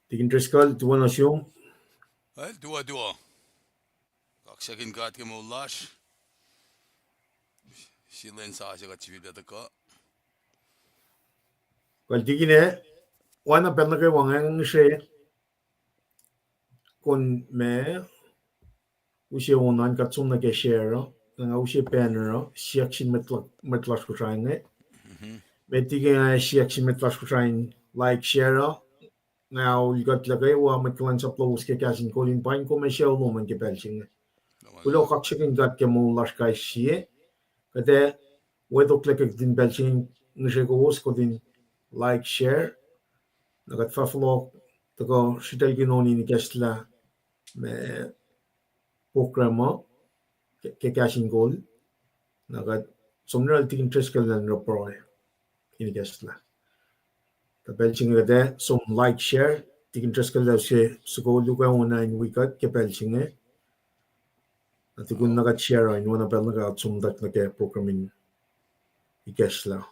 Tigin Driscoll, tuwa na siyong. Well, dua. Kaksakin ka at kamulash. Silen sa siya ka chivib data ka. Well, tigin Oana pel na kay wangang siya. Kung me, usiya unan katsum na kay share, nga usiya banner, siyak sin metlas ko trying May tigin siyak sin metlas ko trying like share. Now, you got lagay wa kulacnsap lowos kay KahsInKol in Paing ko may siya umuman kay Belching. Ulo kaksakin gat kay mulash kay siya. Kaya, wedo klikik din Belching nga ko din like share. Nagat faflo tako sital ginoni ni Kesla me programa kay KahsInKol. Nagat somnal tigin Driscoll na Prue ini Kesla. Belching ada som like share tigin Driscoll daw siya sugo lugar una in wikat kay Belching at kung nagat-share ay wala pa nagat-sumdak na kay programming ikesla.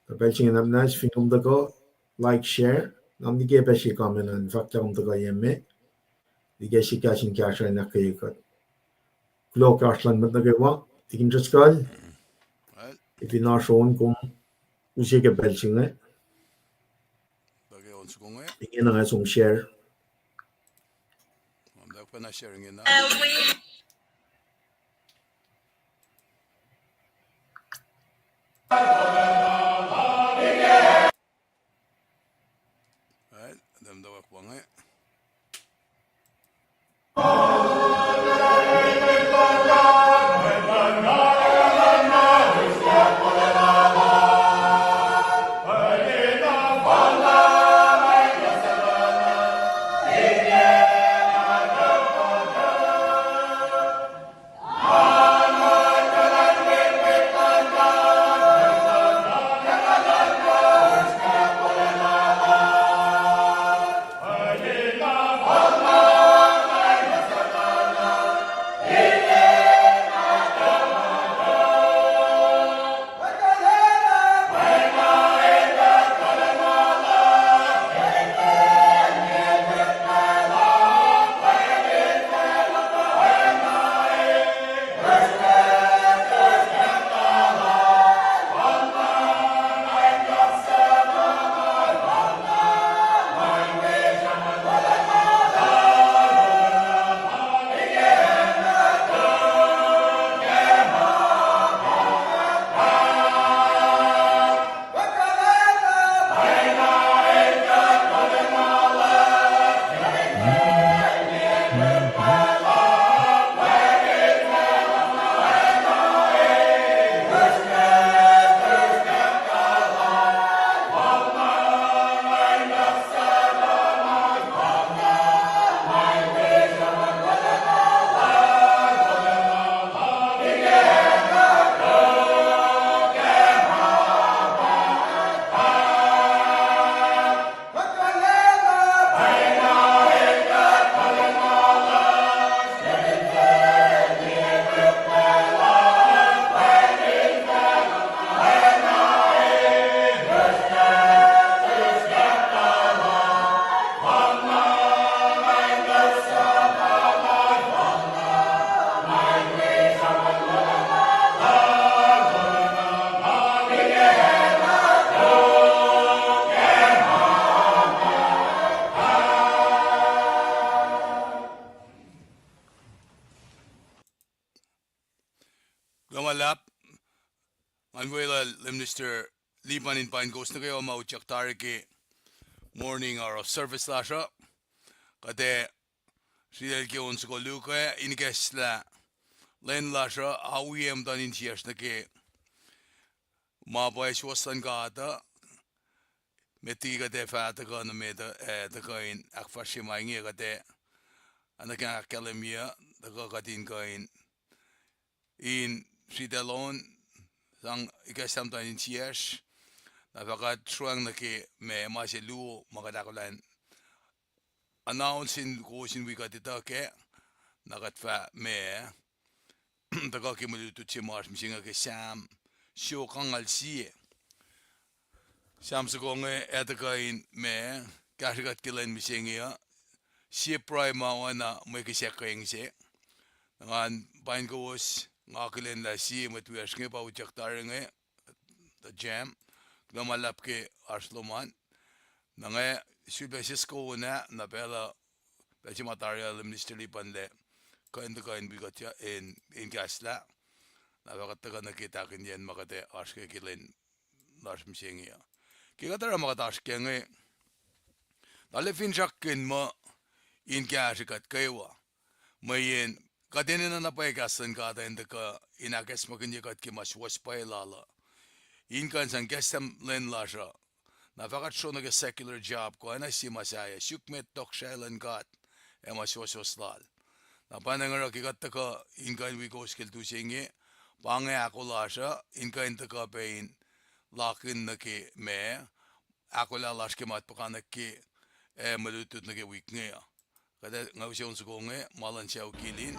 Belching na nice film da ko like share nam di kay pa siya comment in fact ang da yeme di kay siya kasing kasha na kay kat. Klo kaslan mat na gawa tigin Driscoll if you not shown kung usiya kay Belching Ingin na nga song share. Dapat pa na sharing yun na. Alright, adam daw ako nga. Lulap, Mwe Read, Mr. Liban in Paing goes na kayo mauchak tariki morning or service lasha. Kate siya kiyon sa koluka inges la len lasha awiem dan in siyas na ke mabay siwasan ka ata meti kate fata ka na meta ta kain akfashi maingi kate anak ang akalemia ta katin kain in sidalon sang ikasam dan in siyas napakat truang na ke me maselu makadakulan announcing ko sin we got it ke nagatfa me daga ke mulutu chimar msinga ke sam show kangal si sam se ko nge etaka in me kahsikat kilen misingia si Prue Oana Mwe Kweng se ngan Paing kos ngakilen la si mutawaek nge pa ujak taringe the jam lulap ke arsloman nange Cisco na pela Bechi material ministry panle kain bigatya in gasla na bakataga nakita kinyan makate aske kilen lars msingia kigatara makata aske nge dale fin jakkin mo in gaskat kaiwa mayen kadenina na pa gasan kada indaka inagas makinyakat ki mas was pailala in kan san gasam len lasha na fakat shona ke secular job ko ana si masaya shukmet tok shailan gat emas soslal na panangara kigattaka inkan wiko skill tu singe pange akollah sha inkan taka pain lakin nake me akollah laske mat pakana ke malutut nake weeknge kada ngawsion sugonge malan siaw kilin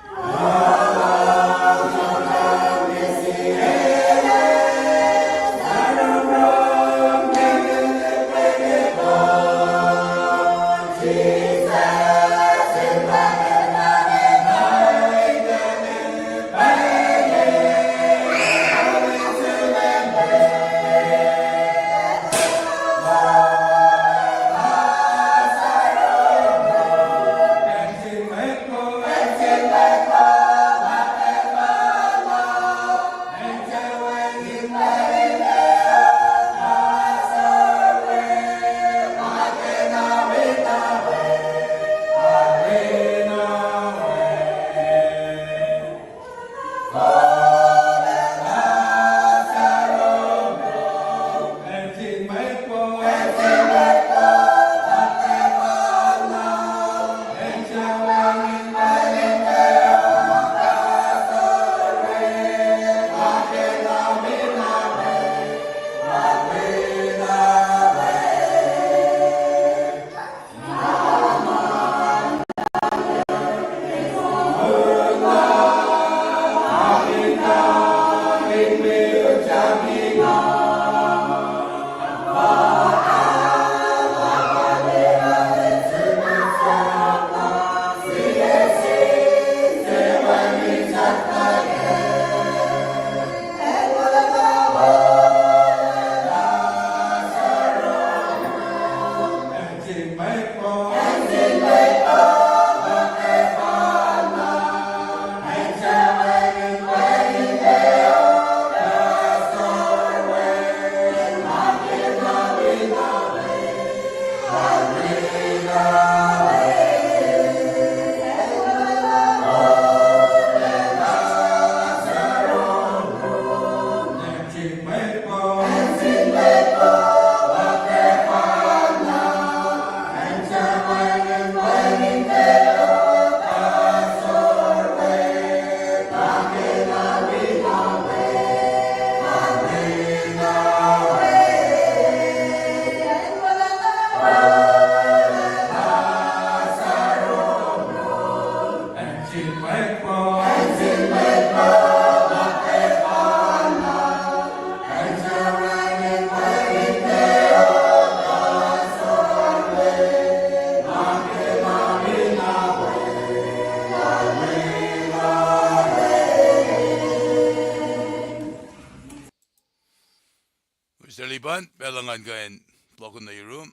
Mr. Liban, belangan kain block in the room.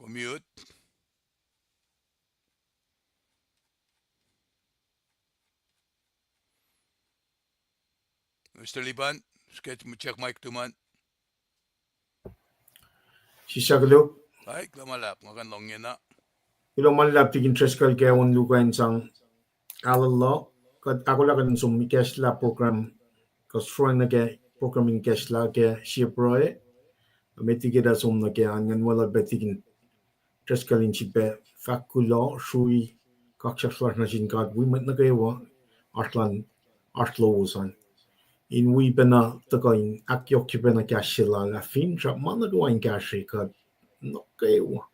Go mute. Mr. Liban, check mic to man. Sisaglo. Ay, klamalap, ngakan long yan na. Ilong malap tig interest kal kaya un lukain sang akollah kat akollah kan sum Kesla program Kosrae na ke programming Kesla ke Prue meti ke da sum na ke angan wala betigin interest kalin chipe fakulo Srui kaksakin na sin kad we met na kayo artlan artlowosan in we bena takain akyok bena kashila la fin trap mana duain kashi kad no kayo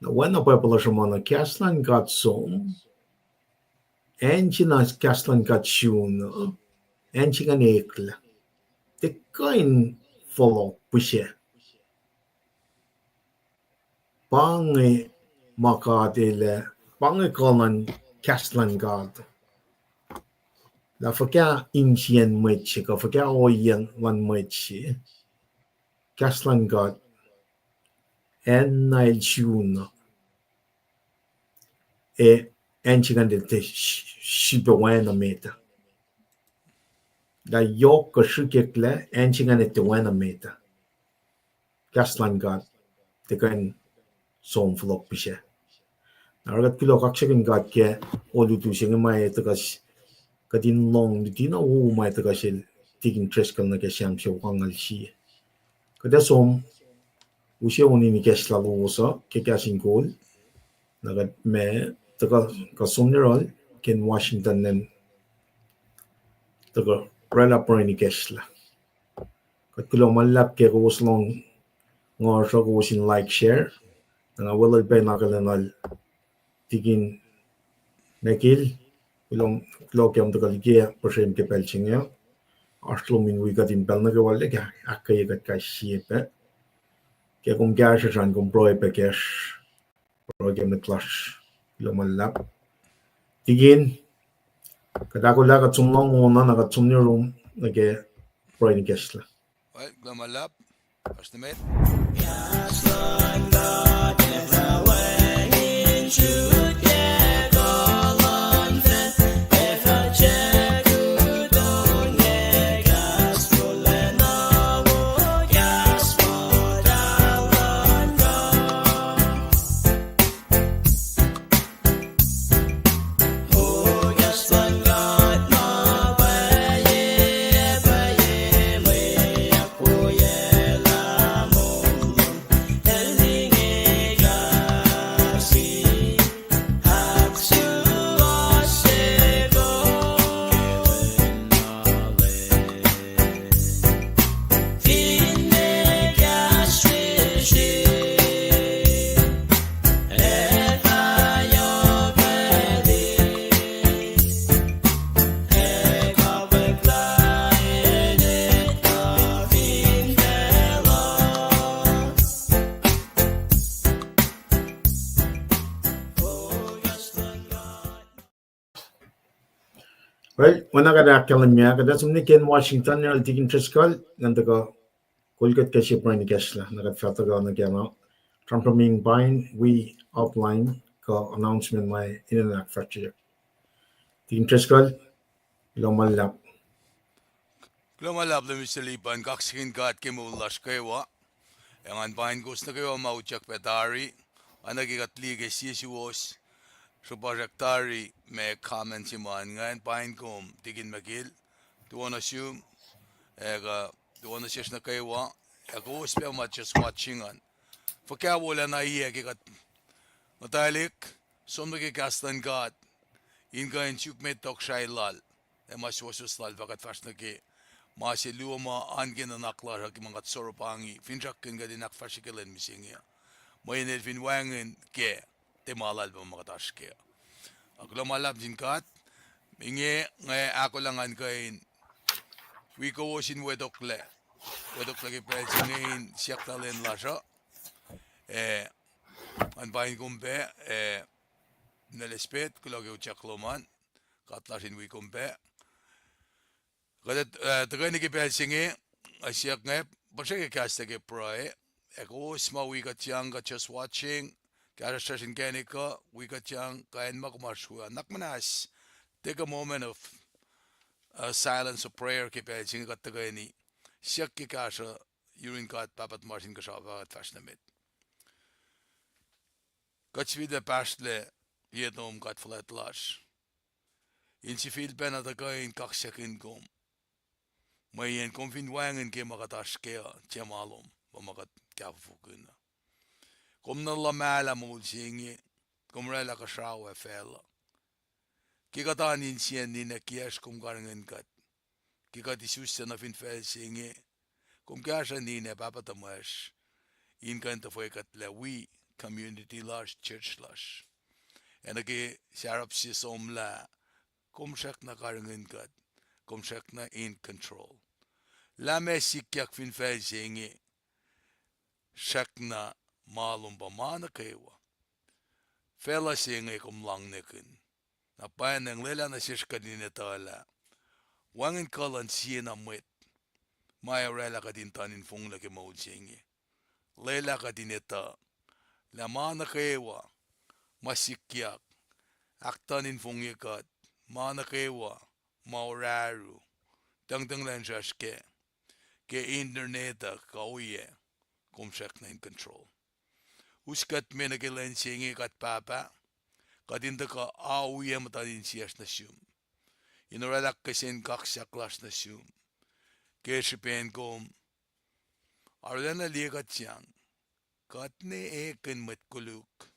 when the population Kaslan got some, and China's Kaslan got shown, and Chicken Ekla. The kind follow Pushe. Paing makadele Paing kalan KahsInKol God. La forget Incense mwet ko forget oyen lan mwet KahsInKol God en nail tune e enchigan de shibawana meta. Da yok shukekle enchigan de wana meta. KahsInKol God de kan som flok bishe. Naragat kilo kaksakin God ke olutu singa mai takas kadin long di na u mai takasil tigin treskal na kasyam siya kangal siya. Kada som usya uni ni kesla lowosa ke KahsInKol nagat me taka kasom ni rol ken Washington nen taka rela pro ni kesla. Kat kilo malap ke ko long ngor so ko sin like share nga wala pa nakalanal tigin nakil ilong lokiam taka likiyac persen ke pelchingya Arlo min wigat in pelna ke walde ke akketeyac kasyep ke kum gash san kum Prue pe cash program na clash lo malap tigin kada ko la ka tsumong una na ka tsumni room na ke Prue ni cash la Well, lulap. First mate. well when I got akalamya kada sumni ken Washington ni tigin treskal nanda ka kolkat kashi Prue ni cash la na ka fata ka na kya Trumping Paing we outline ka announcement my internet fracture tigin treskal lo malap Lulap le misalipan kaksakin God ke mulash kewa. Yang Paing gus na kewa mauchak petari. Anagigatli ke wiowos. Subajaktari me comment si man ngayon Paing kum tigin magil. Tuwan assume ega tuwan asya na kewa. Ego uspe just watching an. Fakya wala na iya kikat matalik. Somna ke KahsInKol God. Inge en chuk me tok shailal. Emas wasus lal bakat fast na ke. Masi luoma angin na naklar haki mga tsoropangi. Finjakin ga din nakfashikelen misingya. Maynil finwangin ke. Temalal ba mga taske. Ako malap din kat. Inge ngay ako langan kain. Wiowos in wedokle. Wedokle ke pelsi ngayon siyak talen lasha. An Paing kumpe. Nalespet kulagi uchakloman. Katlasin wikumpe. Kada tagay ni kipelsingi asyak ngep basya ke kasta ke Prue eko sma wikiyac ka just watching karastashin kenika wikiyac kain makumarshuwa nakmanas take a moment of silence of prayer kipelsingi kat tagay ni siyak ke kasa yurin kat papat marsin kasaba kat fashnamit katsvide pastle yetom kat flatlash insi filpen atagayin kaksakin kum Mayen konfinwangen ke makataskea tiamalom pamakat kafukuna. Komna la mala mulsingi komrela kasrawe fella. Kikatan insien ni nakias kum karangen kat. Kikati susta na fin fel singi kum kasa ni ne papatamash. Inkanta foi kat la we community large church lash. Enake sarap si somla kum shak na karangen kat. Kum shak na in control. La me sikiak fin fel singi shak na malum pa nukewa. Fela singe kum lang nekin. Na paen ng lela na sishka din etala. Wangin kalan siya na mwet. Maya rela ka din tanin fung laki maud singe. Lela ka din eta. La nukewa. Masikiyak. Aktanin fung yakat. Nukewa. Mauraru. Dang lan shaske. Ke interneta kauye. Kum shak na in control. Uskat menakilan singe kat papa. Kadinda ka auye matanin siyas na siyum. Inoralak kasin kaksaklas na siyum. Keshipen kom. Arlana ligat siyang. Katne eken matkuluk.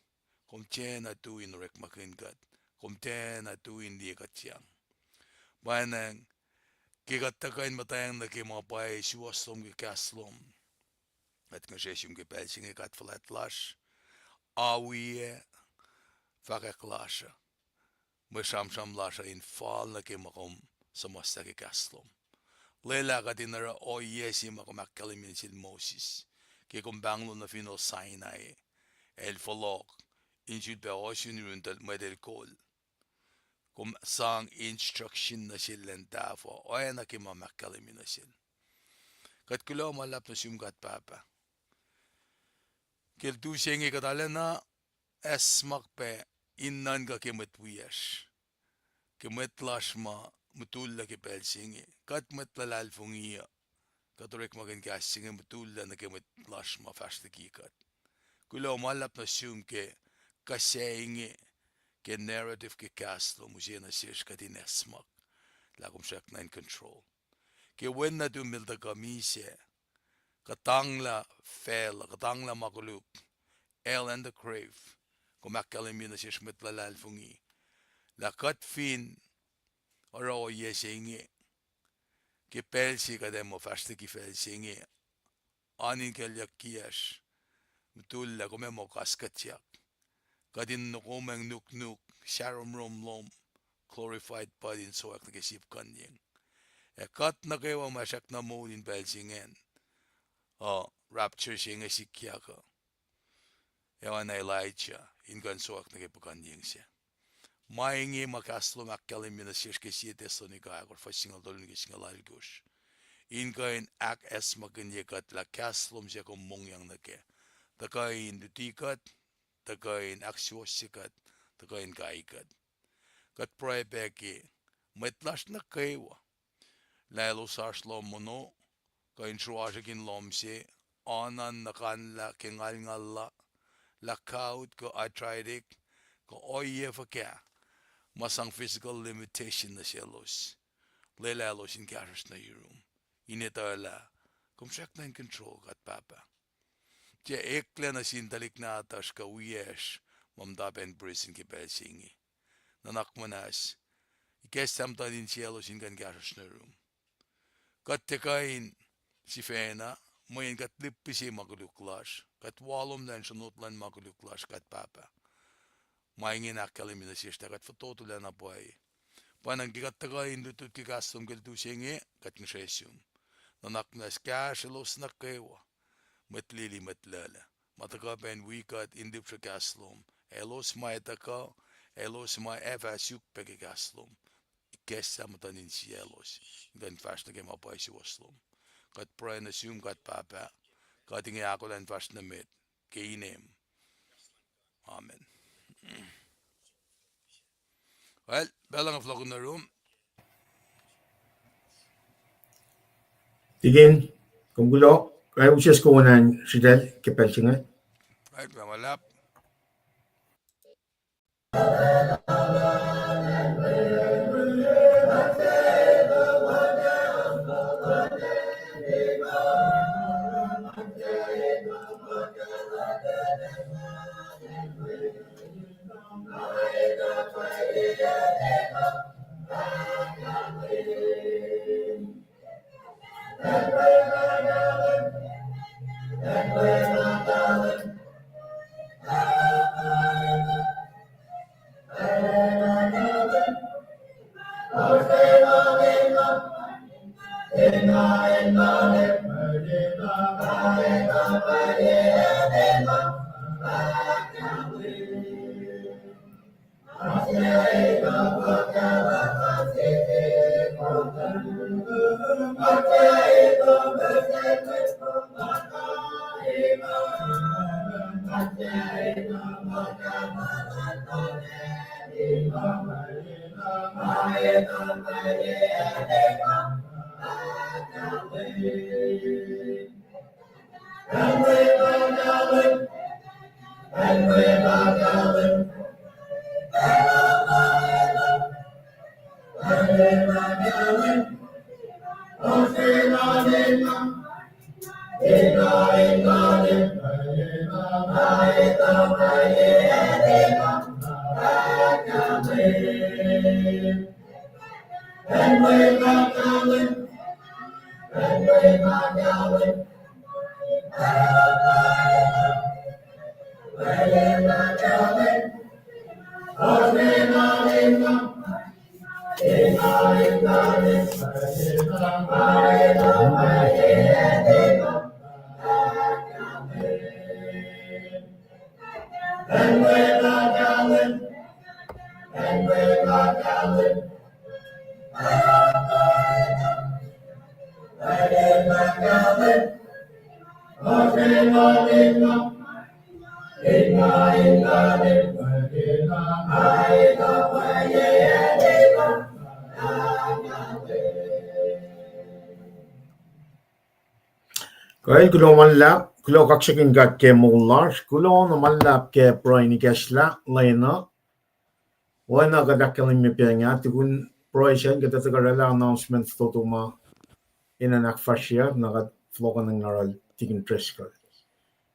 Kom tena tu inorek makinkat. Kom tena tu ligat siyang. Bayanang. Kikatakain matayang na kimapay siwaslom kikaslom. At nga siyum kipelsinge kat flatlash. Auye. Fakaklasha. Masham lasha in fall na kimakom sa masta kikaslom. Lela ka dinara o yesi makumakalimin sil Moses. Kikum banglo na fino Sinai. El folok. Injud pa ocean runtal medel kol. Kum sang instruction na sil lentafo. Oana kimamakalimin na sil. Kat kulo malap na siyumkat papa. Kiltu siyengi katala na esmak pe innan ka kimatwiyash. Kimatlash ma mutulla ki pelsingi. Kat matlalal fungiya. Katurek magin kasingi mutulla na kimatlash ma fashtakikat. Kulo malap na siyum ke kaseingi ke narrative ke kaslo musya na sirs katin esmak. Lakum siyak na in control. Ke wen na tumilta kamise. Katangla fel, katangla makuluk. El and the crave. Kumakalim na sirs matlalal fungi. Lakat fin. Oro yesinge. Ki pelsi kademo fasta ki felsinge. Anin ke likiyac. Mutulla kumemo kaksakin. Kadin nukumeng nuk. Sharom lom. Glorified pa din soak na kisip kanyeng. Kat na kayo masyak na mo din pelsingen. Rapture siya nga sikiyaka. Ewan na Elijah. Ingan soak na kipakanyeng siya. Mainge makaslo makkalim na sirs kesiyete sonika akor fasingal dolun kisingal algosh. Inkain ak es makanyekat la kaslom siya kumongyang nake. Takain dutikat, takain aksiosikat, takain kaikat. Kat Prue peki, metlash na kaywa. Lalo sarslo mono, kain shuashakin lomse, Oana nakanla kingal lakaut ko arthritic, ko oye fa kya. Masang physical limitation na siya los. Lelalos in karas na room. Inetala. Kung siya na in control kat papa. Tiya ekle na sintalik na atas ka wiyesh. Mamdapen prison ki pelsingi. Nanak manas. Ikesam ta din siya los in kan karas na room. Kat tekain si Fena. Mayin kat lipisi makuluklas. Kat walom lan sunutlan makuluklas kat papa. Maingin akalimin na siya kat fototulan na po ay. Panang kikatagain lutut kikastom kiltu singe kat ngesesyum. Nanak nas kashalos na kewa. Matlili matlala. Matakapen wikat indip sa kaslom. Elos maitaka. Elos ma efasyuk pekikaslom. Ikesa matanin si elos. Gan fast na kemapay si waslom. Kat Prue na siyum kat papa. Kat inge akollah fast na met. Kainem. Amen. Well, belang vlog in the room. Tigin, kung gulo, kaya usyas ko unan si Del, kipelsinge. Right, malap. Kaya kulo manlap, kulo kaksakin gat ke mular, kulo no manlap ke Prue ni kesla, lena, Oana gadakalin mi penga, tukun Prue siya, kita tagarala announcement totuma inanak fasya, nagat flokan ng naral, tikin treskal.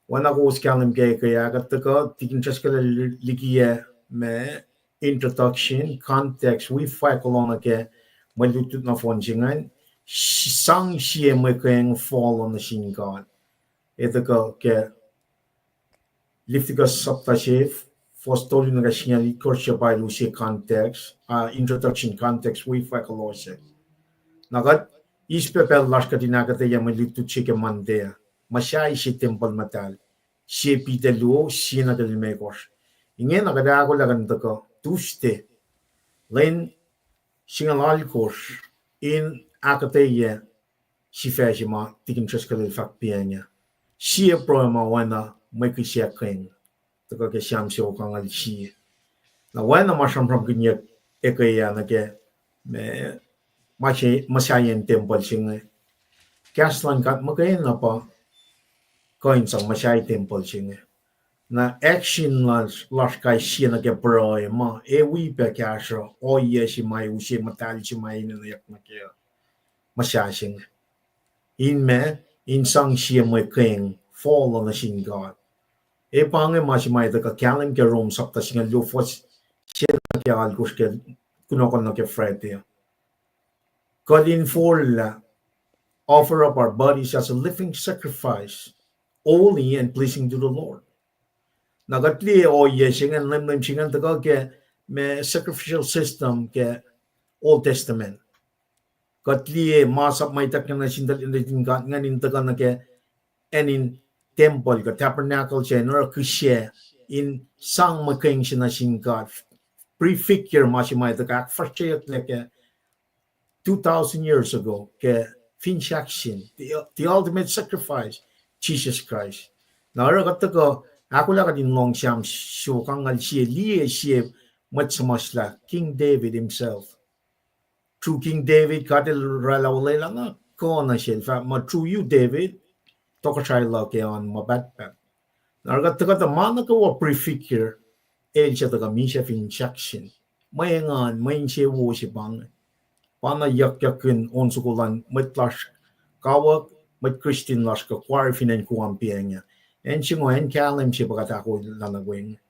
Oana ko uskalim ke kaya, kataka tikin treskal likiyac me introduction, context, we fight kolona ke, malutut na fonjingan, sang siya may kayang fall on the shin God. Ito ka ke liftigas saptashif fostoli na signali korsya by lucy context introduction context we fakalose nagat ispepel lashka dinagate ya malitu chike mandea mashay si temple matal si pitelu si nagalmekos inge nagada ko lagan ko tuste len singalal kos in akketeyac si fashima tikin treskal fakpianya si problema wana may kisya Kweng taka ke siam sio kangal si na wana masham from kinyak ekaya na ke me masayan temple singe kaslan kat makay na pa coin sang masay temple singe na action las kai si na ke Prue ma wi pe kasho o ye si mai usi matal si mai na yak na ke masay singe in me in sang si may Kweng fall on the shin God e pange masimay da ka kalim ke rom sapta singa lowos siya ke algos ke kunokon na ke frete God in full offer up our bodies as a living sacrifice holy and pleasing to the Lord nagatli o ye singan lim singan da ke me sacrificial system ke Old Testament katli masap may tak na sindal in the God nganin da na ke enin temple ka tabernacle siya nor kusya in sang makeng siya na sin God prefigure masimay the kak first year like 2,000 years ago ke finchaction the ultimate sacrifice Jesus Christ na ara kataka ako la kadin long siam so kangal siya liye siya matsamasla King David himself true King David kadil ralawalay lang ko na siya fa ma true you David Kosrae la ke on mabatpat. Narga taga mana ka wa prefigure el siya taga misha finchaction. Mayangan mayin siya wo si bang. Pana yakyakin on sukulan matlash kawak mat Christian lash ka kwar finan kuwan pianya. En siya ngo en kalim siya bagata ko lanagwing.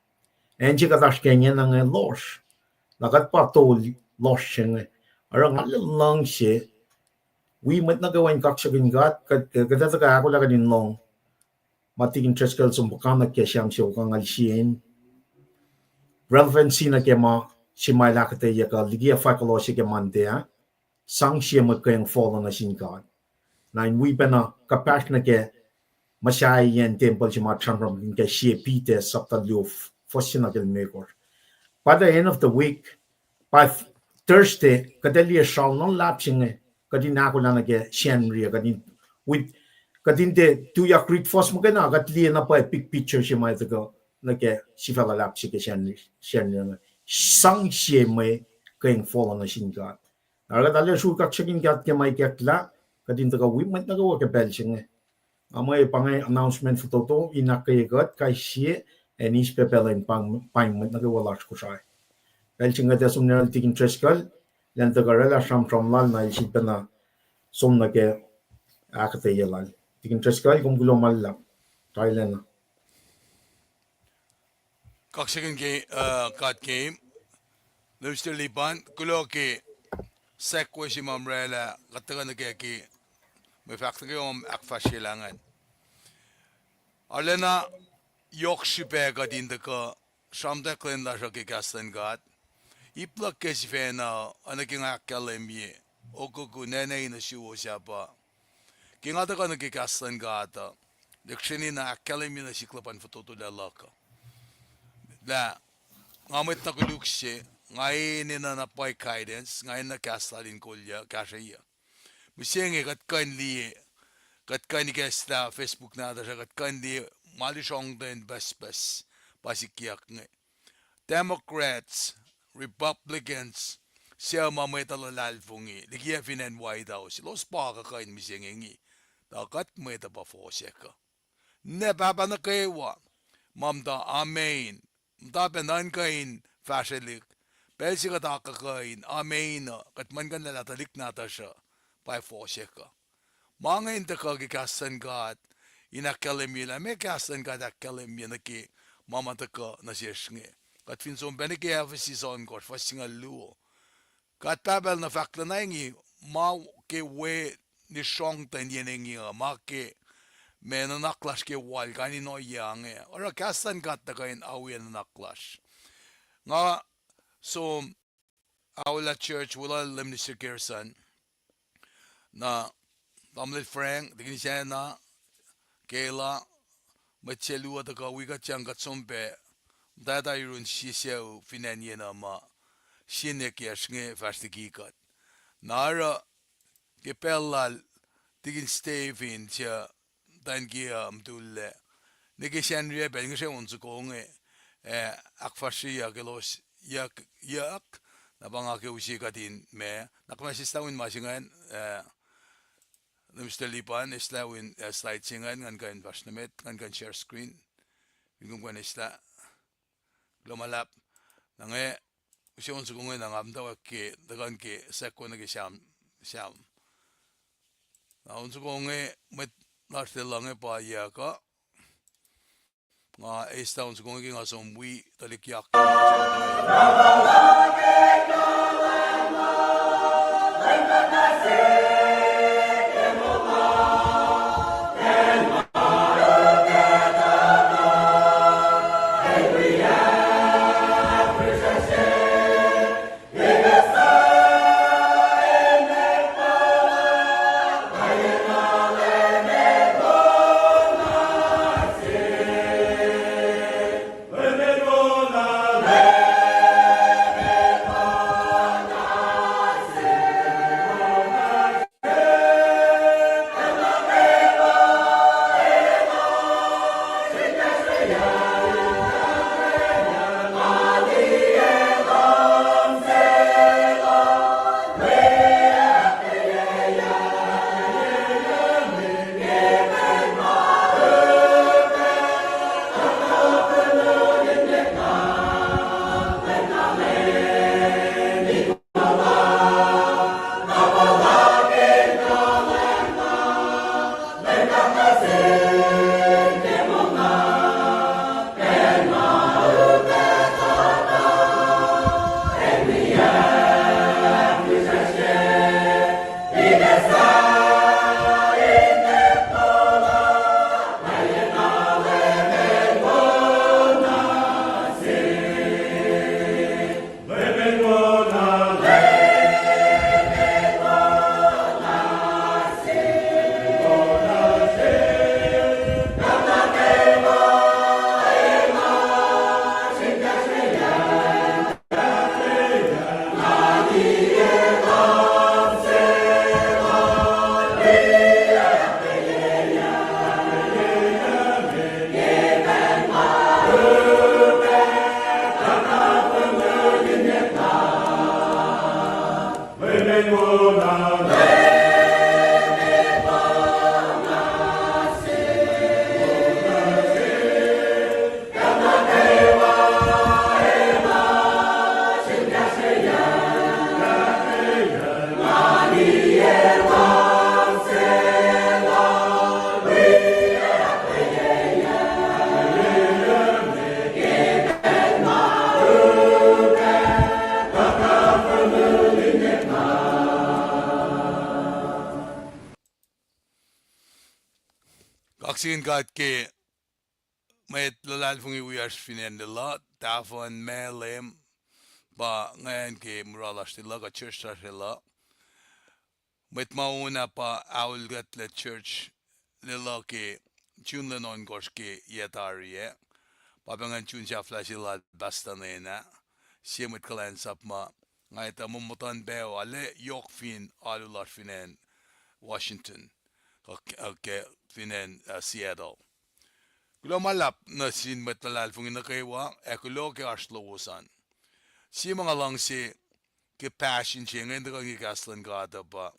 En siya katash kanya nang losh. Nagat patol losh siya. Arang lang siya we mat nagawain kaksakin God kadataga ako lang din long matiging treskal sumpakana kaya siyam siya kang alisien relevancy na kaya ma si may akketeyac ka likiyac fakalose kaya mandea sang siya magkayang fall na sin God na we pa na kapash na kaya Masai yen temple chima transform inge she pite sapta luf fosinakel maker. By the end of the week, by Thursday, kadali shall non lapsing kadin nakulana ke shenri kadin with kadin de do ya create fos magana gatli na pa big picture chima go na ke sifac lapsi ke shenri sang she me going fall on a shinga. Nagadale shu kaksakin gat ke mai ketla kadin the women na go ke belching. Amay pangay announcement for toto inakayagat kay siye and is pepelain Paing na kawalak Kosrae. Belching at the sumner tikin treskal, then the garella from lal na isip na sum na ke akketeyac. Tikin treskal kung gulo malap. Thailand. kaksakin kat game. Lumster lipan kulo ki sekwe si mamrela katagan na ki may fakta kayo akfashilangan. Alena yok shipe din ka shamda klen la ki KahsInKol. Iplak ke si fena anaking akkalemi okuku nene ina shiwo siya pa. Kingata ka ki KahsInKol. Lekshini na akkalemi na siklapan fututulala ka. Da ngamit na kulukse ngayon na napay guidance ngayon na KahsInKol ya kasya. Misenge kat kan ni kesta Facebook na da kat kan di malishong den bas likiyac nge. Democrats, Republicans, siya mamay talalalfungi likiyac finan White House los pa ka kain misenge ngi. Dakat may tapafosya ka. Ne baba na kayo mamda amen. Mtapenan kain fashilik. Pelsi ka takakain amen kat man kan nalatalik nata siya pa fosya ka. Mga hindi ka KahsInKol inakkalemi la may KahsInKol akkalemi na ki mamata ka na siya nge. Kat finsom beniki si son ko fasi nga luo. Kat pabel na fakta na ngi ma ke we ni shong tan yen ngi ma ke me na naklas ke wal kani no yang e. Ora KahsInKol ta kain awi na naklas. Nga so awla church wala limni sikirsan na Tamil Frank, tingin siya na Kayla, matselua ta ka wika chang katsompe, dada irun sisiyaw finanye na ma, sinek yasnge fastigikat. Nara, kipelal, tingin Stephen siya, tan kia mtulle. Niki siya nriya ben siya unso konge, akfashiya kelos yak, nabangake usikatin me, nakmasistawin masingan, Lumster lipan isla win slide singan ngan kan pasnamet ngan kan share screen ingkung kan isla lumalap nange usion su kung nang amda ke dagan ke sekko na ke sham na unsu kung met nastel lang pa ya ka nga isla unsu kung nga som wi likiyac kaksakin ke met lalal fungi wias finen de lot davon melem ba ngayon ke muralas de ka church la met mauna pa aulgat le church le lo ke chunlen on gos ke yetarie pa bangan chun siya flasila bastanena siya met kulacnsap ma ngay ta mumutan beo ale yok fin alular finen Washington okay finen Seattle kulo malap na sin metalal fungin nukewa akollah ke aslowosan si mga lang si ke passion siya ngayon ka ngi gada ba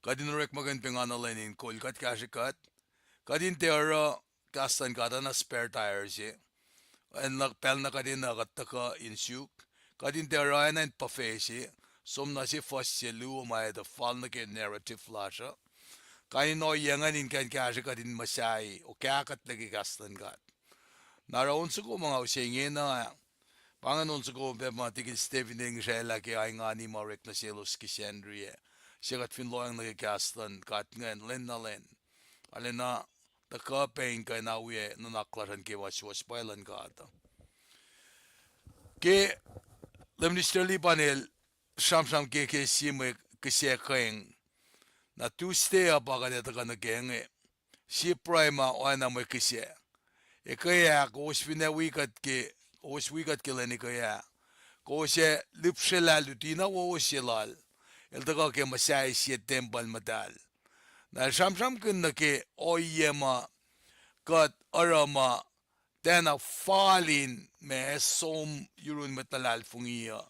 kadin rek magan penganalan kol kat kaksakat kadin teora kaslan gada na spare tires siya en pel na kadin na kataka insuk kadin teora na pafe siya som na si fos siya luo may da fall na ke narrative flasha kain no yangan in kan kaksakat in masay o kakat lagi kaslan gat naraon sa ko mga usingin na panganon sa ko be mga tigil Stephen Inge lagi ay nga ni Marek na silos kisendriye siya kat finloyang nagikastan kat ngayon len na len alin na taka Paing kay na uye nanaklaran ke was pailan ka ata ke lemnisterli panel sham ke sime kise Kweng na Tuesday apa ka ka nagenge si Prue Oana mo kise e kaya ko usfina wikat ke leni kaya ko se lipsela lutina wo silal el taka ke masay si temple matal na sham kun na ke oyema kat arama tena falin me som yurun metalal fungia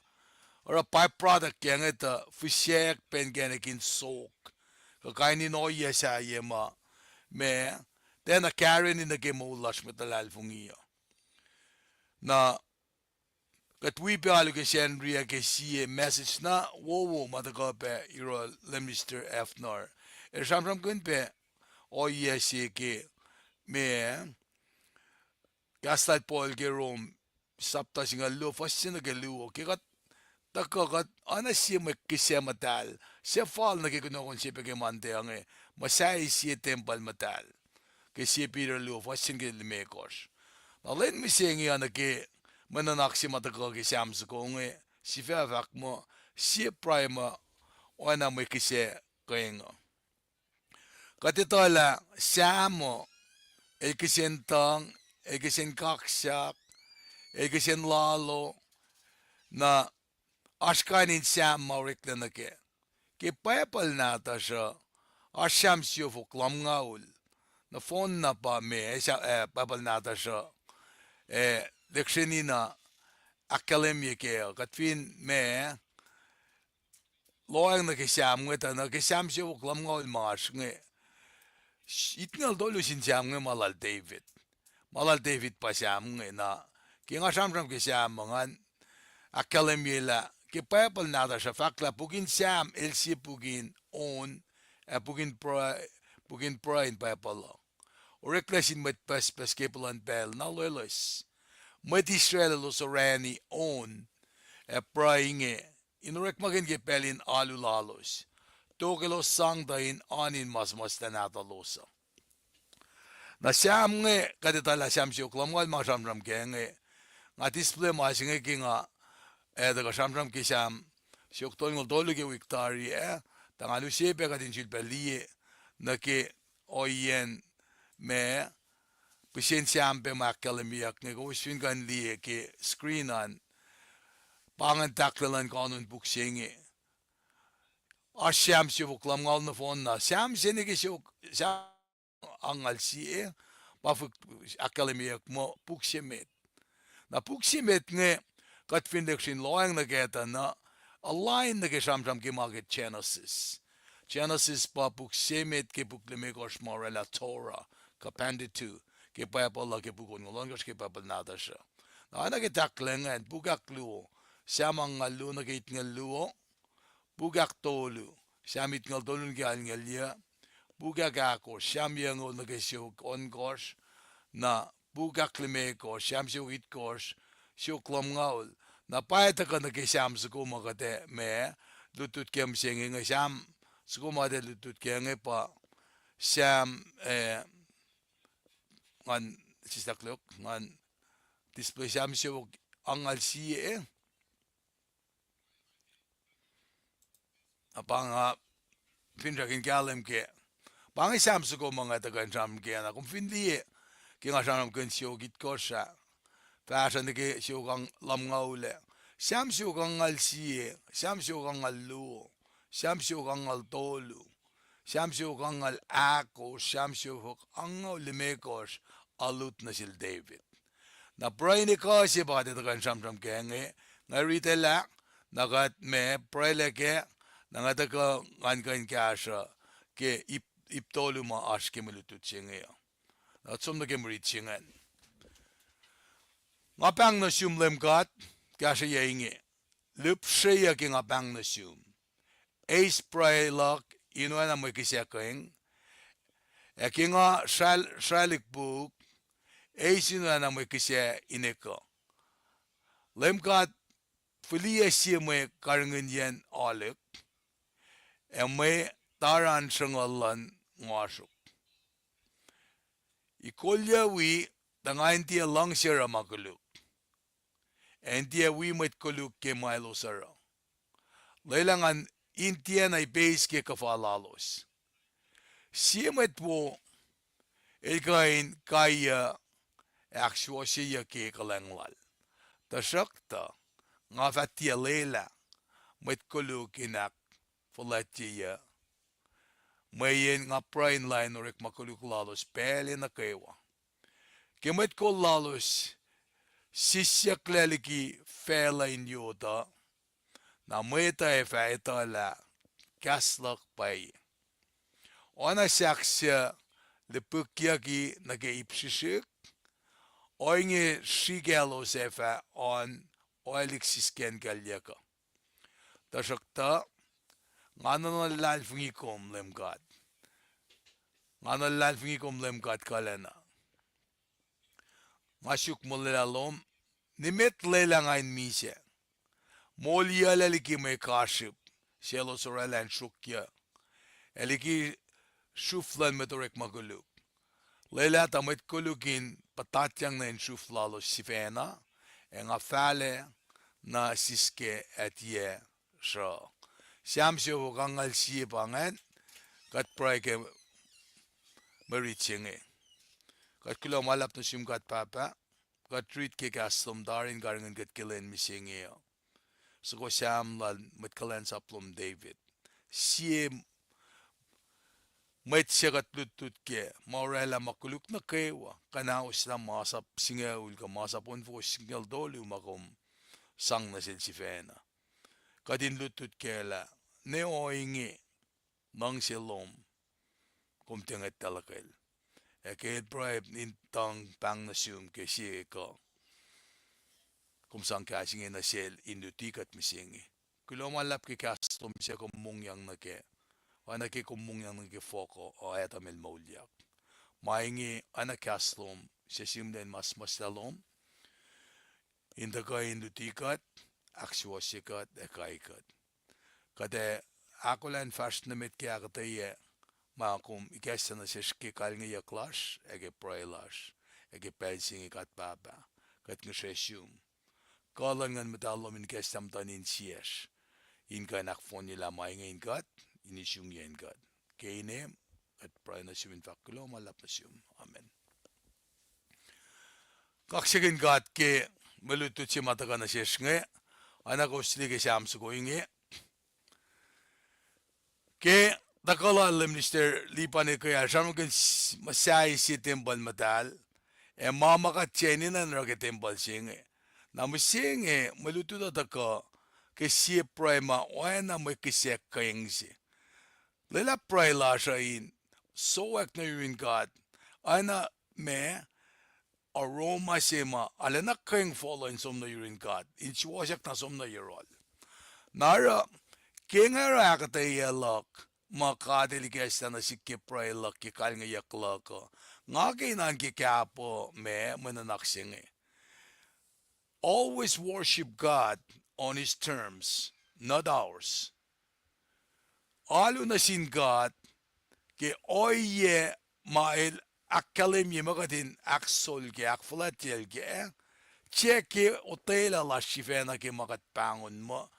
or a byproduct yang ita fishek pen genekin sok kakainin oya sa yema me tena karen in the game ulash metalal fungia na katwi pe alu ke shenria ke sie message na wo mataka pe iro lemister fnor e sham kun pe oya si ke me gastat Paul ke rom sapta singa lo fasina ke luo ke kat takakat ana si kise matal se fall na ke kuno kon si pe ke mante ange masai si temple matal ke si Peter lo fasin ke limekos na len mi singi ana ke mananak si mataka ke sams ko nge sifac mo si prima Oana mo kise Kweng katitola samo el kisentang el kisen kaksak el kisen lalo na ashkanin sam maurik na ke pacl nata siya asham siyo fuklam ngaul na phone na pa me pacl nata siya leksini na akketeyac ke katfin me loang na kisam ngeta na kisam siyo fuklam ngaul maash nge itngal dolu sin siam nge malal David pa siam nge na ki nga sham ke siam mangan akketeyac la ke pacl nata siya fakla pugin siam LC pugin on pugin Prue in pacl oreklasin met pas kepulan pel na lolos met Israel lo sorani on Prue inge inorek magin ke pelin alulalos tokelo sang dain anin mas tanata losa na siam nge kadetala siam siyo klamgal ma sham ke nge nga display ma singe ki nga daga sham ke siam siyo ktongol dolu ke wiktari tangalu siyepe kadin silpeliye na ke oyen me pisien siam pe akketeyac nge ko usfin kan liye ke screen an pangan taklalan kanun buksenge Asham siyo klamgal na phone na siam sene ke siyo angal siye pafuk akketeyac mo puksemet na puksemet nge katfin lekshin loang na keta na align na ke sham ke market Genesis pa puksemet ke puklemekos morela Torah kapanditu ke pacl la ke pukon ngolongos ke pacl nata siya na ana ke taklengan bugak luo siamang ngalu na ke itngal luo bugak tolu siamit ngal tolun ke alngalia bugak ako siam yang na ke siyo onkos na bugak lemeko siam siyo itkos siyo klamgaul na paeta ka na ke siam suko makate me lutut kem singi nga siam suko mate lutut ke nga pa siam ngan sisaklok ngan display siya angal siye apang finrakin kalem ke pangi samsu ko mga tagan sam ke na kung finli ki nga sanam kun siyo git ko sa fashion ke siyo kang lam ngaule sam siyo kang al siye sam siyo kang al luo sam siyo kang al tolu sam siyo kang al ako sam siyo kang al limekos alut na sil David na pray ni ko si ba de tagan sam ke nga ritela nagat me pray leke nangata ka ngan kan kasha ke iptolu ma ashke melutut chinge na tsum ke mri chingan nga pang na sum lem gat kasha yenge lup shya ke nga pang na sum ace pray lock inwana mo kisya Kweng e ke nga shalik book ace inwana mo kisya ineko lem gat fulia si mo karngen yen alek Mwe taran shangalan ngashuk. Ikolya wi tangain tia lang sira makuluk. En tia wi met kuluk ke mailo sara. Leilangan intia na base ke kafalalos. Siya met po ikain kaya akswasya ke kalanglal. Tashakta nga fatia leila met kuluk inak falatia mayen nga prain line orek makuluk lalos pele na kewa. Kemet ko lalos sisyak laliki fela in yoda na meta e faeta la kaslak pay. Oana saksya le pukyaki na ke ipsishik oinge shigalos efa on oelixisken galyaka. Tashakta ngana na lalfungikom lem God. Ngana lalfungikom lem God kalena. Masyuk mo lalom nimet lelangain misya. Molya laliki may kaship. Sielo soralan shukya. Eliki shuflan metorek maguluk. Lela tamet kulukin patatyang na in shuflalo sifena. En afale na siske etye sho. Siam siyo kangal siye pangan. Kat pray ke marichinge. Kat kilo malap na siyum kat papa. Kat treat ke kaslom darin karangan kat kilen misinge. So ko siam lan mat kulacnsap lom David. Siye mat siya kat lutut ke. Maurela makuluk na kewa. Kanaos na masap singaul ka masapon po singal dolu makom sang na silsifena. Kadin lutut ke la. Neo inge. Nang silom. Kum tingat talakil. Kahit bribe nintang pang na siyum ke siya ko. Kum sang kasing na siyel indutikat misingi. Kulo malap ke kastom siya kumungyang na ke. Wana ke kumungyang na ke foko o etamil maulyak. Maingi anak kastom siya simden mas talom. Inda ka indutikat. Akswasikat ekaikat. Kade akollah fast na met ke akketeyac. Makum ikesa na siya kalngi yaklash, ege praylash, ege pelsingi kat baba, kat ngeshesyum. Kalangan metalom in kestam tanin siyas. Inka nakfon nila maingin kat, inisyung yen kat. Kainem, at pray na siyum fakulo, malap na siyum. Amen. Kaksakin kat ke, malutut si mataka na siyas nge, anak usli ke siyam suko inge. Ke, Takala limnister lipan kaya siya mungkin masay si timbal matal mama ka tiyeni na nara ke timbal singe na musinge maluto na taka ke siya prima Oana mo kisya Kweng si lila pray la siya in so ek na yun God ana me aroma sima ala na Kweng follow in som na yun God in siwasak na som na yun nara kengara akketeyac makadili kesa na si kipray lak ki kalngayak lako. Nga kainan ki kapo me mananaksingi. Always worship God on His terms, not ours. Alo na sin God ki oye mail akkelim magatin aksolge akflatelge cheke otela la shifena ke magat pangon mo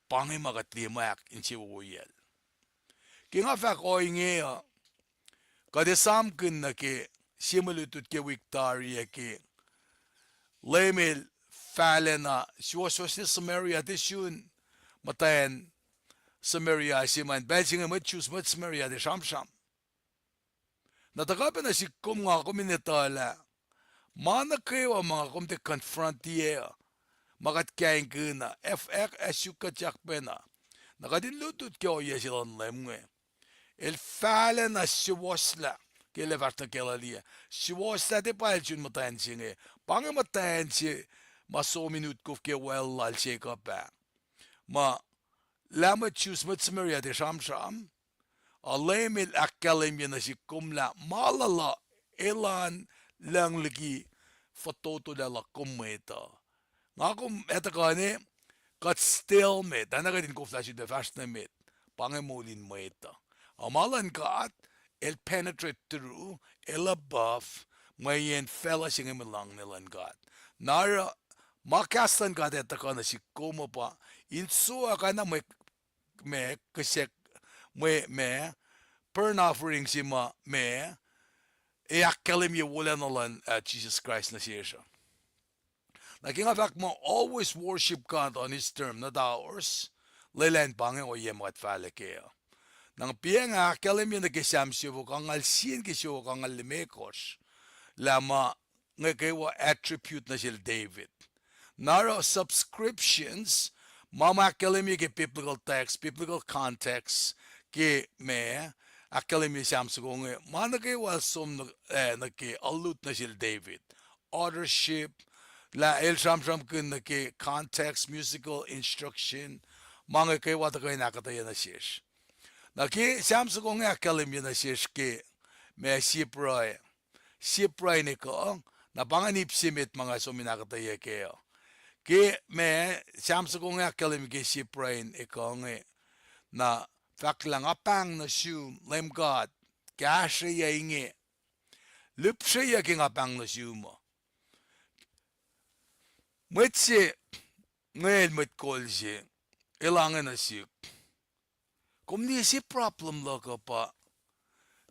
pangi magat limak inchi uyel kinga fak inge kade sam kun na ke simulutut ke victoria ke lemel falena shwashwasi Samaria dishun matayan Samaria siman belching mat choose mat Samaria de sham natagapan na si kum nga kuminetala mana kayo mga kum te confrontier magat kain kuna FX asyuka chakpena nakadin lutut kyo yesilan lemwe el falena shwasla kele varta kelalia shwasla de palchun matayan singe pang matayan si maso minut kuf ke well lal shake up ma lama choose mat Samaria de sham alemil akkelim na si kumla malala elan lang lagi fototo la kumeta ngakum etakane kat still met anagadin ko flash de fast met pangemolin meta amalan kat el penetrate through el above mayen fella singem lang nilan kat nara makastan kat etakane si kuma pa inso akana me kasek me burn offering si me akkelim wolacna Jesus Christ na siya. Naking fact mo always worship God on His term, not ours. Leland Paing o yemat fale kaya. Nang piang akkelim na kisam siya kang alsin kisyo kang alimekos. Lama ngakewa attribute na siya David. Naro subscriptions mama akkelim ke biblical text, biblical context ke me akkelim samsugonge manake wasum na ke alut na sil David authorship la el samsam kun na ke context musical instruction mga ke wat ko nakataya na shish na ke samsugonge akkelim na shish ke me Prue ni ko na panganip simit mga suminakataya ke me samsugonge akkelim ke Prue iko na faklang apang na sium LEUM GOD KahsInKol inge lupsiya king apang na sium mwet ngel met kolje ilangan na sik kumni si problem loko pa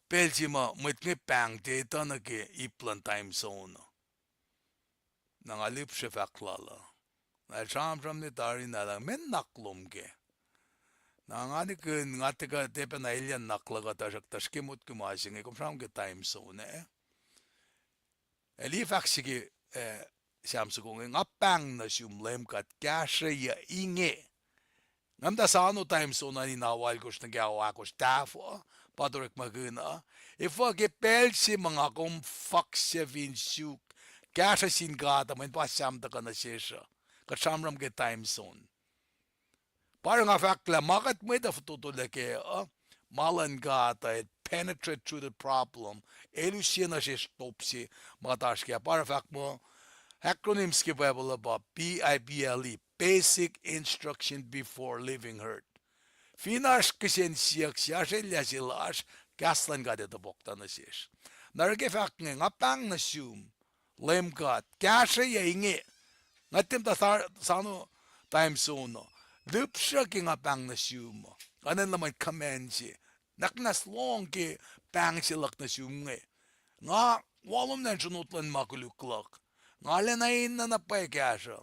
peljima mwet nge pang data na ke iplan time zone nang alipsya faklala na cham ni tari na lang men naklum ke Nangani kun ngate ka tepe na ilian naklaga tasak taskimut kumasing kum from ke time zone eli faksiki samsung ngapang na sum LEUM GOD KahsInKol inge ngamda sano time zone ni nawal kos na gawa ko stafo padorek maguna ifo ke pelsi mga kum fakse vinsuk KahsInKol ta men pasam ta kana sesha ka samram ke time zone parang fakla makat mo ito tutulak malan gata penetrate through the problem elusiya na siya stop si matash kaya para fak mo acronyms ki Bible about PIBLE basic instruction before leaving earth finash kisen siyak siya silas gaslan gata ito bokta na siya narake fak nga pang na siyum LEUM GOD KahsInKol inge ngatim ta sano time zone lupsya ki nga pang na siyum kanan naman command siya naknas long ki pang silak na siyum nga walom na sunutlan makuluklak nga lenayin na napay kaya siya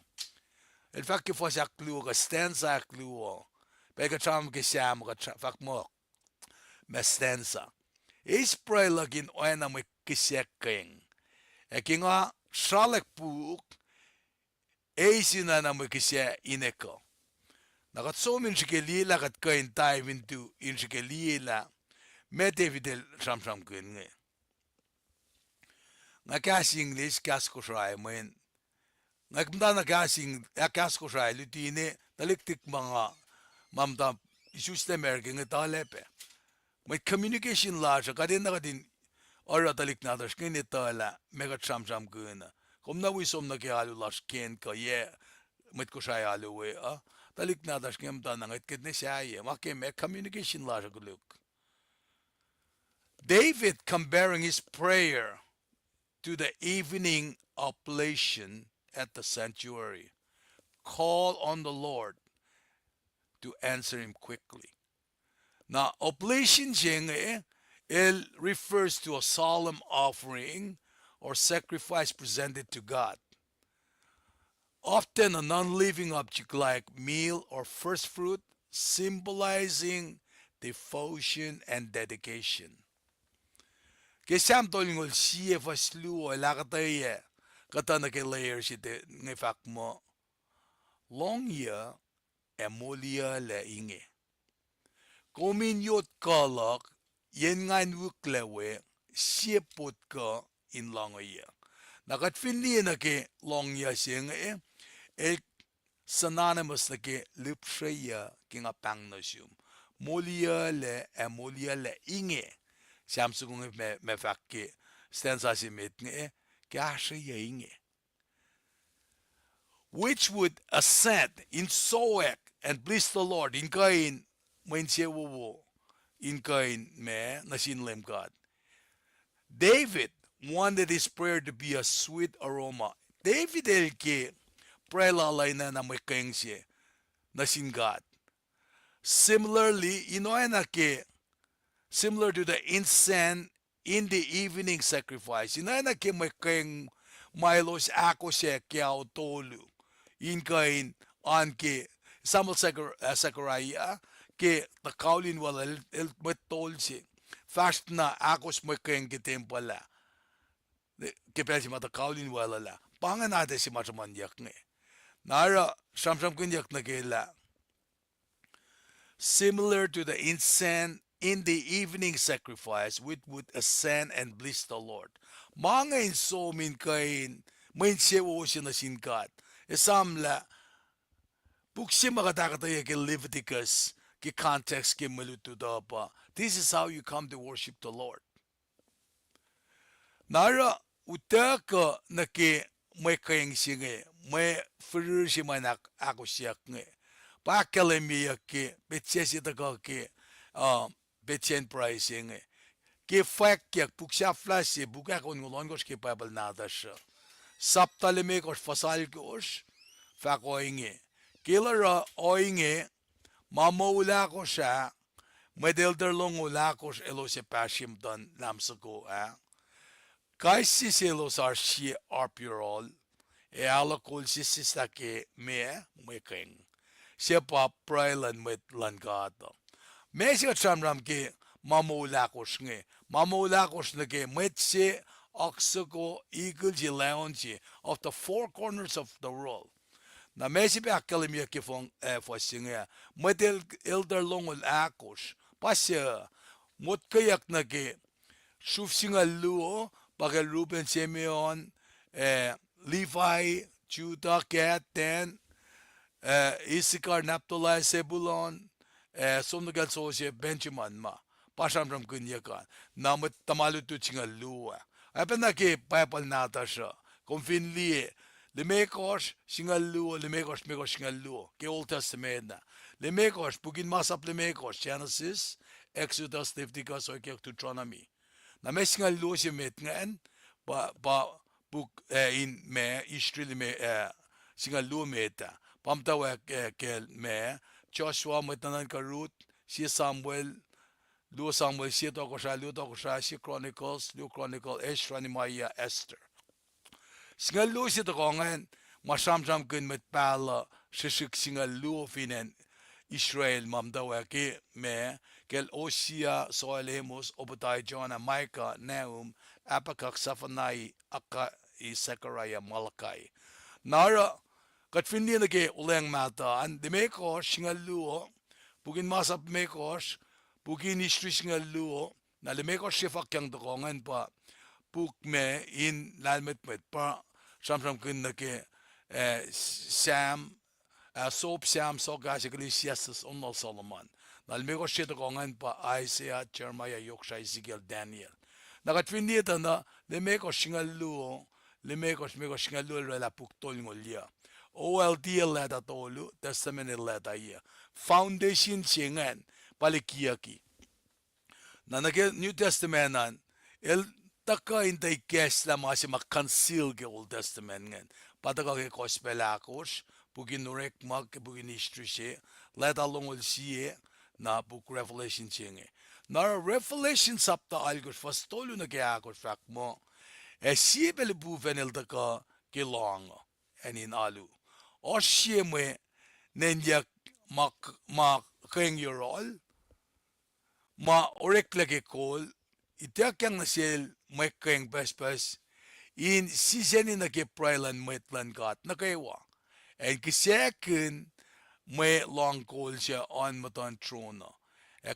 el fak ki fos aklu ka stanza aklu peka cham ki siyam ka fak mo me stanza is pray lagin Oana may Kweng ki nga shalak puk na may kisya ineko nakatsomin shikelila kat kain dive into in shikelila me David samsam kun nga kas English kas Kosrae men nga kumda na kas Kosrae lutine taliktik mga mamta isus na American nga talepe may communication la siya kadin na kadin ora talik na das kini tala mega samsam kun kumna wisom na kialu las ken ka met Kosrae alu talik na das kem ta nangit kit ne siya makke me communication la siya guluk David comparing his prayer to the evening oblation at the sanctuary. Call on the Lord to answer him quickly. Now, oblation jenge, it refers to a solemn offering or sacrifice presented to God. Often a non-living object like meal or first fruit, symbolizing devotion and dedication. Kesam tolingol siye faslu o lakataye katana ke layer shite ngefak mo longya emolia le inge. Komin yot kalak yen ngain wuklewe siepot ka in longya. Nakat finli na ke longya siye e synonymous na ke lipshaya kinga pang na siyum. Molia le emolia le inge. Samsung me fakke stanza si mit nge kahshiya inge. Which would ascend in soek and bless the Lord in kain when wo in kain me nasin LEUM God. David wanted his prayer to be a sweet aroma. David el ke prayer na na may kain siya nasin God. Similarly, Oana ke similar to the incense in the evening sacrifice. Oana ke may kain milos ako siya kya tolu. In kain an ke samal sakaraya ke takaulin wala el betol si fast na akos mo kain ke tempala ke pesi mata kaulin wala la pangan ate si mataman yak nge nara samsam kunyak na ke la similar to the incense in the evening sacrifice which would ascend and bless the Lord mga in so min kain main sewo siya na sinkat esamla Buksim makadakataya ke Leviticus, ke context ke malutudapa. This is how you come to worship the Lord. Nara utaka na ke may kayang singe, may firir si manak ako siyak nge. Pakalemiya ke, betsyesi taka ke, betsyen price nge. Ke fak yak buksya flash se buka kon ngulon kos ke Bible nada siya. Saptaleme kos fasal kos, fak oinge. Killer oinge mamaula ko siya medelder long ula ko elo se pashim don lamsako kaisi selos are she arpurol e alakol sisista ke me Kweng siya pa prailan met langado me siya tramram ke mamaula ko nge mamaula ko ke met se oxago eagle ji of the four corners of the world. Na mesi pe akademia ke fong fosinga model elder longol akos pasya mot kayak na ke shuf singa luo bagal Ruben Simeon Levi Judah Gad Dan Issachar Naphtali Zebulon somnagal so siya Benjamin ma pasam ram kunyakan na mat tamalutu singa luo apan na ke papal nata siya konfinli Lemekos singaluo, lemekos mekos singaluo, ke Old Testament na. Lemekos, bugin masap lemekos, Genesis, Exodus, Leviticus, o kaya Deuteronomy. Na may singaluo si met ngayon, buk in me, Israel me, singaluo meta. Pamtawag ke me, Joshua metanan ka Ruth, si Samuel, Luo Samuel, si Tokosha, Luo Tokosha, si Chronicles, Luo Chronicle, Ezra, Nehemiah, Esther. Singalu si tokongan masamsam kun met pala sisik singalu finen Israel mamdawa ke me kel Osia Soelemos Obadiah Jonah Micah Nahum Apakak Safanai Akka Zechariah Malachi nara katfindi na ke uleng mata an de mekos singalu bugin masap mekos bugin istri singalu na le mekos sifac yang tokongan pa buk me in lalmet met pa samsam kun na ke Sam soap Sam so gas Ecclesiastes onno Solomon nal me ko shit ko ngan pa Isaiah Jeremiah Yoksha Ezekiel Daniel nakatwindi ta na le me ko shingalu le me ko shingalu la puktol ngolia OLD la ta tolu testament la ta ya foundation chengan palikiaki Na nage New Testamentan el taka intay kes la mga si makansil ke Old Testament ngen. Pataka ke gospel akos bugin nurek mag bugin history siya let along ul siya na book Revelation siya. Na Revelation sapta algos fastolo na ke akos fak mo siya beli buven el taka ke long enin alu. O siya mo nenyak mak Kweng yorol ma orek lagi kol itiak yang nasil may Kweng pas in season na ke Prue mwet gat nukewa and kisakin may long kol siya on matan throne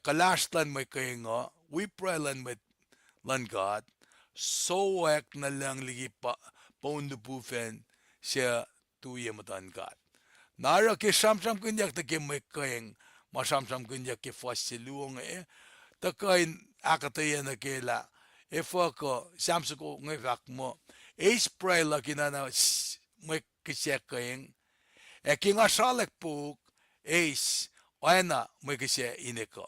kalastan may Kweng we Prue mwet gat so ek na lang ligi pa pound bufen siya tuye matan gat nara ke samsam kunyak ta ke may Kweng masamsam kunyak ke fasiluong takain akketeyac na kela ko samsuko ngevak mo Prue la kinana may kisya kinga salek puk Oana may kisya ineko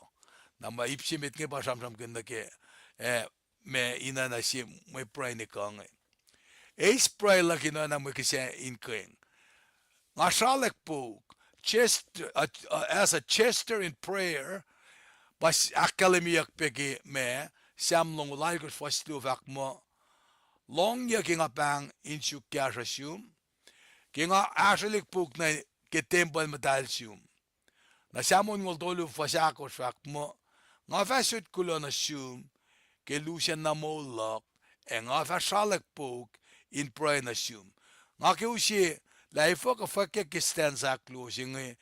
na maipsimit nge pa samsam kinda ke me inana si may Prue ni kong Prue la kinana may kisya inkweng nga salek puk as a chester in prayer Bas akketeyac pegi me sam long laikos fastu vak mo long ya kinga pang insu kasasum kinga asalik puk na ke temple medalsium na samon ngol tolu fasakos vak mo nga fasut kulona sum ke lucian na molok nga fasalek puk in Prue na sum nga ke usi laifo ka fakke ke stanza closing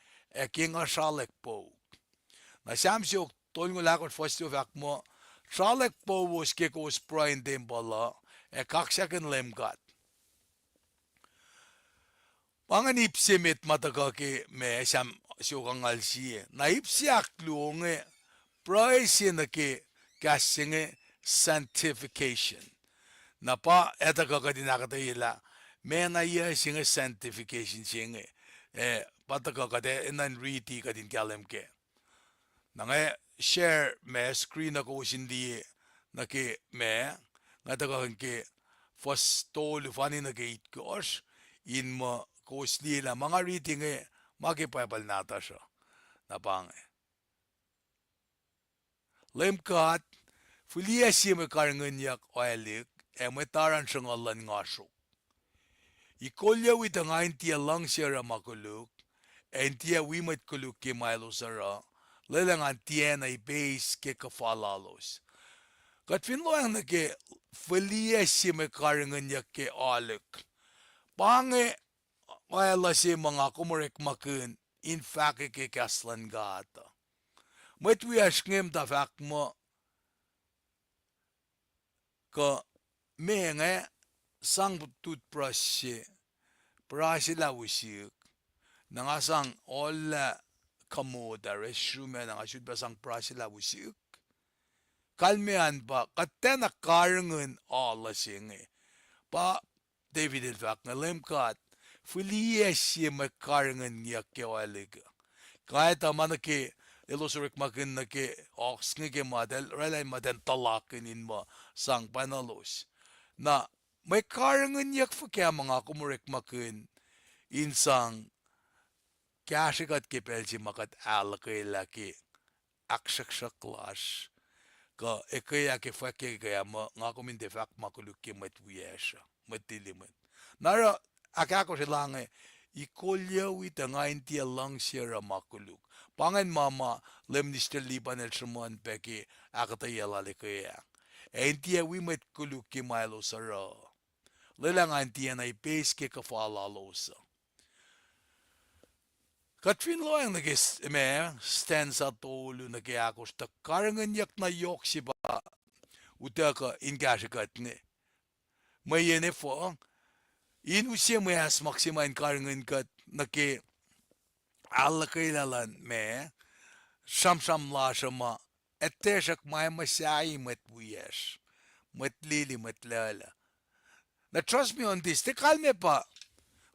kinga salek puk na samsuk tol ngulakot fastu vak mo salek povos ke kos Prue dembala kaksakin LEUM GOD pangan ipsimit mataka ke me sam sukangal siye na ipsiak luonge Prue siya ke kasinge sanctification na pa etaka ka dinakatayila me na iya singe sanctification singe pataka ka de enan riti ka din kalem ke na share me screen ako sindi na ke me nga taga ke fastol fani na ke itkos in mo kosli la mga reading makipapal nata siya na pang LEUM GOD fulia siya me karanganyak oilik metaran siyang alan ngasok ikolya wita nga intiya lang siya makuluk intiya wimat kuluk ke Milo sara lelangan tiena base ke kafalalos. Kat finloang na ke falia si me karangan ya ke alik. Pange wala si mga kumurek makun in fact ke kaslan gata. Met we asngem da fak mo ka menge sang toothbrush si lawusik nangasang all kamoda restroom na nga should basang prasila wusik kalmean pa katena karangan ala singe pa David in fact na LEUM GOD fulia siya makarangan niya ke walig kahit man ke ilosurik makin na ke ox nga ke model relay maden talakin in mo sang panalos na may karangan niya kaya mga kumurik makin insang kashikat ke pelsi makat alakay ki aksaksaklash ka kaya ke fakke kaya mo nga kuminde fak makuluk ke matwiyesha matilimat nara akako silang ikolya wita nga intiya lang siya makuluk pangan mama lemnister liban el shuman peki akketeyac likiyac intiya wimat kuluk ke Milo sara lelang intiya na ipes ke kafalalosa Katrin lo ang stanza tolu nagiakos ta karangan yak na yok si ba utaka ingashikat ne mayene fo inusia mayas maksimain karangan kat naki alakailalan me samsam la sama eteshak may masai matwiyas matlili matlala na trust me on this te kalme pa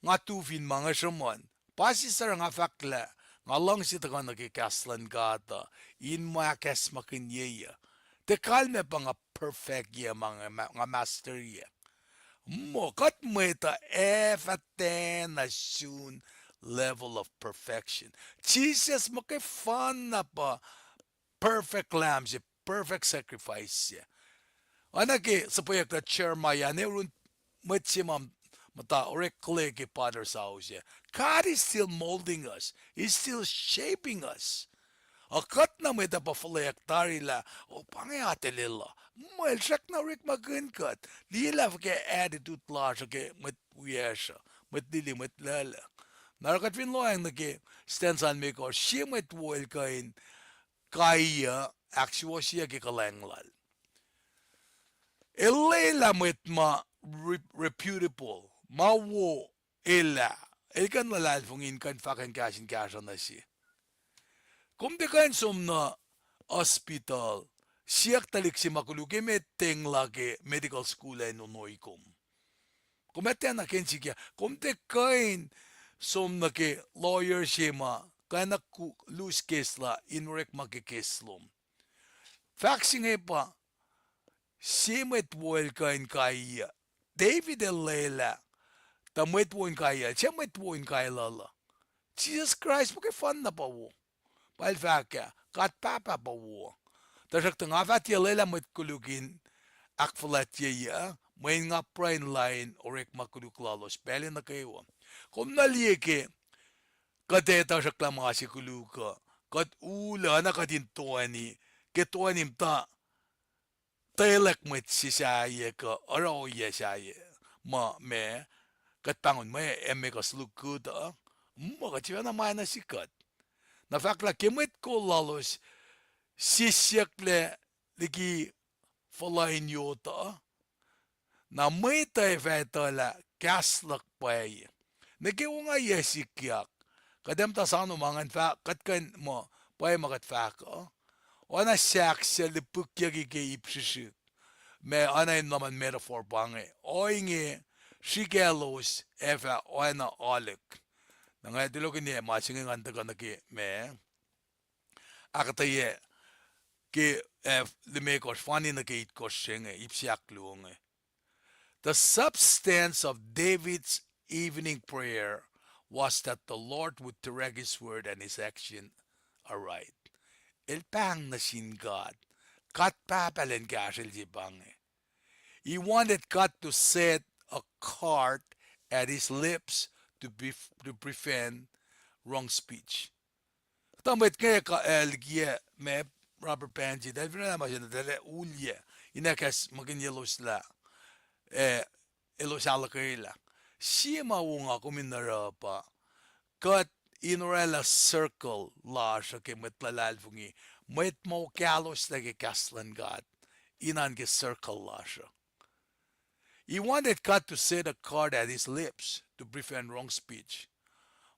nga tufin mga samon Pasi sar nga fakla nga lang si taga nagikaslan gata in mga kes makinyeya te kalme pa nga perfect ye mga master ye. Mo kat mweta efaten na soon level of perfection. Jesus mo kay fan na pa perfect lamb siya, perfect sacrifice siya. Ana ke sa payag na chair maya ne run met siya mata orek kle ke Father sa siya. God is still molding us. He's still shaping us. Akat na may tapafalayak tari la, o pangayate lila. Well, siyak na rik magunkat. Lila ke attitude la siya ke mat wiyasya, mat dili mat lala. Narakat fin loang na ke stensan me ko, siya mat woil kain kaya actual siya ke kalanglal. Elela mat reputable, mawo ela. Elkan lalal fungin kan fakin kasin na siya. Kung di kain na hospital, siyak talik si makulugi may teng lagi medical school ay nunoy kum. Kung may na ken siya, kung di kain na ke lawyer siya ma, kaya na lose case la, inurek magkikislom. Faxing ay pa, siya may tuwal kain kaya, David el Leila, ta may tuwal kaya, siya may tuwal kaya lala. Jesus Christ, fan na pa wo. Palfaka, kat papa pa wo. Tasak tanga fat ya lela met kulugin, akfalat ya, may nga prain line orek makuluk lalos, pele na kayo. Kung naliye ke, kadeta sak lang mga si kuluka, kat ula na katin tuwani, ketuanim ta, tailak met si saye ka, araw ya saye, ma me, kat pangon may eme ka slukuda, makatiwa na may nasikat. Na fakla kemet ko lalos sisyakle ligi falain yota na may tay fetala kaslak pay. Nagiwa nga yesikiyak. Kadem ta sano mangan fa katkan mo pay makat faka. Ona siya lipukya ke ipsishik. Me ana naman metaphor bange. Inge shigelos efa oana alik. Nangay dilogin niya masingin antaga na ki me akketeyac ke limekos fani na ke itkosenge ipsiak luonge. The substance of David's evening prayer was that the Lord would direct his word and his action aright. El pang na sin God. Kat papalen kashel jibange. He wanted God to set a card at his lips to prevent wrong speech. Tamet kaya ka likiyac me rubber panji dahil na naman dahil ulya inakas magin yelos la elos alakaila. Siya mawunga kuminara pa kat inorela circle la siya ke metlalal fungi met mo kalos lagi kaslan God inan ke circle la siya. He wanted God to set a card at his lips to prevent wrong speech.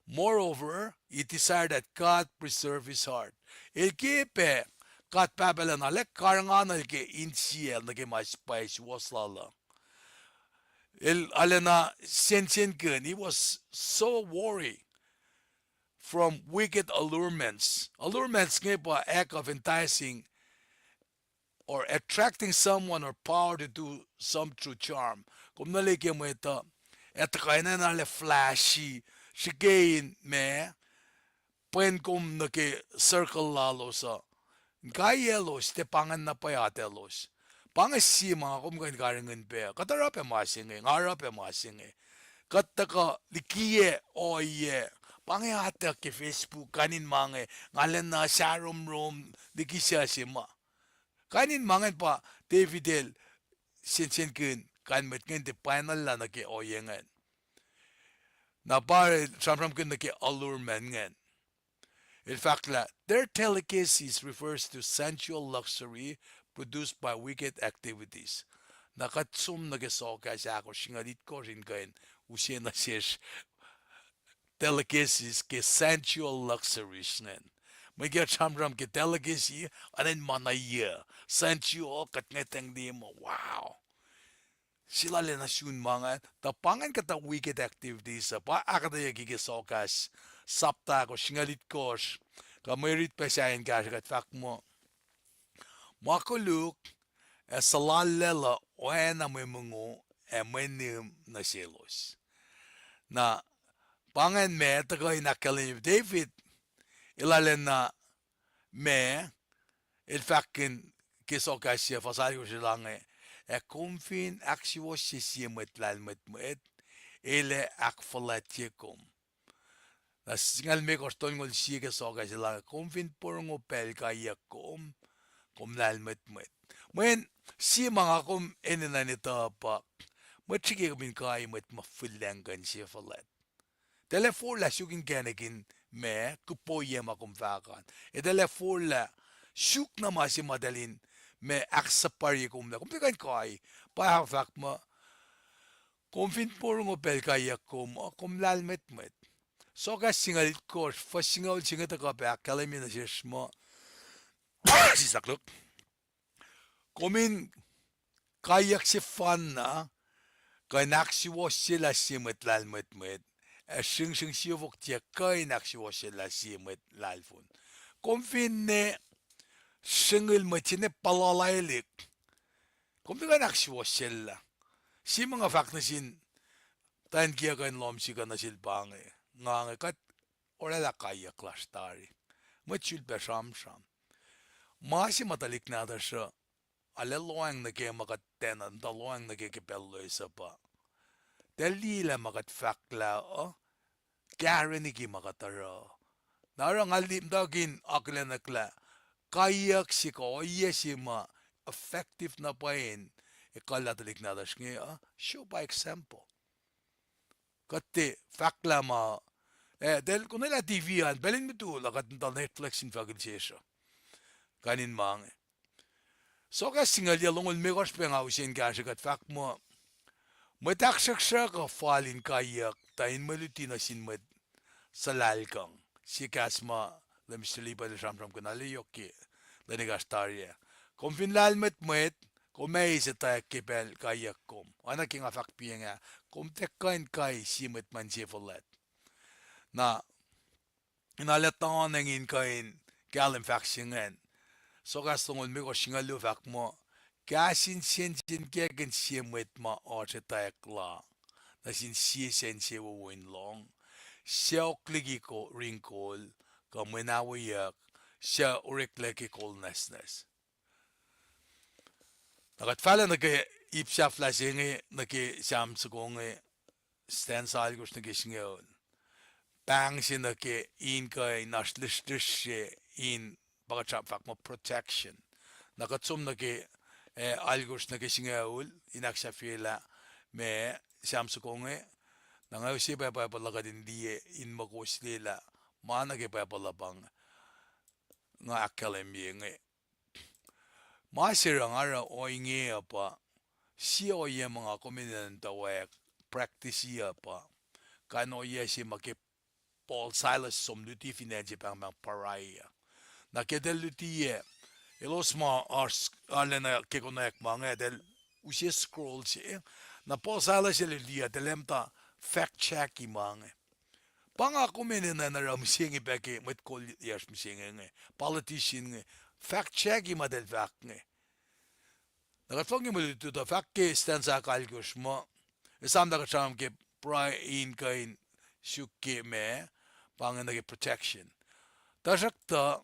Moreover, he desired that God preserve his heart. El kepe kat pabela na lek karangan el ke insiel na ke mas pais waslala. El alena sensen kun. He was so worried from wicked allurements. Allurements ngepa act of enticing or attracting someone or power to do some true charm. Kung nalike mo ito, eto kaya na nale flashy, shigain me, puen kum nake circle lalo sa, kayelos, te pangan na payatelos. Pangasi mga kum kan karingan pe, katarap e masinge, ngarap e masinge, kataka likiye oye, pangayata ke Facebook kanin mange, ngalen na sharom rom, likisya si ma. Kanin mangan pa Davidel sinsen kun kan met kun te panal la na ke oyengan. Na pare samram kun na ke allurement ngan. In fact, their delicacies refers to sensual luxury produced by wicked activities. Nakatsum nagasoka siya ako singalit ko rin kain usya na siya delicacies ke sensual luxuries ngan. May chamram ke delicacy anen manaya sensual katngeteng di mo wow. Sila le na syun mga tapangan kata wicked activities pa akketeyac gigisokas sapta ko singalit ko ka may rit pa siya kat fak mo makuluk salalela Oana mungo menim na selos. Na pangan me taga inakalim David ilalen na me ilfakin kisokasya fasayo silange kumfin aksyo sisimet lalmet met ele akfalatyekum. Na singal me koston ngol siya soka silange kumfin purungo pelka yakum kum lalmet met. Men si mga kum eninanita pa matsige min kai met mafullangan siya falat. Telefola sugin kenekin me kupoye makum fakan. Telefola suk na masi madalin me aksapari kum na. Kumpikan kai pa fak ma kumfin purungo pelka yakum kum lalmet met. So ka singal course fa singal singata ka pa kalemi na siya mo si sakluk. Kumin kayak si fan na kainak si was sila si met lalmet met. Sing siya vok tiya kainak si was sila si met lalfun. Kumfin ne singal matine palalaylik. Kumfin kainak si was sila. Si mga fak na sin tan kia kain lom si ka na silpang nga kat orala kaya klastari. Matsul pa sham. Masi matalik na da siya. Aleloang na kaya makatenan, daloang na kaya kipelo isa pa. Dalila makat fakla kaya ni ki makatara. Narang alim dagin akla nakla. Kayak si ko si ma effective na pain. Ikala talik na da siya. Show by example. Kati fakla ma del kung nila TV yan, belin mo to, lakat ng Netflix in fagil siya. Kanin mang. So ka singal ya longol me kos pe nga usin ka siya kat fak mo. Mataksak siya ka falin kayak, tayin maluti na sinmad sa lalkang. Si kasma, lamistili pa na siyam kanali yoki, lanigas tarya. Kung finlalmet met, kung may isa tayo kipel kayak kom. Ana ki nga fak piya nga, kung tekain kay simet man siya fulat. Na inalat na ko nangin kain kalim faksingan. So kastungol mi ko singalu fak mo kasin sin kegen simet ma akketeyac na sin sen siya wawin long. Siya kligi ko ringkol ka manawayak siya urekleki kol nesnes. Nakatfala nake ipsa flasingi nake siyam sugongi stand sal kus nake singayon. Paing si nake in kay naslish in baka fak mo protection. Nakatsum nake algus nake singayon inaksa fila me siyam sugongi. Nangaw si pa pala din diye in makos nila mana ke pa pala bang nga akademi nge. Masira nga o inge pa si o ye mga mutawaek practice ya pa kano ye si make Paul Silas som luti financi pang mga paraya. Nakedel luti ye ilos ma alena ke konek mga del usi scroll si na Paul Silas ye luti ya delemta fact check imang. Pangako na naram singi peke met kol yas singi politician fact check imadel fact nge. Nakatfong mo dito to fact ke stand sa kalkus mo. Isam na kasam ke Prue in kain suke me pangan nage protection. Tasak ta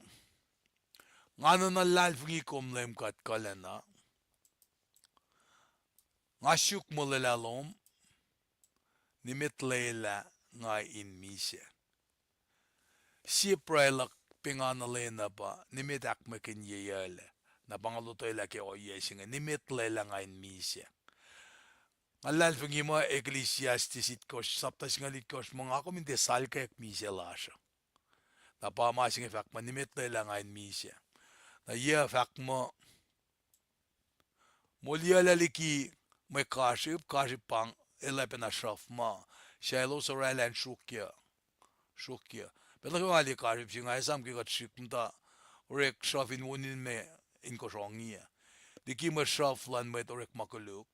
ngano na lalfingi komlem kat kalena. Ngasuk mo lalom nimit lela nga in misya. Si prelak pinganalena pa nimit akmakin yeyala na pangalutoy laki o yesinga nimit lela nga in misya. Alal fingi mo ecclesiastes itkos saptas nga litkos mga ako minte salka ek misya lasya. Na pamasing efak mo nimit lela nga in misya. Na iya efak mo mulia laliki may kasip pang 11 na shaf ma. Shalo sa Ryland shukya. Pero kung ali karib siya nga isam kikat shikmta urek shafin wunin me in kosongiya. Di ki ma shaf lan met urek makuluk.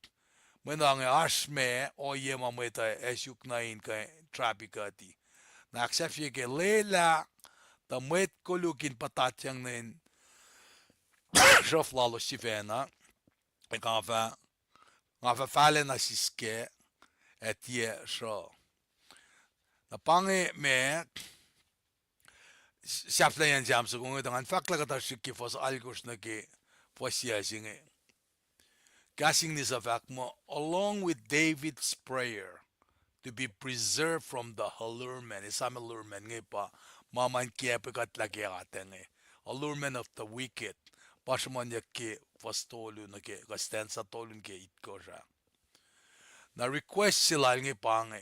Mena nga asme o ye ma meta esyuk na in ka trapikati. Na aksepsye ke lela ta met kulukin patatyang na in so flalo sivena ngava fale na siske etie so na pange me siapla yan jam so kung itangan fakla kata shiki fos algos na ke fosia singe casing this of akmo along with David's prayer to be preserved from the allurement isam allurement nge pa maman kiepikat lagi atenge allurement of the wicked pasman yakke fastolu na ke kastensa tolun ke itkosha na request sila nge pange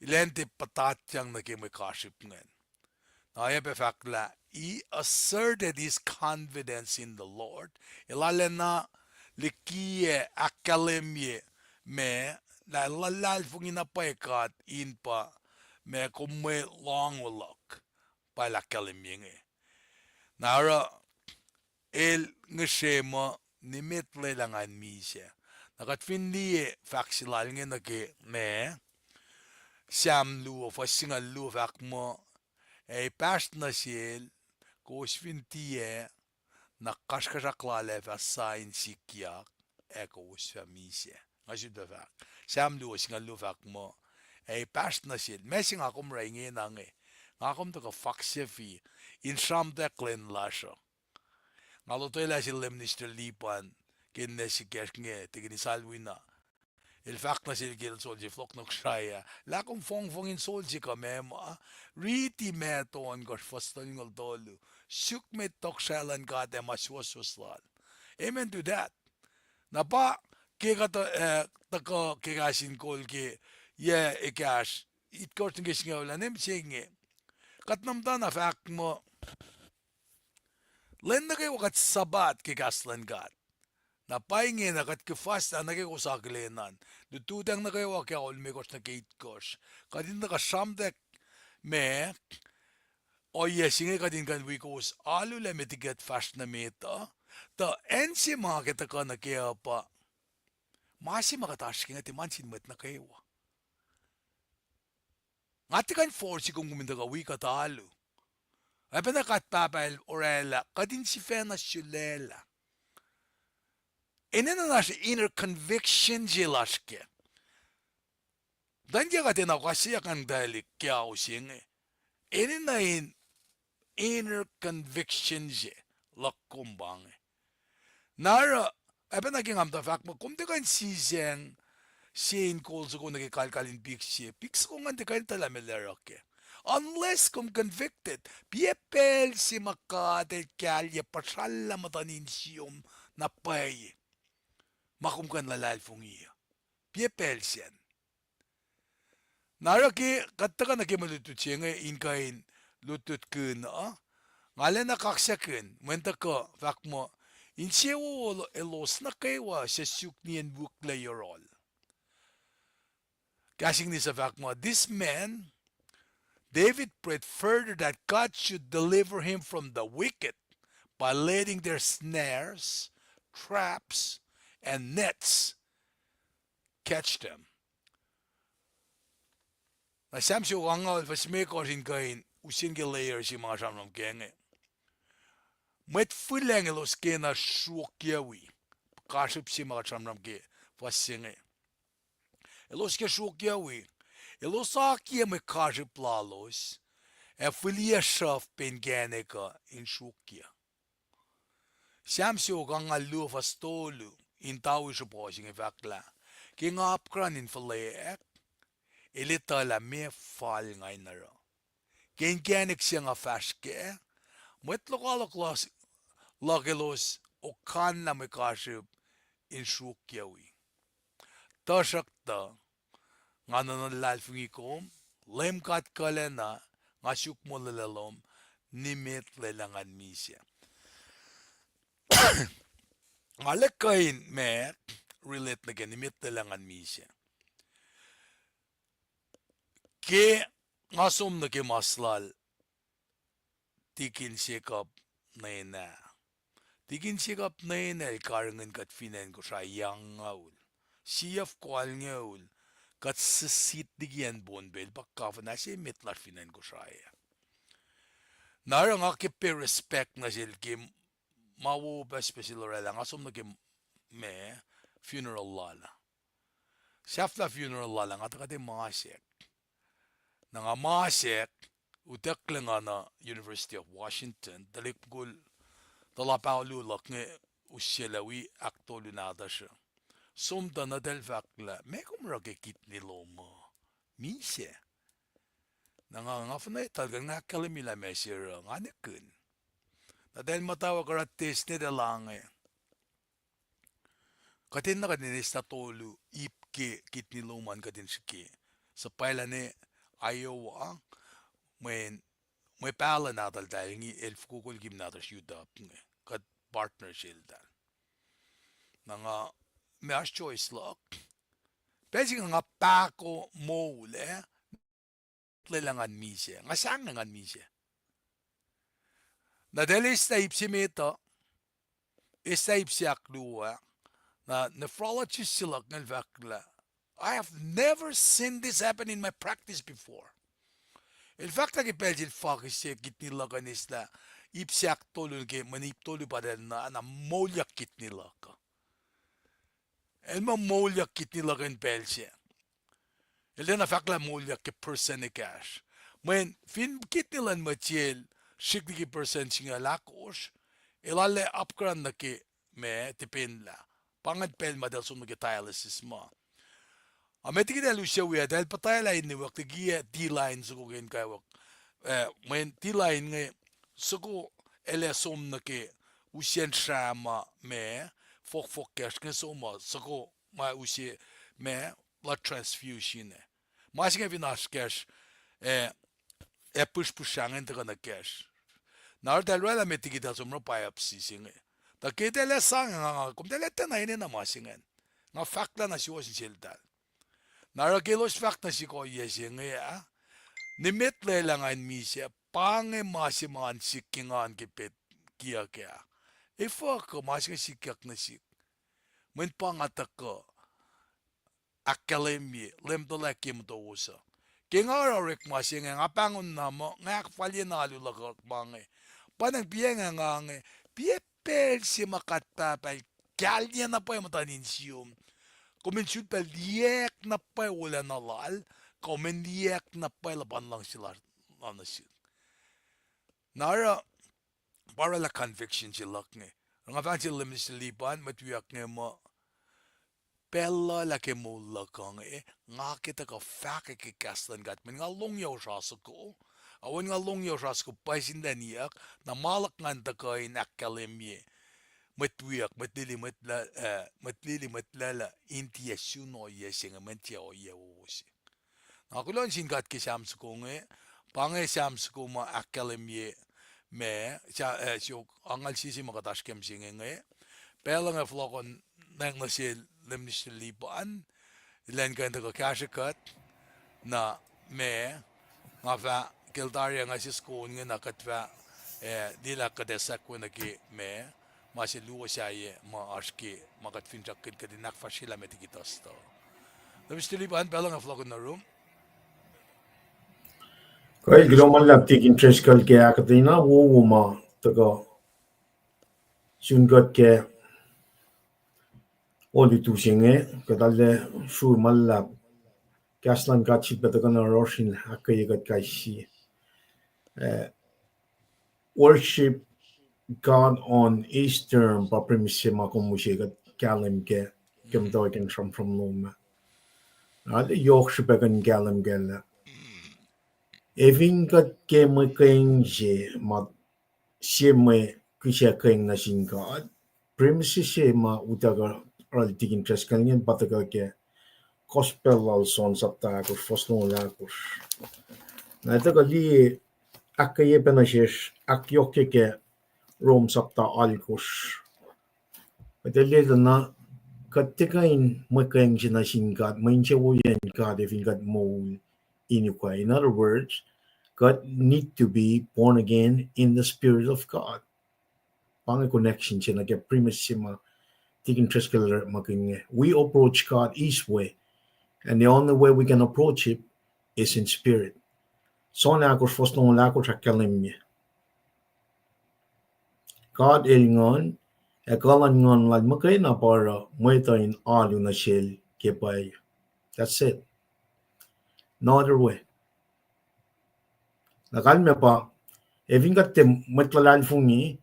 ilente patatyang na ke may kaship ngen na he asserted his confidence in the Lord ilalena likiyac akalemye me na lalal fung inapaekat in pa me kumme long walak pa la kalemye nara el ngeshema nimitle langan misya nakat findie faksilal nge nake me siam lu of a single lu of akmo a past na siel kosfintie na kashkashaklale va sain sikiak ekos famisye ngashudavak siam lu single lu of akmo a past na siel messing akom ringe nange ngakom to ka faksefi in sham de klen lasho ngalotoy sil lemnister lipan kinne sikernge tigni salwina il fact na sil gil solji flok nok shaya la kung fong in solji ka mema riti meton gos foston ngol dolu shuk me tok shalan ka de maswaswaslan amen to that na pa ke ka to ko ke KahsInKol ke ye ikash it korting ngisngaw nem singe katnamda na fact mo len na kayo kat sabat ke kaslan gat na Paing na kat ke fast na kayo sa glenan dutudang na kayo kaya olmekos na gate kos kadin na kasamdek me o yesinge kadin kan wikos alu le metiget fast na meta ta ensi makita ka na kaya pa masi makatash nga ti mansin met na kayo ngati kan force kung guminda ka wika talo ay panakat papel orela kadin si fena shulela enen na nash inner conviction jilaske dan kaya katin ako kasi kan dalik kaya using enen na inner conviction je lakumbang nara ay panaking amta fact mo kung di kan siseng KahsInKol so kung nagikalkalin pix ko nga di kan talamelerake unless kung convicted pacl si makatel kalye pasala matanin siyom na pay makumkan lalal fung iya pacl siyan naraki katta ka nakimalutut siya nga inkain lutut kun ngala na kaksakin mwenta ka fact mo insewo elos na kaywa sa suknian bukla yorol kasing ni sa fact mo this man David prayed further that God should deliver him from the wicked by letting their snares, traps, and nets catch them. Na sam siya wangal fasmeko rin kain usin ke layer si mga samram kenge. Mwet fulang elos ke na shukyawi. Kasip si mga samram ke fasinge. Elos ke shukyawi. Elosakia me kaje plalos, e filia shaf penganeka in shukia. Samsio ganga lu fastolu in tawi supposing e vakla. King upcran in falaek, elita la me fal ngay nara. King ganik siyang a fashke, mwet lokalo klas lagelos o kan na me kaje in shukiawi. Tashakta, nga nanalal fungikom, lem kat kalena, nga syuk mo lalalom, nimit lelangan misya. Nga lekain me, relate na nimit lelangan misya. Ke, nga som na ke maslal, tikin sikap na ina. Tikin sikap na ina, ikarangan kat finan ko siya yang ngaul. Siyaf kwal ngaul, kat sisit digian bonbel bakka na siya mitlar finan ko siya. Nara nga kipe respect na siya kim mawu ba special lang asom nake me funeral lala. Safta funeral lala nga takate masek. Nga masek utekle nga na University of Washington dalikgul dalapaulu lakne usyelawi aktolu nadasha. Somda na delvakla mekumra ke kitni loma. Mise. Nga fana talagang nakalimila mesira nga nekun. Na dahil matawa karatis ni dalang katin na kaninis na tolu ipke kitni loman katin siki. Sa paila ni Iowa may pacl natal dahil ngi elf kukul gim natal syudap kat partner silda. Nga may as choice lock. Pwede nga pako mole lelangan mise. Nga sang nga mise. Na delis na ipsimito isa ipsiakluwa na nephrologist sila ng vakla. I have never seen this happen in my practice before. In fact, lagi pwede focus siya kitnila kanisla ipsiak tolu ke manip tolu pa rin na molyak kitnila ka. Elma molyak kitnila kan pwede. Eller na fakla molyak ke person cash. Men fin kitnilan matiel shikli person singa lakos ilale upgrade na ke me tipinla. Pangat pel madal sum ke dialysis ma. Ameti kita lucia wia dahil patay lain ni waktu gia D-line suko gen kaya wak. Men D-line nge suko ele som na ke usian sama me fok cash ke soma suko ma usi me blood transfusion. Masih ke vinas cash push-pushangan taka na cash. Nar dahil wala meti kita sumro biopsy singe. Ta kita le sang nga kum dahil ito na ini na masingan. Nga fakta na siwa si Sildal. Narakilos fact na si ko singe ya. Nimit le lang an misya pange masimangan sikingan kipit kia kaya. Ifo ko masingan sikyak na sik. Men pangatak ko akkalemi lemdola kim to usa. Kingara rik masingan nga pangon na mo nga akfalye na alulakak mange. Panang piye nga nge piye pel si makatapal kalya na pa yung matanin siyom. Komensyon pa liek na pa wala na lal, komen liek na pa laban lang sila na siya. Nara para la conviction sila nge. Nga fan sila lim sila liban matuyak nge mo pela la ke mo lakang nga kita ka fake ke kastan gat men nga longyaw siya sa ko. Awan nga longyaw siya sa ko pa sindaniyak na malak nga kain akkalemye. Matwiyak, matlili matlala, intiya suno yesing, mantia o yewos. Nakulon singkat ki samsko nge, pange samsko ma akkalemye me, siyo angal sisi makatashkem singe nge, pela nga flokon nang nasil lemnisil liban, ilan kanta ka kashakat, na me, nga fa, kildarya nga sisko nge nakatfa, dila kadesak ko na ki me, masih luas saya aski makat finjakin ke dinak fasila metikitas to. Tapi stili bahan pelang aflog na room. Kaya giloman lang tik interest kal ke akatina wo ma taga sungat ke oli tu singe kadalle shu malla kaslan gachi betaga na roshin akketeyac kaisi. Worship God on Easter paprimisima kumusigat kalim ke kemdoiken from Loma. Ade yokshibegan galim gella. Evingat ke mekengje ma sieme kisha keng na sin God. Primisise ma utaga raltik interest kangen bataga ke gospel al son sapta kus fosno lakus. Na itaga li akkaye penashesh akyoke ke Rome sapta alkus. Madali na katikain makang sinasingat, mainchawoyan God if God mole inukwa. In other words, God need to be born again in the spirit of God. Pang connection siya naging primisima tiging treskeler making. We approach God His way, and the only way we can approach it is in spirit. So na ako first nung lako sa kalim niya. God ngon akollah ngon lan makay na para mwet in alu na shell kepay. That's it. No other way. Nakalme pa, evin katte matlalal fungi,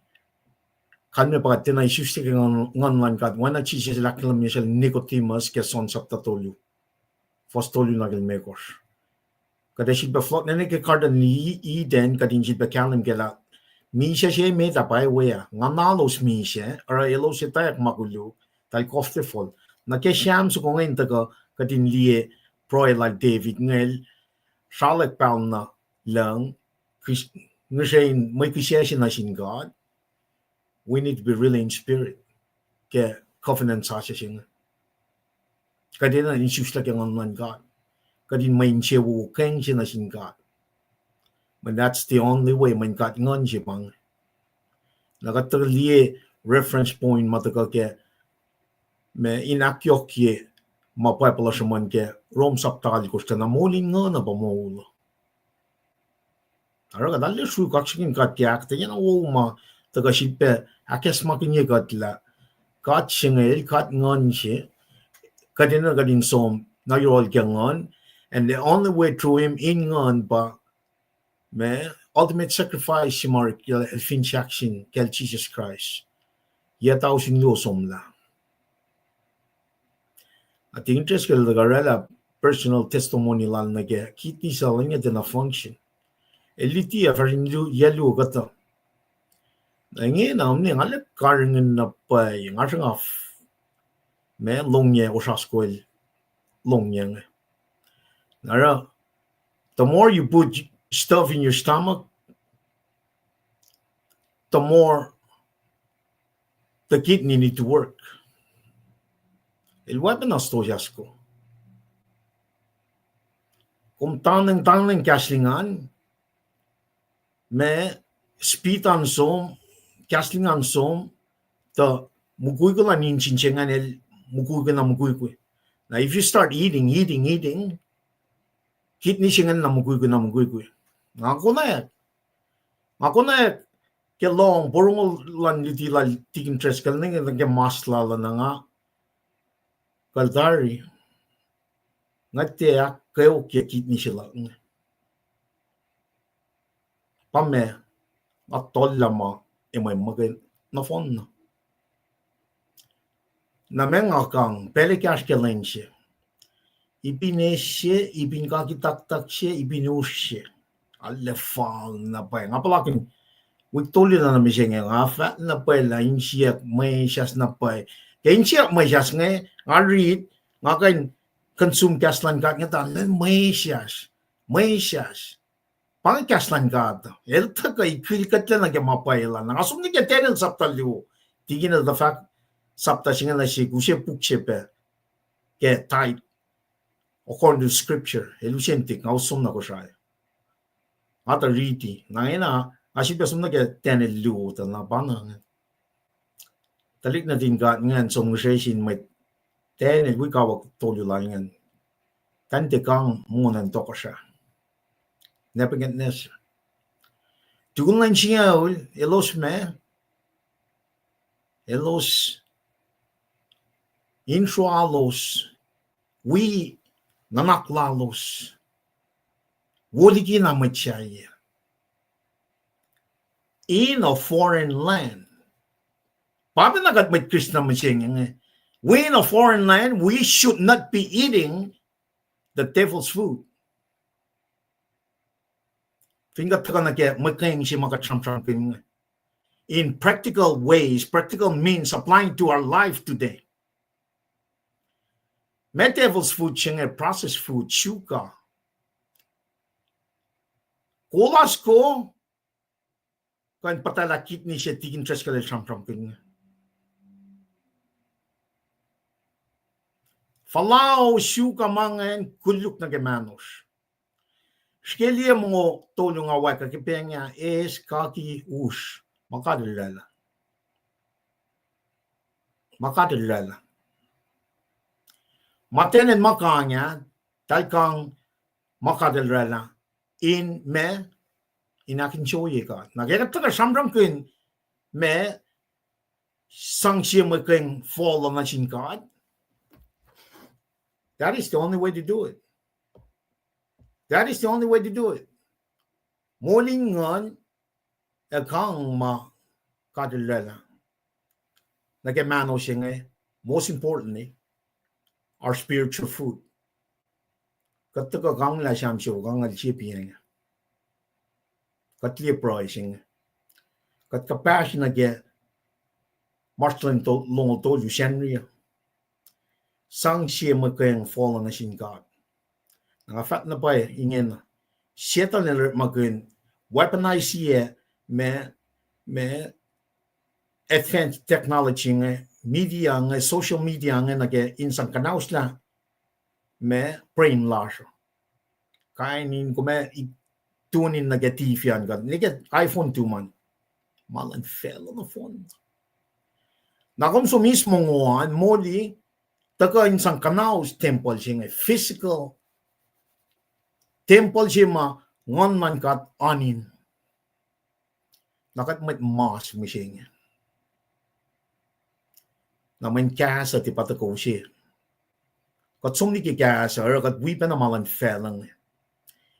kalme pa katte na isustik ngon lan kat, wana chisis lakilam yesel nikotimas ke son sapta tolu. Fos tolu nagil mekos. Kada shit ba flot nene ke kardan ni den kadin shit ba kalim ke la. Misha siya may tapay wea. Nga nalos misha, ara elo si tayak magulo, tal kofte fol. Na ke siyam su kong ngayon taga kadin liye Prue like David ngel, shalak pal na lang, nga siya may kisya siya na sin God. We need to be really in spirit. Ke covenant sa siya siya. Kadin na insus lang yung online God. Kadin may siya wukeng siya na sin God. But that's the only way man got ngon siya pang. Nakaterliye reference point matagal ke me inakyok ye mapapala siya man ke rom saptal ko siya na mulin nga na pamulo. Araga dali sui kaksakin kat ke akte yan o ma taga sipe akes makinye kat la kat siya ngayon kat ngon siya kadina kadin som na yorol ke ngon and the only way through him in ngon ba me ultimate sacrifice si Mark fin action kel Jesus Christ. Yata usin lo somla. At interest kel garela personal testimony lang na ke kitni sa lang ito na function. Eliti farin yellow gata. Ngayon na umni ngalak karingin na pa yung asang af me longye o saskoil longye nga. Nara the more you put stuff in your stomach, the more the kidney need to work. El weapon asto yasko. Kung taneng kaslingan, me spitan som, kaslingan som, ta mukuy ko lang ninchinchen el mukuy ko na mukuy ko. Now if you start eating, kidney singan na mukuy ko. Ako na ke long borong lan liti la tikin tres kal nang ke masla la na nga kaldari ngate kayo ke kidney sila pame atol lama may magay na fon na menga kang pele cash ke lenche ipineshe ipinkakitak she ipinushe alle fal na pa nga palakin Wiktuloy na namin siya nga fa na pa la insiyak may siyas na pa. Kaya insiyak may siyas nga read nga kain consume kaslan ka nga talan may siyas. Pang kaslan ka ta. Elta kay kilikat lang nga mapailan. Nakasum ni tenen sapta liwo. Tigin na the fact sapta siya na siya kusya pukse pe. Kaya tight. According to scripture. Elusentik nga usum na ko siya. Ata riti. Ngayon na Asip som nage tenel lu ta na bana. Talik na din gat ngan som session may tenel wi ka wak tolu la ngan. Kan te kang munan to ko siya. Nepaget nes. Tugun lan siya elos me. Elos insualos. We nanaklalos. Woliki na machaya. In a foreign land. Papi nagat may Krishna masing we in a foreign land, we should not be eating the devil's food. In practical ways, practical means applying to our life today. May devil's food processed food, shuka. Kulas ko, kan patala kidney siya tigin tres kalal siyam king. Falao shuka mangan kuluk na gemanos. Skelia mo tolong away kakipenya es kaki ush. Makadalala. Matenen makanya talkang makadalala in me inakin shoye ka. Nagekat ka samram kin me sang siya mo keng fall on in God. That is the only way to do it. That is the only way to do it. Morning on a kang ma kadilala. Like a man saying, most importantly, our spiritual food. Kataka kang la sham show kang al chipping. Katli pricing. Kat compassion again. Martin told long told you Shenria. Sang siya mo keng fall on in God. Fat na ba ingen setan na magin weaponize siya me advanced technology media social media nage insang kanaus la me brain loss kainin ko me tunin nage TV yan gan nige iPhone 2 man malan fell on the phone na kom so mismo ngoan moli taka insang kanaus temple siya physical temple siya ma one man kat anin nakat met mas missing na men Kisa ti patako siya kat sumni ki Kisa kat wipa na malan felang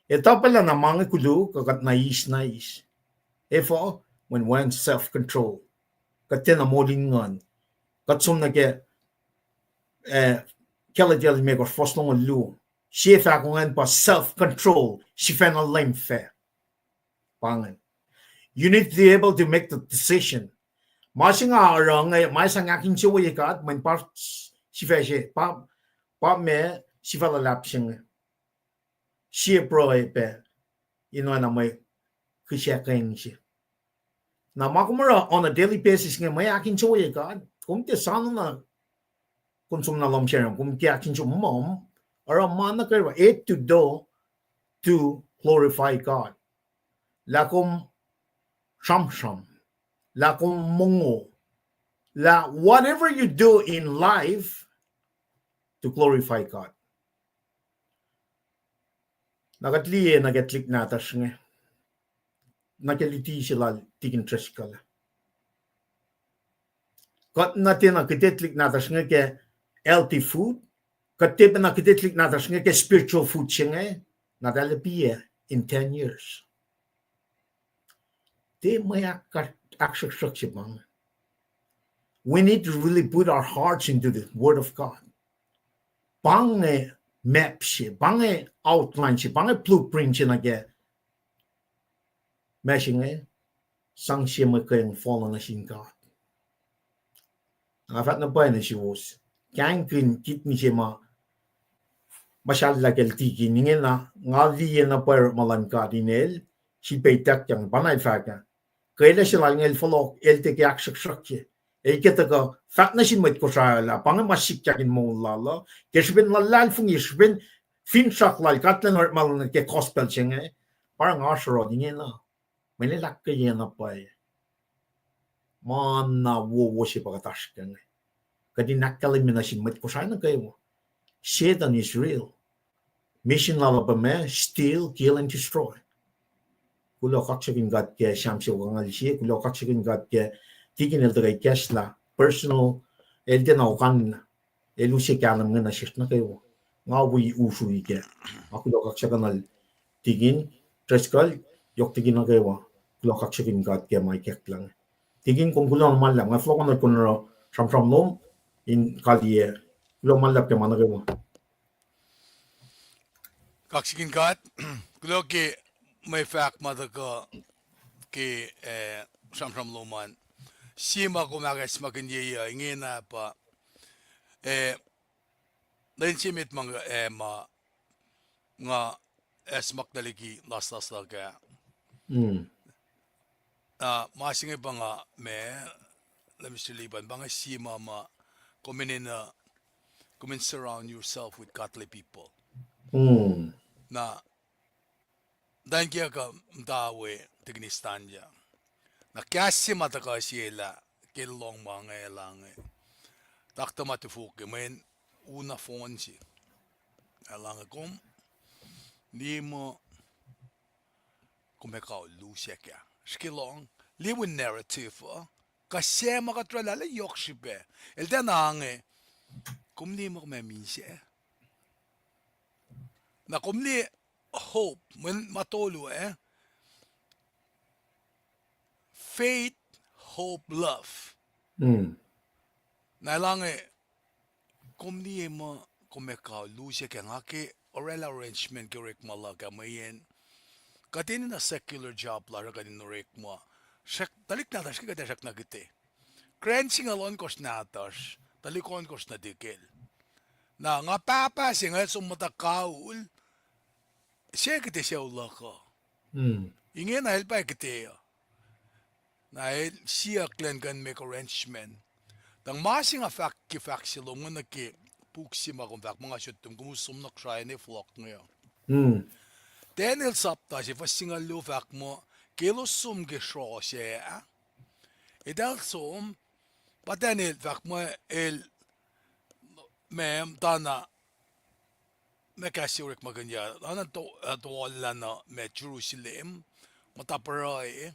ito pala na mga kulu kakat nais efo when one self-control kat tinamolingan kat sum nage kala me ko fosnong lu siya ko ngan pa self-control si fena length pangan you need to be able to make the decision masing arang may sang aking siya kat man pa si feshe pa me si fala lapsing siya Prue pe na may kaksakin siya na makumara on a daily basis nga may aking siya kat kung te sana na konsum na lam siya kung te aking siya mom or man na kayo to do to glorify God lakum sham lakum mungo la whatever you do in life to glorify God nagatliye nagatlik natas nga nagaliti sila tikin tres kala kat natin akitetlik natas nga ke healthy food katip na akitetlik natas nga ke spiritual food siya nga natalapiye in 10 years di may aksaksaksi bang we need to really put our hearts into the Word of God bang map siya bang outline siya bang blueprint siya nage meshing sang siya mo kayong fallen in God afat na ba na siya was kaya kit ni siya masyadong tiki ningin na ngali na pa malan ka dinel si peitak yang banay faga kaya siya lang follow likiyac siya kita ka fat na siya mo Kosrae la pang masikyakin mo lalo kasi bin lalal fung isbin finsak lal katlan or malan ke gospel siya parang asro ningin na may nilak kaya na pa man na wo siya pagatash kaya kadi nakalimin na siya mo Kosrae na kayo Satan is real mission lala ba me steal kill and destroy kulo kaksakin God ke shamsi wangal siya kulo kaksakin God ke tikin el tagay kesla personal el din aukan elu siya kalam nga na shift na kayo nga wi usui ke ako lo kaksakan al tigin treskal yok tigin na kayo kulo kaksakin God ke may kek lang tigin kung kulo naman lang nga flow ko na kunro from nom in kaliye kulo malap ke mana kayo kaksakin God kulo ke may fact mata ko ke sam luman sima ko magas makinye inge na pa then simit mga ma nga esmak daliki las la ka masing pa nga me let me see liban bang sima ma come surround yourself with godly people na dan kaya ka mtawe tignistanya na kasi mataka siya kilong mga lang takta matifuki men una phone si alang kom di mo kumekaw lusya kya skilong liwin narrative Kasi makatralala yokshipe. Elde nange. Kumli mo kumemisye. Na kumli hope. Matolo faith, hope, love. Na lange. Kumli mo kumekaw luce ke ngake oral arrangement ke rek malaga mayen. Katini na secular job lara kanin rek mo. Shak talik na tas kaya shak na gite. Crunching alon kos natas. Talikon kos na dikil. Na nga papa singa sumata kaul. Siya kite siya ula ko. Inge na helpa kite ya. Na siya klen kan make arrangement. Tang masing a fak ki fak silo mo na ki puksima kung fak mga syutum kumusum na kaya ni flock ngayon. Daniel sapta si fasinga lu fak mo kilo sum gesho siya. Idal sum patanil fak mo mem tana mekasiurik maganya ana to wolacna me Jerusalem mataparay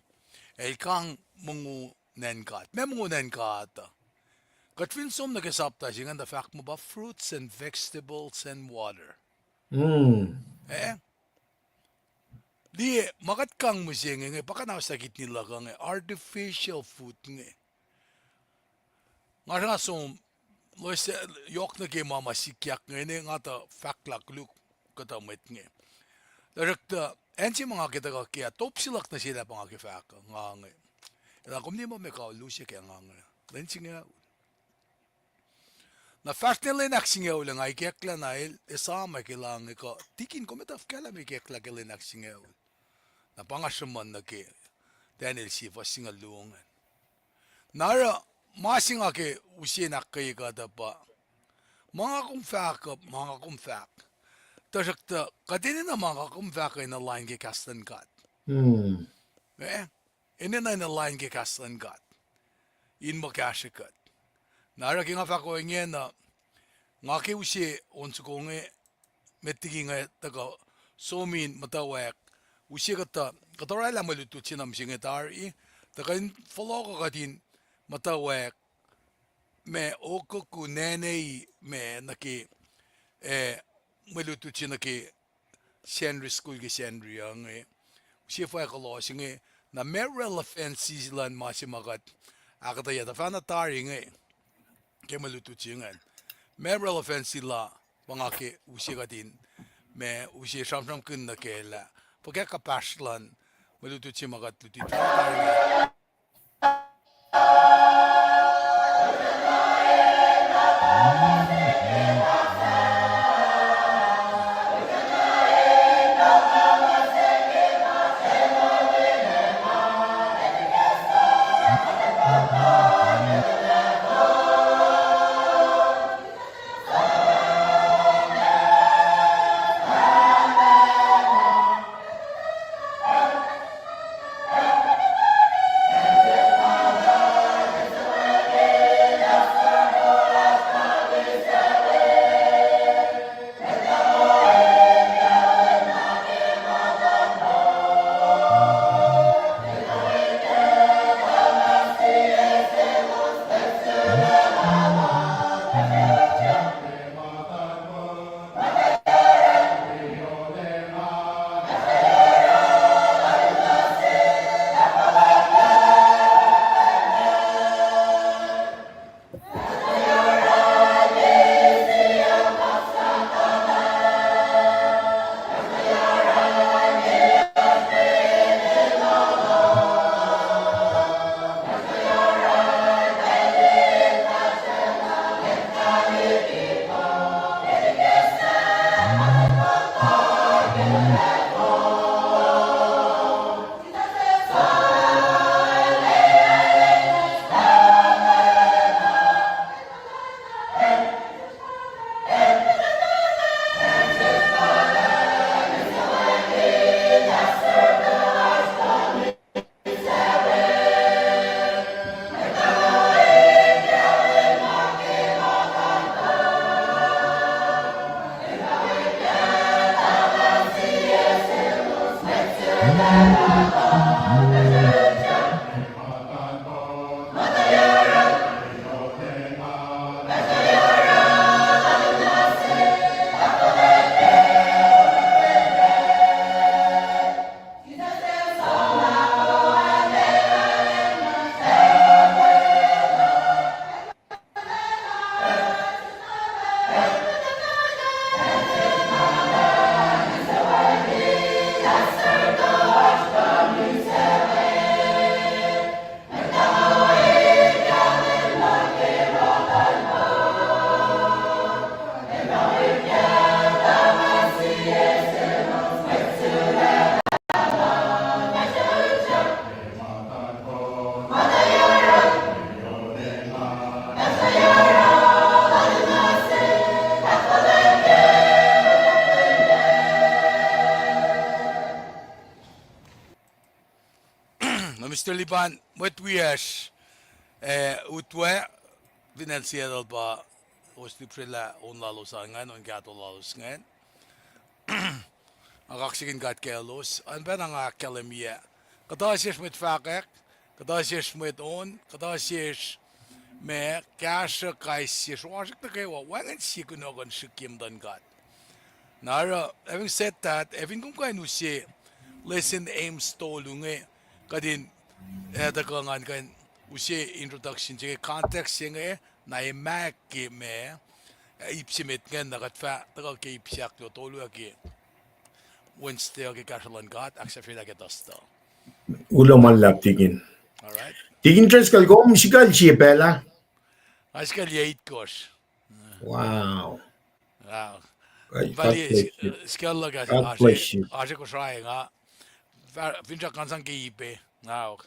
kang mungu nenkat me mungu nenkat katwin som nagasapta singan the fact mo ba fruits and vegetables and water di makat kang musing nge baka na sakit nila kang artificial food nge nga som lois yok na ke mama likiyac ngene nga ta faklak luk kata met nge direkta ensi mga kita ka kaya top silak na sila pang akifak nga nge ila kumni mo me ka lucy kaya nga nge lensi nga na fast nila naksinga ulang ay kekla na isama kilang ko tikin ko metaf kala me kekla kila naksinga na pangasyaman na ke Daniel si fasinga luongan nara masing ake usinak kay kada pa. Mga kumfak. Tajakta, kadini na mga kumfak ay na line ke KahsInKol. Ini na line ke KahsInKol. In makashikat. Nara kinga fako inge na nga ke usi onsuko nge metiki nga taga somin mutawaek. Usi kata kataray lang malutut sinam singetari. Taga follow ka kadin mutawaek me okoku nenei me naki malutuchi naki senri school ki senri ang sifac akollah singe na me relevancy lan masimagat akketeyac fana tari nge ke malutuchi ngan me relevancy la pangaki usigatin me usi samsam kun na kela pagka kapaslan malutuchi magat luti tari no Mr. Liban, what we ash, utwe, financial ba, hosti prela on lalos angan, on gato lalos ngan, ang kaksakin gat kelos, an ba nang akalemia, kadasish met fakek, kadasish met on, kadasish me kasha kaisish, wajik na kayo, wangan sikunogan shikim dan gat. Nara, having said that, having kung kayo nusi, listen aim stolunge, kadin, dagangan kan, usi introduction, sige context sige, na imak ki me, ipsimit ngan nagatfa, dagang ki ipsiak yo tolu aki, Wednesday aki kashalan gat, aksafila kitasta. Ulo malap tigin. Alright? Tigin tres kalgom sikal siya pela. Askal yait kosh. Wow. Wow. God Vali bless you. skalla ka God bless you. ase Kosrae nga. Finja kansang kiipe. Now.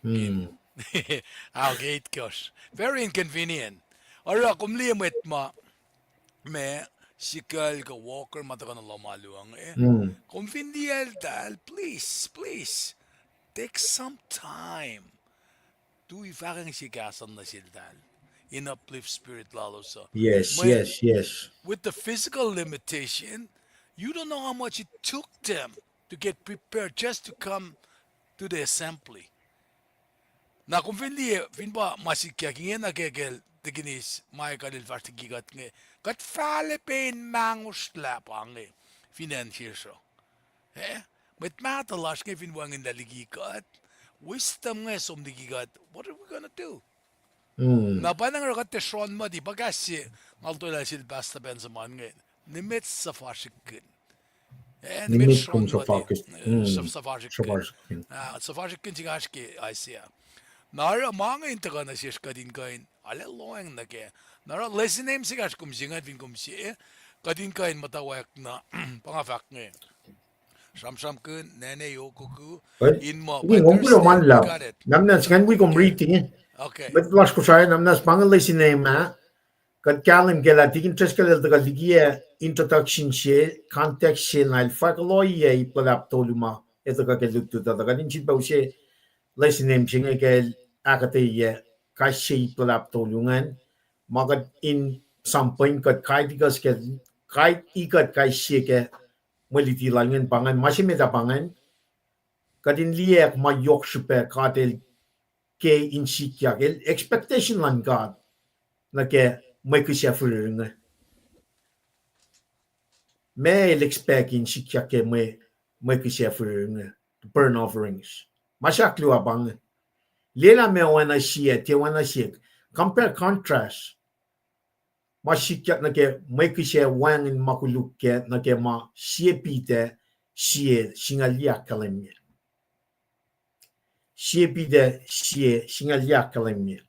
Hmm. Gate kosh. Very inconvenient. Ora kumli met ma me sikal ka walker mata ka na lamaluang Convenient dal, please. Take some time. Do ifarang sikasan na sildal. In uplift spirit lalo sa. Yes. With the physical limitation, you don't know how much it took them to get prepared just to come to the assembly. Na kung finba masikyakin na kegel tiginis may kalil fartigigat nge kat Philippine mangusla pange financial so. Met matalas nge finwangin daligigat wisdom nge som digigat. What are we gonna do? Na panang rakat te shron mo di bagasi alto la sil basta benzaman nge nimit sa fashikin. Nimit kum sa focus. Sa fashikin. Sa fashikin sigashki Asia. Nara mga intaga na siya kadin kain alaloang na ke. Nara lesson name sigash kum singat vin kum siya kadin kain mutawaek na pangafak nge. Sham kun nene yokuku in mo. Ngompulo man lab. Namnas ngan we kum reading. Okay. But was ko say namnas pangal lesson name ma. Kad kalim gela tigin tres kalel daga ligia introduction siya context siya na ilfakaloy ay palap toluma. Ito ka keluktu daga din siya ba siya lesson name siya ngel akketeyac kasi palap tolungan magad in samping kat kahit ikas ke kahit ikat kasi ke maliti langan pangan masih meta pangan kadin liek mayok super katel ke insikia ke expectation lan god na ke may kusya may expect insikia ke may kusya burn offerings masyak luwa bang lela me wana shia te wana shik compare contrast masikat na ke may kusya wang in makuluk ke na ke ma shia pite shia singalia kalemye shia pite shia singalia kalemye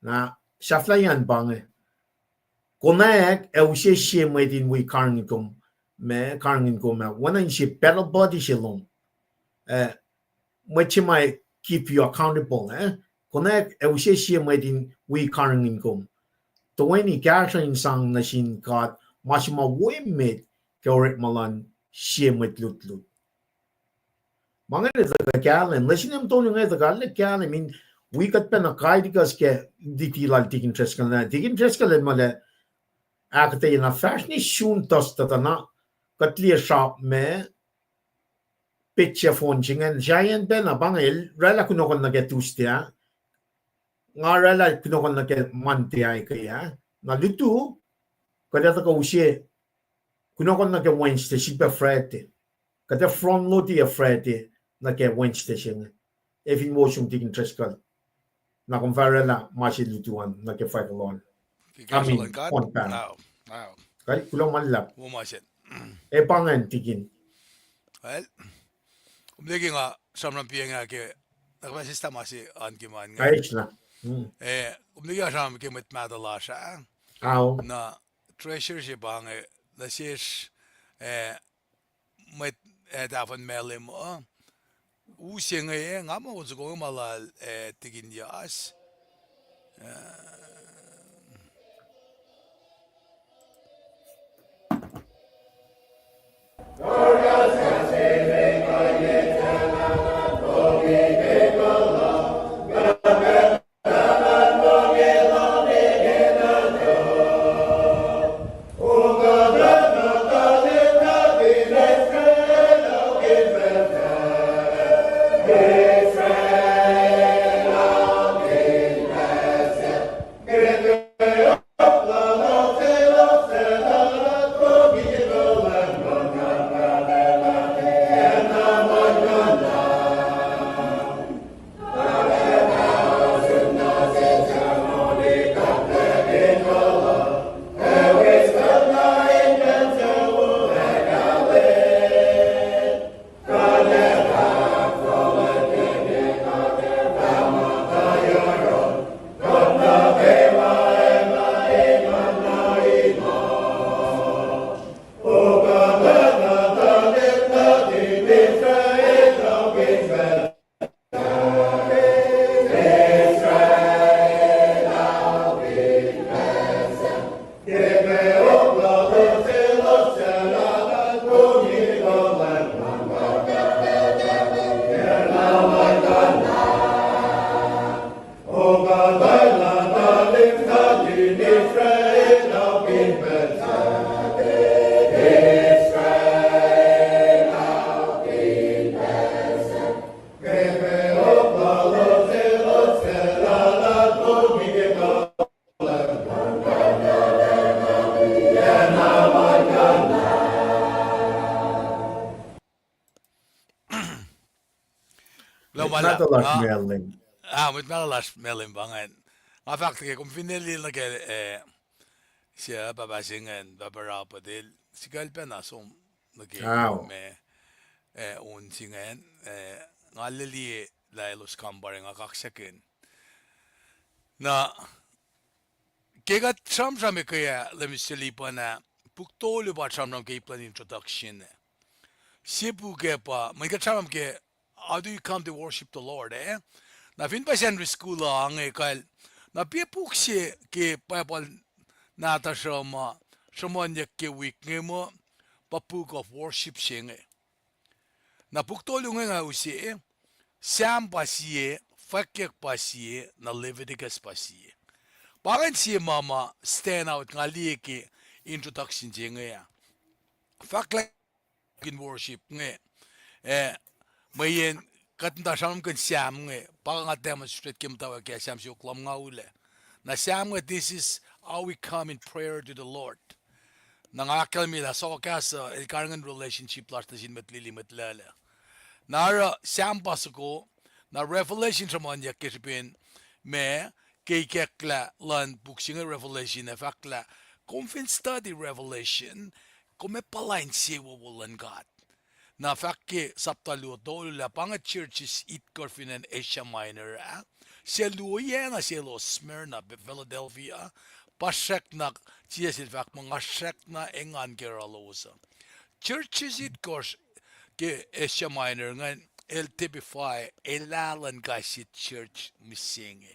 na shaflayan bang konaek e ushe shia medin we karningkom me wana shia battle body shalom mai keep you accountable konaek e ushe shia medin we karningkom Toweni kasha sang na shin kat masima wemit kaurit malan shemit lut. Mga nito kalen, lesin yung tono nga ito kalen, I mean, we kat pa na kaya dikas ke ditilal tikin tres kalan mala akketeyac na fashion shun tas tatana katliya shop me pitcha phone chingan giant ben abangil rala kunokon na getustia ngarala pinokon na ke mante ay kaya na lutu kada ta ko usye kunokon na ke Wednesday sipa frete kada from loti a frete na ke Wednesday sing even motion tikin treskal na konfarala mashi lutuan na ke fakalon amin kontan Wow. kay kulang manlap Umasit. e pangan tikin Well, kumlegi nga samram piya nga ke nakapasista masi ankiman nga. kayit na Kumlegi nga samram ke met madala siya. aw Na treasure siya ba nga na siya met dapat mele mo. Usiya nga mo kung suko malal tigin yas. Lomala. Matalas melding. Met metalas melding bangen. Maar faktisch, kom finally like siya babasingen babarapadil. Sigal pa na som like Ow. me unsingen ngalali lailos kambaring kaksakin. Na kaya tram kaya lemisteli pa na puktolo ba tram kay plan introduction. Sibu ke pa may tram ke how do you come to worship the Lord Na fin pa siya school ang kal na pipuk siya ke papal nata shama nya ke week mo papuk of worship siya Na puktolo nga usi Sam pa siya fakek pa siya na Leviticus pa siya. Bakit siya mama stand out nga liiki introduction siya nga Fact like in worship nga mayen katanda siyam kan Sam nga baka nga demonstrate kim tawa kaya Sam siya uklam nga ule. Na Sam nga this is how we come in prayer to the Lord. Nangakal mi la so kasa ilkarangan relationship plus na sin matlili matlala. Nara Sam pasako na revelation sa mga kisipin me kay kekla lan buksinga revelation fakla confident study revelation kome palain siya wulan God. Na fakke saptalo dolo la panga churches it korfin in Asia Minor siya luya na siya lo Smyrna Philadelphia pasek na siya silfak mga sek na engan keralosa churches it kors ke Asia Minor ngan el typify elalan kasit church missing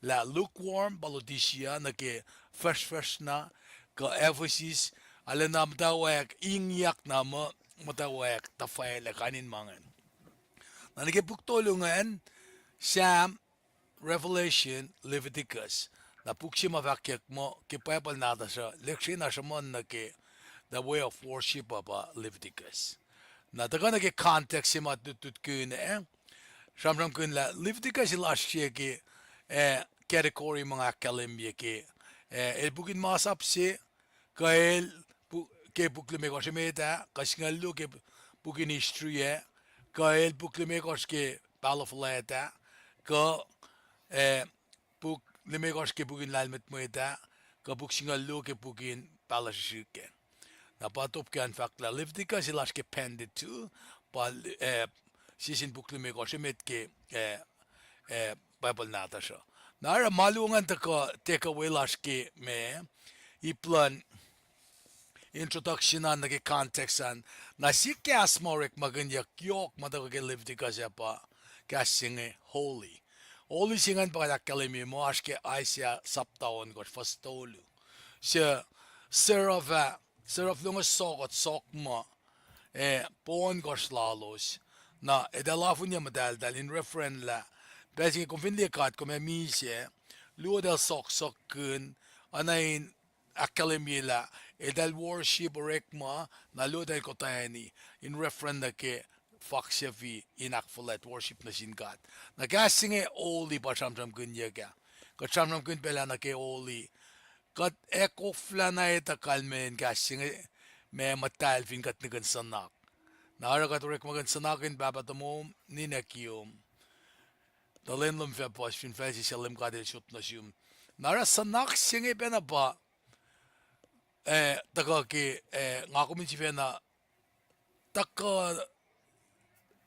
la lukewarm balodisia na ke fresh na ka Ephesus ala na mutawaek ingyak na mutawaek tafaela kanin mangan na nage puktolungan Sam Revelation Leviticus na pukshi mavakyek mo ke pacl nata sa leksyon na samon na ke the way of worship of Leviticus na taga nage context si matutut kun Samsam kun la Leviticus last year ke category mga kalimye ke el bugin masap si kael ke buklime ko semeta kasngallo ke bugin history kael buklime ko ke balofleta ka buk lime ko ke bugin lalmet moeta ka buksingallo ke bugin palasike na patop ke an fakla Leviticus last ke pended to pal sisin buklime ko semet ke Bible nata siya. Nara malungan teka wilas ke me iplan introduction na nage context an na si kas morek maganyak yok madaga ke Leviticus pa kasinge holy. Holy singan pa kaya kalimi mo aske aisya saptaon ko fastolu. Siya seraf lunga sok mo pon ko slalos na edalafun niya madaldal in referen la Bäsi kun finlikat kun me miise luodel sok kun anain akalemila edal worship rekma na luodel ko tayani in referen na ke faksyavi inakfulet worship na sin God. Na kasinge oli pa samsam kun yaga. Kat samsam kun pela na ke oli. Kat ekofla na eta kalmen kasinge me matal fin kat nigan sanak. Na ara kat rekma kan sanakin babatamom ni nakiyom. Dalin lum fe pas fin fesi siya lim kadil shoot na siyum. Nara sanak singe pena ba taka ki nga kumin si fena taka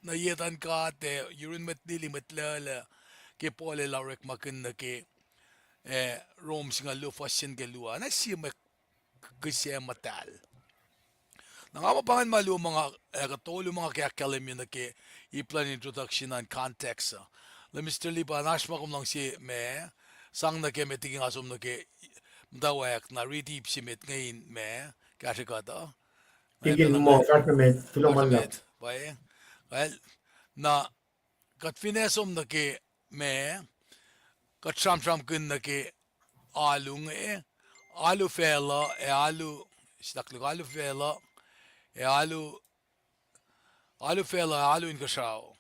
na yetan ka te yurin matlili matlala ke pole laurek makin na ke Rome singa lufas sin ke lua na siya kisya matal. Nangapapangan malu mga katolo mga kaya kalim yun na ke iplan introduction and context Mr. Liba nashma kum lang si me sang na ke metiging asum na ke mutawaek na redeep si met ngayon me kasi kata Tigin mo, Karkamet, Filomanlap. Paing well na kat finesom na ke me kat sham kun na ke alu alu fela alu istaklo alu fela alu fela alu in kasao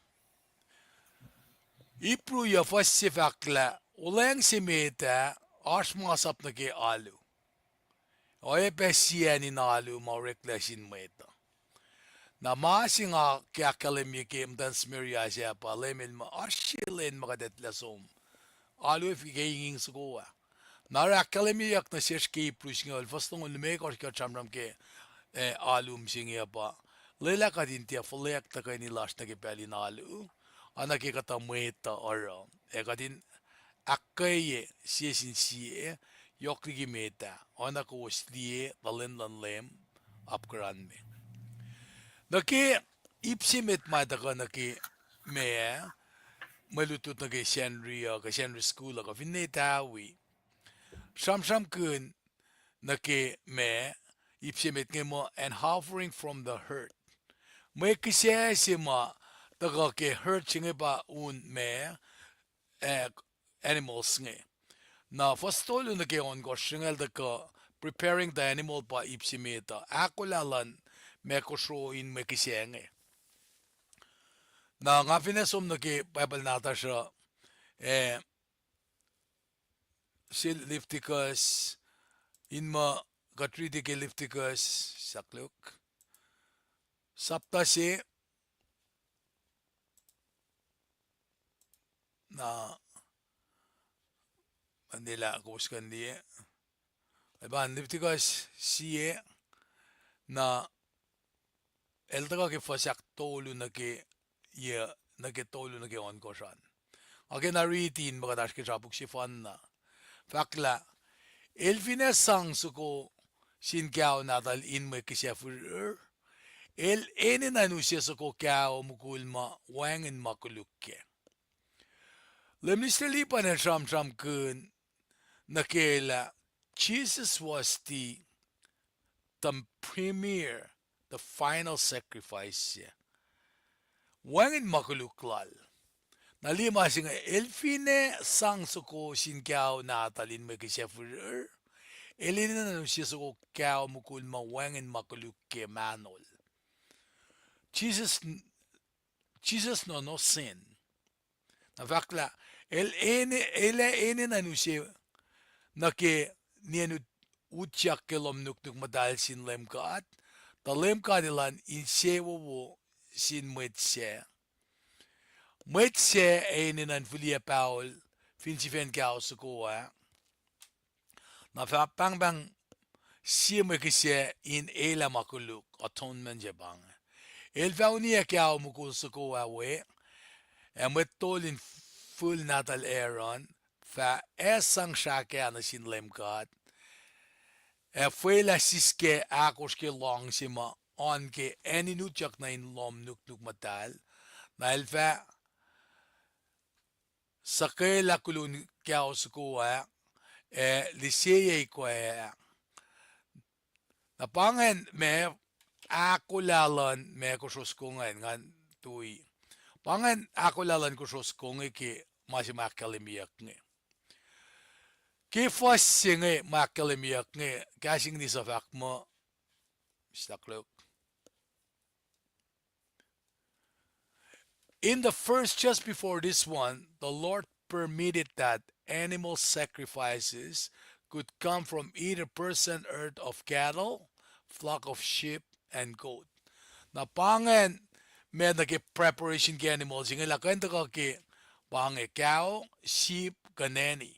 Prue ya fas sifac la uleng si meta asmasap na ke alu. O EPS ni na alu maurekla sin meta. Na masinga kya kalemi kem dan smeria siya pa lemin ma ashilin makadet lasom. Alu if gaying sugoa. Nara kalemi yak na siya ki prusingol fastong ulmek or kya chamram ke alum singia pa. Lela ka din tia fuleyak ta kay ni last na ke pali na alu. Ana ke kata mweta oro. E ka din akkeye siya sin siya yok ligi meta. Ana ko wasliye talen lan lem apkaran me. Naki ipsimit madaka naki me malutut naki Shenry ka Shenry school ka finetawi. Sham kun naki me ipsimit mo and hovering from the hurt. May kisya sima daga ke hurt singe ba un me animals nge. Na fastolo naki on ko shingal daka preparing the animal pa ipsimita. Akollah lan me Kosrae in me kisya nge. Na nga finesom na ki Bible nata siya si Leviticus inma katriti ke Leviticus sakluk sapta si na Manila kuskan diye iban Leviticus siye na eltaka ke fasak tolu na ke ye na ke tolu na ke on kosan ake na ritin makatash ke sapuk si fan na fakla elfine sang suko sin kyaw natal in me kisya fur el ene na nusya suko kyaw mukulma wangen makulukke lemnisteli pa na sham kun nakela Jesus was the premier the final sacrifice wangen makuluklal nalima singa elfine sang suko sin kyaw natalin me kisya fur elina na siya suko kyaw mukul mawangen makulukke manol. Jesus no sin. Na fakla ele ene na siya na ke niya utyak kelom nuk madal sin lem God. Ta lem God ilan insewo wo sin mwet siya. Mwet siya ene nan fulia paul finsifen kyaw suko na bang siya mo kisya in ela makuluk atonement jabang. El vaunia kya mukul suko awe met tolin full natal Aaron fa esang shaka na sinlem God. Fue la siske akos ke long sima on ke any nutyak na in lom nuk matal na elfa sakay la kulun kya suko liseye ko napangen me akolalan me kususkungan ngan tui. Pangen akolalan kususkungi ki masih makalimiyak nge. Ki fas singe makalimiyak nge kasing ni sa fak mo staklok. In the first, just before this one, the Lord permitted that animal sacrifices could come from either person, herd of cattle, flock of sheep, and goat. Na pangen may nage preparation ke animals yung ilakan ka ke pange cow, sheep, kaneni.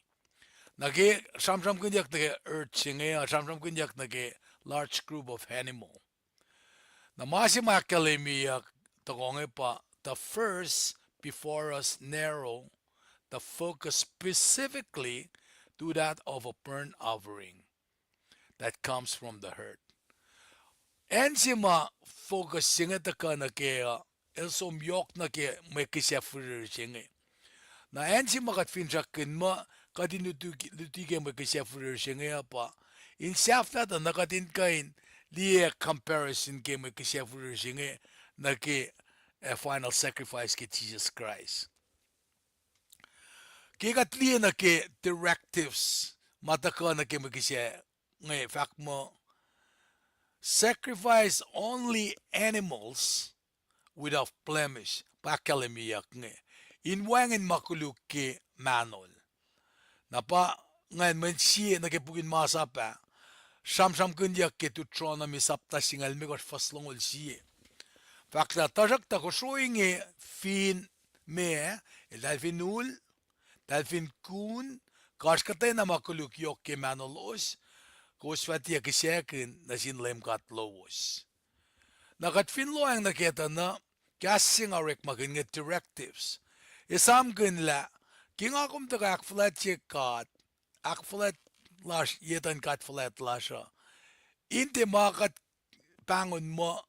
Nage samsam kunyak nage earth singe samsam kunyak nage large group of animal. Na masi makalimiyak tokonge pa the first before us narrow the focus specifically to that of a burnt offering that comes from the herd. Enzima focus singa taka na kaya elsom yok na ke may kisya furir singa. Na enzima kat finjakin ma kadinutige may kisya furir singa pa. In safta ta nakatin kain liye comparison ke may kisya furir singa na ke a final sacrifice ke Jesus Christ. Kikat liye na ke directives mataka na ke may kisya ngay fact mo sacrifice only animals without blemish pakalimiyak nge inwangin makuluk ke manol napa ngayon man siye nakipugin masa sham kunyak ke tutrona mi sapta singal mi kos faslongol siye Fakta tajak ta Kosrae inge fin me dal fin nul dal fin kun kaksakin na makuluk yok ke manolos kuswati akketeyac na sin LEUM GOD lowos. Nakat fin loang naketa na casting arek makin directives. Isam gun la king akum ta akflat chekat akflat lash yetan kat flat lasha. Inte makat pangon mo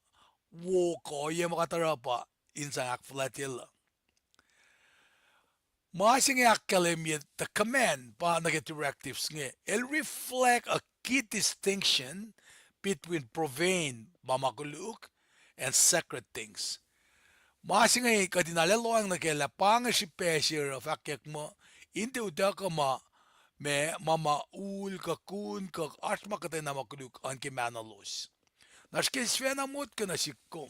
wo ko ye makatarapa insang akflat yela. Masing akkalem the command pa nag directives nge. It'll reflect a key distinction between profane mamakuluk and sacred things. Masing ay kadinalaloang nagkelapang si pesher of akyak mo inte udaka ma me mama ul kakun kak asma katay na makuluk an kimanalos. Naskin svena mut ka na sikom.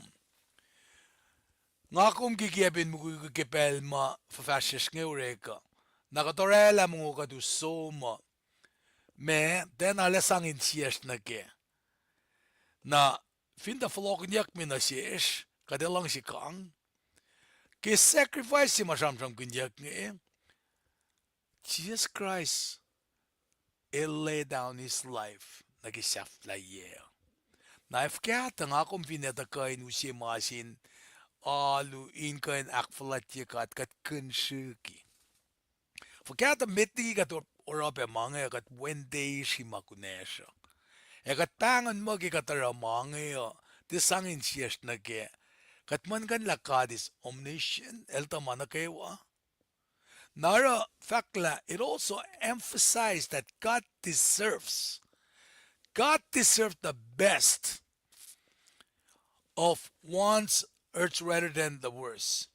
Nga kung kikiyapin mo kikipel ma fafashes nga ureka. Nakatorela mo ka du so ma. Me, den alasang insiyas na ke. Na, finda flokinyak mi na siyas, kadalang si Kang. Ki sacrifice si masamsam kinyak nga Jesus Christ, he lay down his life, nagisaf la yeah. Na ifkata nga kung pinatakain usi masin, alu inkan akfalatyakat kat kunsuki. Fakata meti kat orape mange kat wende si makunesha. Ekat pangan mo katara mange tisangin siyas na ke. Kat man kan lakadis omniscient elta manakewa. Nara fakla it also emphasized that God deserves the best of one's earth rather than the worst.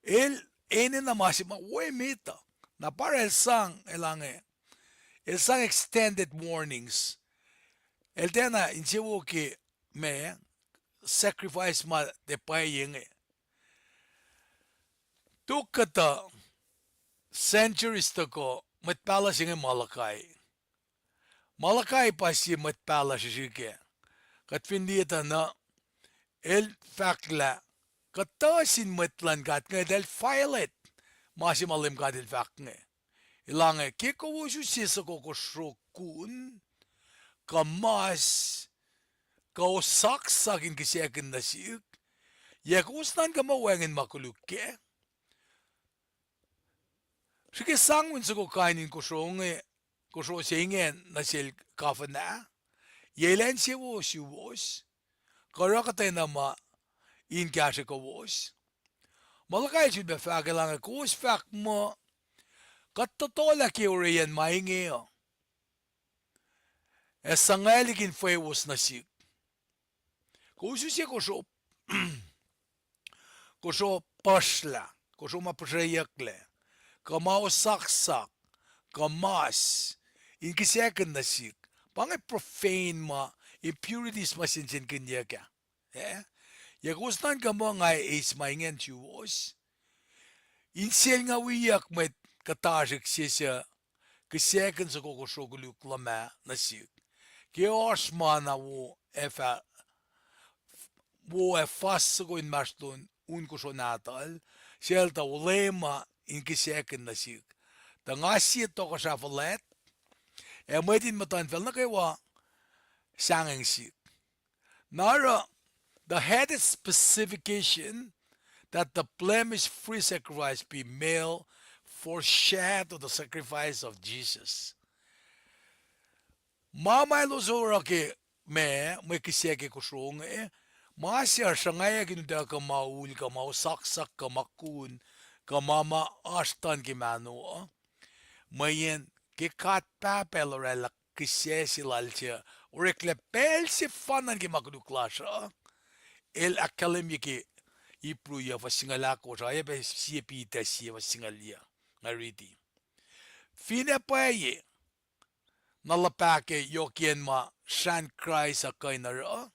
El ene na masima we mita na para el sang extended warnings. El tena insewo ki me sacrifice ma de Paing. Tukata centuries ago matpala singe Malakai. Malakai pa si matpala shike. Kat findita na el fakla katasin matlan kat nga del filet masimalim ka del fak nga. Ilange kiko wusu sisa ko kusrokun kamas kau saksakin kisyakin na siyuk yakustan ka mawengin makulukke. Sige sangun sa ko kainin kusro singen na sil kafana yelan siya wiowos karakatay na ma in kasha ko wos. Malakay siya ba fakalang kus fak mo katotola ki uriyan maingi o. Esangalikin wiowos na sik. Kusu siya kusro pasla, kusro mapasayakle, kamao saksak, kamas, in kisyakan na sik. Pangay profane ma, impurities masinsin kanya ka. Eh? Yakustan ka mo nga is maingan wiowos. Insel nga wiyak met katasik siya kisyakan sa kukusroguluk lama na sik. Kios mana wo fast ko in maston un ko natal selta ulema in kisyakan na sik. Tangasi to ko sa falet medin matan fel na kaywa sanging sik. Nara the headed specification that the blemish-free sacrifice be male foreshadow the sacrifice of Jesus. Mamay lozora ke me kisyake kusrong masya sangaya kinuda ka maul ka mausaksak ka makun ka mama astan ki mano mayen ki kat papel orela kisyesi lalcha orekle pel si fanan ki makuduklasha el akkalem ki Prue vasingala ko sa be sipi ta si vasingalia ngariti fine paye nalapake yokien ma shan cry sa kainara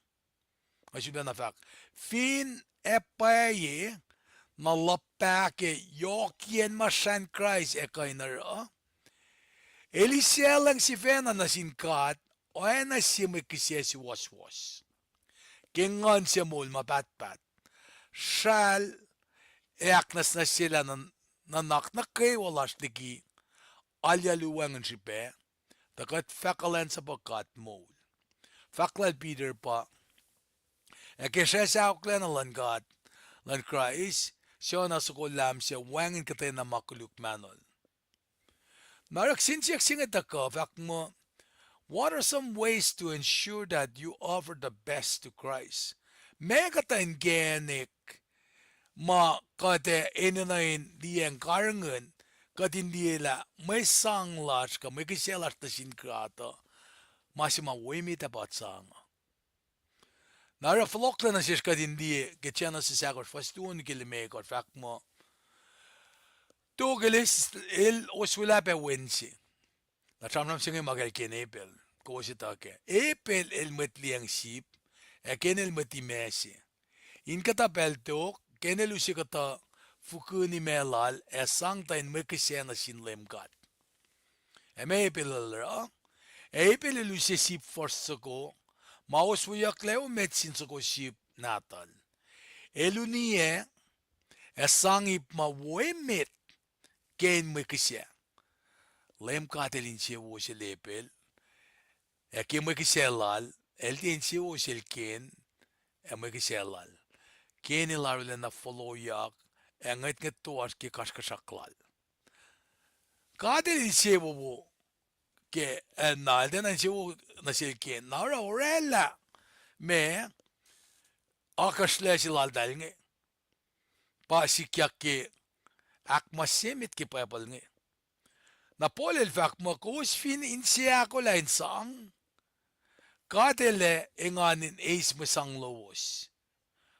masida na fak fin epaye nalapake yokien ma shan cry e kainara elisialang si fena na sinkat Oana si may kisyesi was kengan siya mul mapatpat shal eaknas na sila nanak na kay walas ligi alyaluwangan si pe takat fakalan sa pagkat mo faklal Peter pa kesa sa aklan lan God lan Christ siya na sukulam siya wangin katay na makuluk manol narak sinsiyak singat ako fak mo. What are some ways to ensure that you offer the best to Christ? Megatan genik ma kate inanain dieng karangan katin diela may sanglas ka may kiselas na sinkrata masima wimit about sang. Nara flokla na siya katin di ketchana si sakor fastuun kilimekor fak mo. Tugilis il oswila pe wensi. Na tramram singe magal kenepel. Kositake. Epel el metliang sip. Ken el metimesi. In kata peltok. Ken el usikata fukuni melal. Sang tain mekisena sin lemkat. Me epel alra. Epel el usisip forsako. Maos wuyak leo metsin sako sip natal. Elunie. Sang ip ma wemit. Ken mekisya. Lemkat el inche wo si lepel. Eke mo kiselal, el tinsi o sil ken, mo kiselal. Ken ilarule na follow yak, ngat tuas ki kaskasaklal. Kadel insi wo ke nalde na insi wo na sil ken, nara orella me akasle silal dalnge. Pa sikyak ke akmasemit ki papal nge. Na polel fak mo kus fin insi ako la insang. Kadele enganin eis mesang lowos.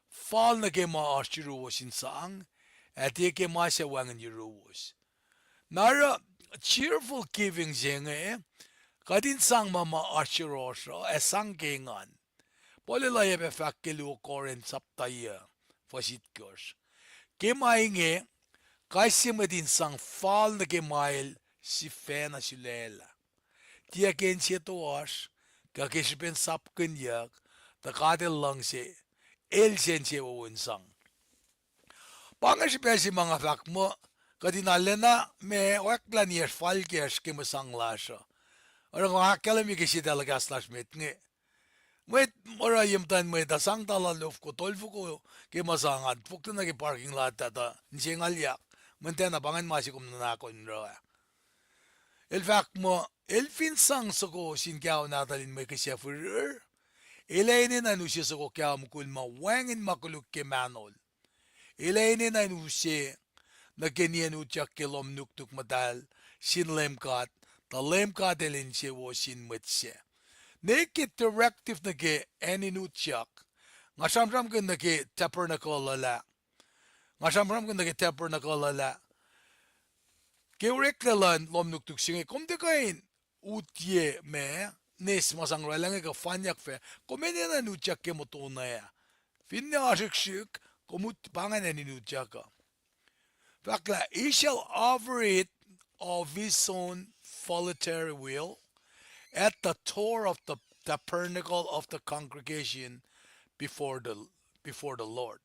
Fal na ke ma ashiruos insang, at ke ma se wangan yuruos. Nara cheerful giving zenge, kadin sang mama ashirosho, sang kengan. Polelaya be fakelu koren saptaya, fasit kurs. Ke inge, kaisimedin sang fal na ke mail si fena silela. Tia ken sietoas, kakisipin sapkin yak, takadil lang si el sense uwinsang. Pangasipin si mga fak mo, kadinalena me waklan yes falkes kimasang lasha. Orang wakalam kisi talaga slash met nge. Mwet mora yimtan mwet asang talalof ko tolfu ko kimasangan. Pukta na ki parking lot tata nsingal yak. Mantena pangan masikum na nakon rawa. El fak mo, el finsang soko sin kyaw natalin may kasya furir. Ilainin anusya soko kyaw mukul ma wangin makuluk ke manol. Ilainin anusya na ganyan utyak kilom nuktuk matal sin lemkat. Ta lemkat elin siya wo sin metsya. Naked directive na ke enin utyak. Nga samram ka na ke tabernacle lala. Nga samram ka na ke tabernacle lala. Keurek nalan lom nuktuk singe kom de kain utye me nes masang ralang ka fanyak fe komene na nutyak ke motona ya finne ashik komut pangan ni nutyaka fakla he shall offer it of his own voluntary will at the door of the tabernacle of the congregation before the Lord.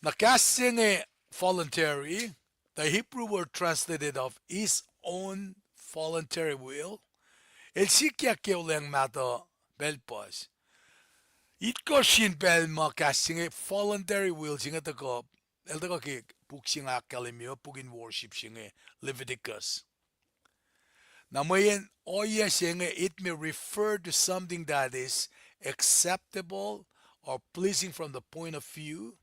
Nakasing voluntary, the Hebrew word translated of his own voluntary will, el sikya ke uleng mata belpas. It ko shin bel ma casting voluntary will singa tako el tako ke puk singa kalimyo pugin worship singa Leviticus. Namayan oya singa it may refer to something that is acceptable or pleasing from the point of view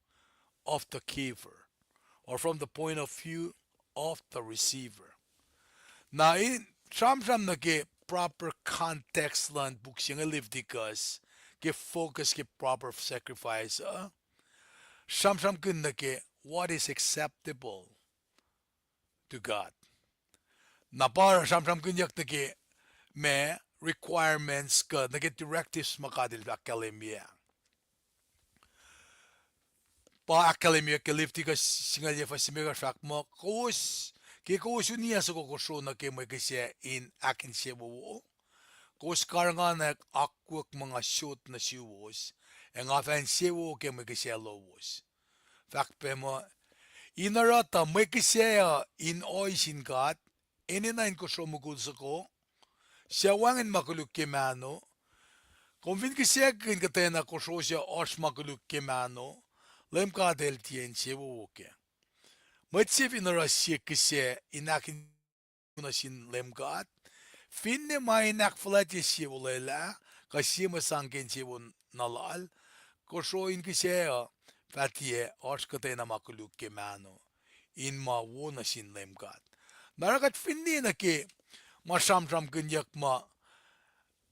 of the giver or from the point of view of the receiver. Now in some na ke proper context lan buksing Leviticus ke focus ke proper sacrifice some kun na ke what is acceptable to God. Na para some kun yak na ke me requirements ka na ke directives makadil akalemia. Pa akalemia ke Leviticus singalya fasimega fak mo kus ke kus unia sa kokoso na ke may kasi in akin siya wo. Kus karangan na akwak mga shoot na siwos. En often siwo ke mwe kise lowos. Fact pe mo inarata mwe kise in oisin God. Ininain ko sumugul sa ko. Siya wangin makuluk ke mano. Kung vin kise kin katena ko siya os makuluk ke mano. LEUM GOD el tien siwo ke. Mwe tsif inara siya kise inakin na sin LEUM GOD. Finne mainak flati siwo lela. Kasi masangkin siwo nalal. Kosrae kisea fatie oskatena makuluk ke mano in ma wona sin LEUM GOD. Narakat finni na ke masam kenyak ma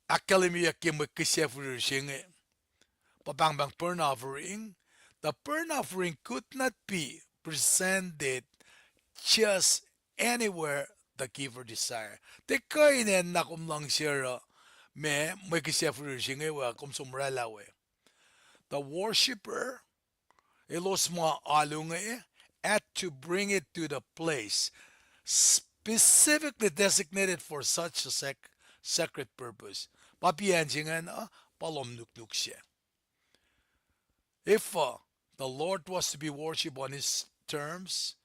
akketeyac ke me kisefur singe papang bang burn offering. The burn offering could not be presented just anywhere the giver desire. Te kainen na kumlang siya me kisefur singe wa kumsumrela we. The worshipper, elosma alunge, had to bring it to the place specifically designated for such a sacred purpose. Papianjingan palom nuknuk siya. If the Lord was to be worshipped on His terms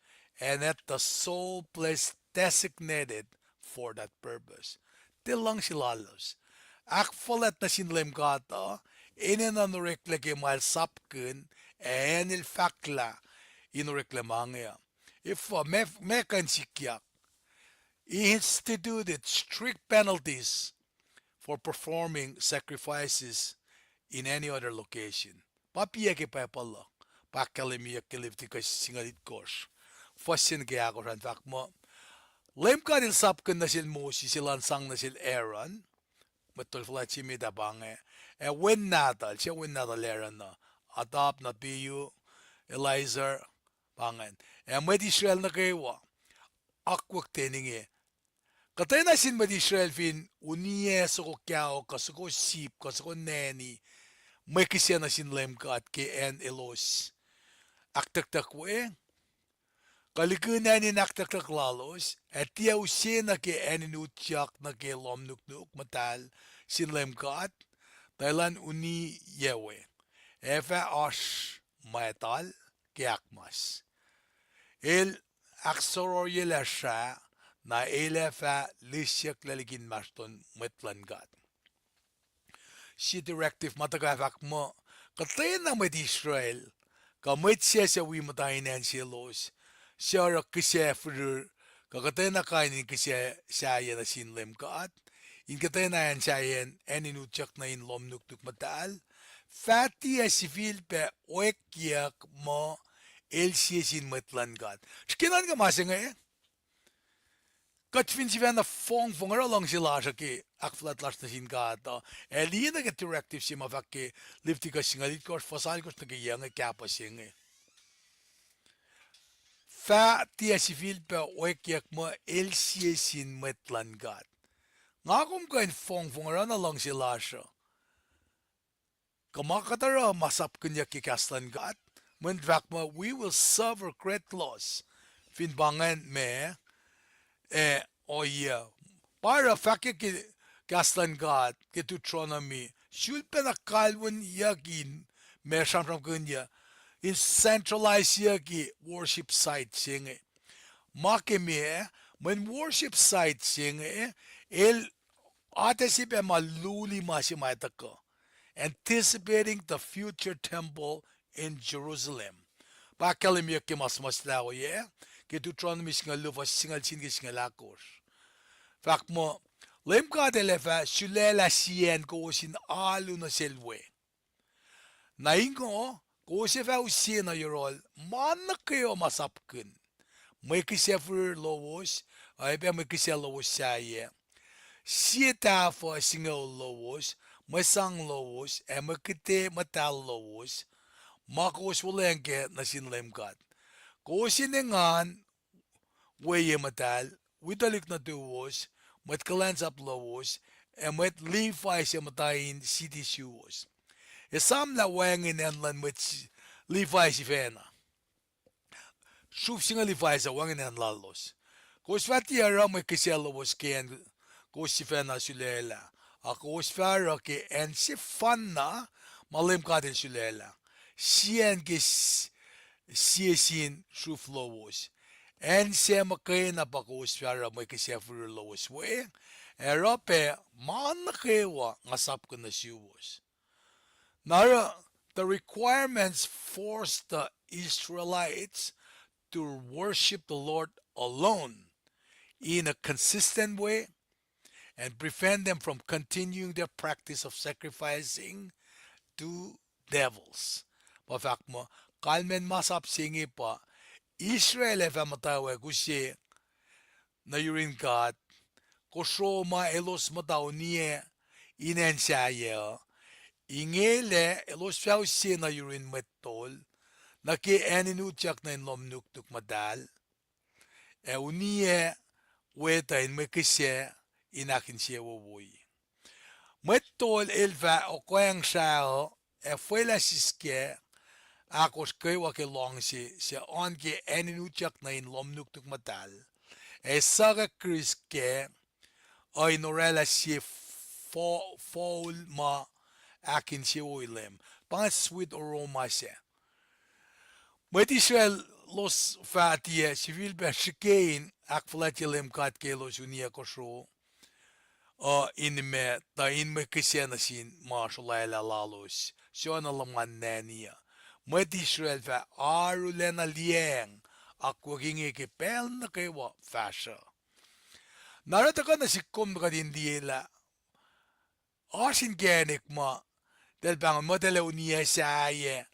and at the sole place designated for that purpose, tilang silalos. Akfalat na sin LEUM GOD inananurekla ke mal sapken en il fakla inureklamangya. If mekan sikiyak, he instituted strict penalties for performing sacrifices in any other location. Papiya ke pacl pakalimiya ke lifti ka singalit kos. Fasin ke ako ran fak mo. LEUM GOD il sapken na sil Moses silansang na sil Aaron. Betul flat si mida bange. Win natal, siya win natal eran na. Atap na piyu, Elizer, bangen. Med Israel na kayo, akwak teningi. Katay na sin med Israel fin, uniye sa ko kyao, kaso ko sip, kaso ko neni, may kisya na sin LEUM GOD ke en elos. Aktak we, kalikunan ni naktak lalos, at tiya usina ke eninutyak na ke lomnuknuk matal, sin LEUM GOD, Thailand uni yewe. Efa osh maetal keakmas. El aksoro yelasha na elefa lisyak laligin maston metlan God. Si directive matagafak mo, katay na met Israel, kamit siya sa wimatayin silos, siya rakisefur, kakatay na kainin kisya saya na sin LEUM GOD, in katay na yan sayen, eninutyak na in lomnuktuk matal, fatty as civil pe oekyak mo, el siya sin metlan God. Skinan ka masing Kat finns vi ena fångfångare långs i larsa ki akflat larsa sin gata. Elina ke directive si mafaki lifti ka singalit kors fasal kors na kiyanga kapa singe. Fa tia si filpe oekyak mo elsie sin metlan gat. Ngakum ka in fångfångare na långs i larsa. Kamakatara masap kanya ki kaslan gat. Men drak mo we will suffer great loss. Fin bangan me para fakir ke kastan God ke Deuteronomy shulpe na kalwin yakin me shamram kunya in centralized yaki worship site singe make me when worship site singe el atesipe maluli masimaitaka anticipating the future temple in Jerusalem. Pakalim yaki mas lao ke Deuteronomy singa lufa singal singa singa lakos. Fak mo, LEUM GOD elefa sulela sien ko sin alu na selwe. Naingo, ko se fa usina yorol, man na kayo masapkin. May kisefur lowos, ay pa may kisel lowos saye. Sieta fa singa lowos, masang lowos, e makite matal lowos, makos walengke na sin LEUM GOD. Ko sinengan, weye matal, witalik na tuwos, met kulacnsap lowos, en met Levi se matayin city shoes. E sam la wangin en lan met Levi si fena. Shuf singa Levi sa wangin en lalos. Ko svati ara me kiselo was ken, ko si fena sulela. Ako sfera ke en si fanna, malim kadil shulela. Sien gis siesin shuf lowos. En se makay na bakos para may kasi for lowos we. Erope man nukewa ngasap ko na siwos. Now the requirements forced the Israelites to worship the Lord alone in a consistent way and prevent them from continuing their practice of sacrificing to devils. Fact mo, kalmen masap singi pa, Israel efa matawe kusi na yurin God, kusro ma elos mataw niye inensaya, ingele elos fiaw si na yurin metol, na ki eninutyak na inlom nuk madal, uniye weta in mekisye inakin siya wuwoy. Metol elva o Kweng sao fue la siske akos kewa ke long si on ke eninutyak na in lomnuk tuk matal saga kriske o inorela si foul ma akin si oilem pang sweet aroma siya. Met Israel los fatie civil be shikein akflatilem kat ke los unia kosro inme ta inme kisienasin maashulaila lalos siona laman nania met Israel fa arulena lieng akwagingi ke pel na kewa fasha narata ka na sikom ka din diela asin genik ma del bang modele unia saye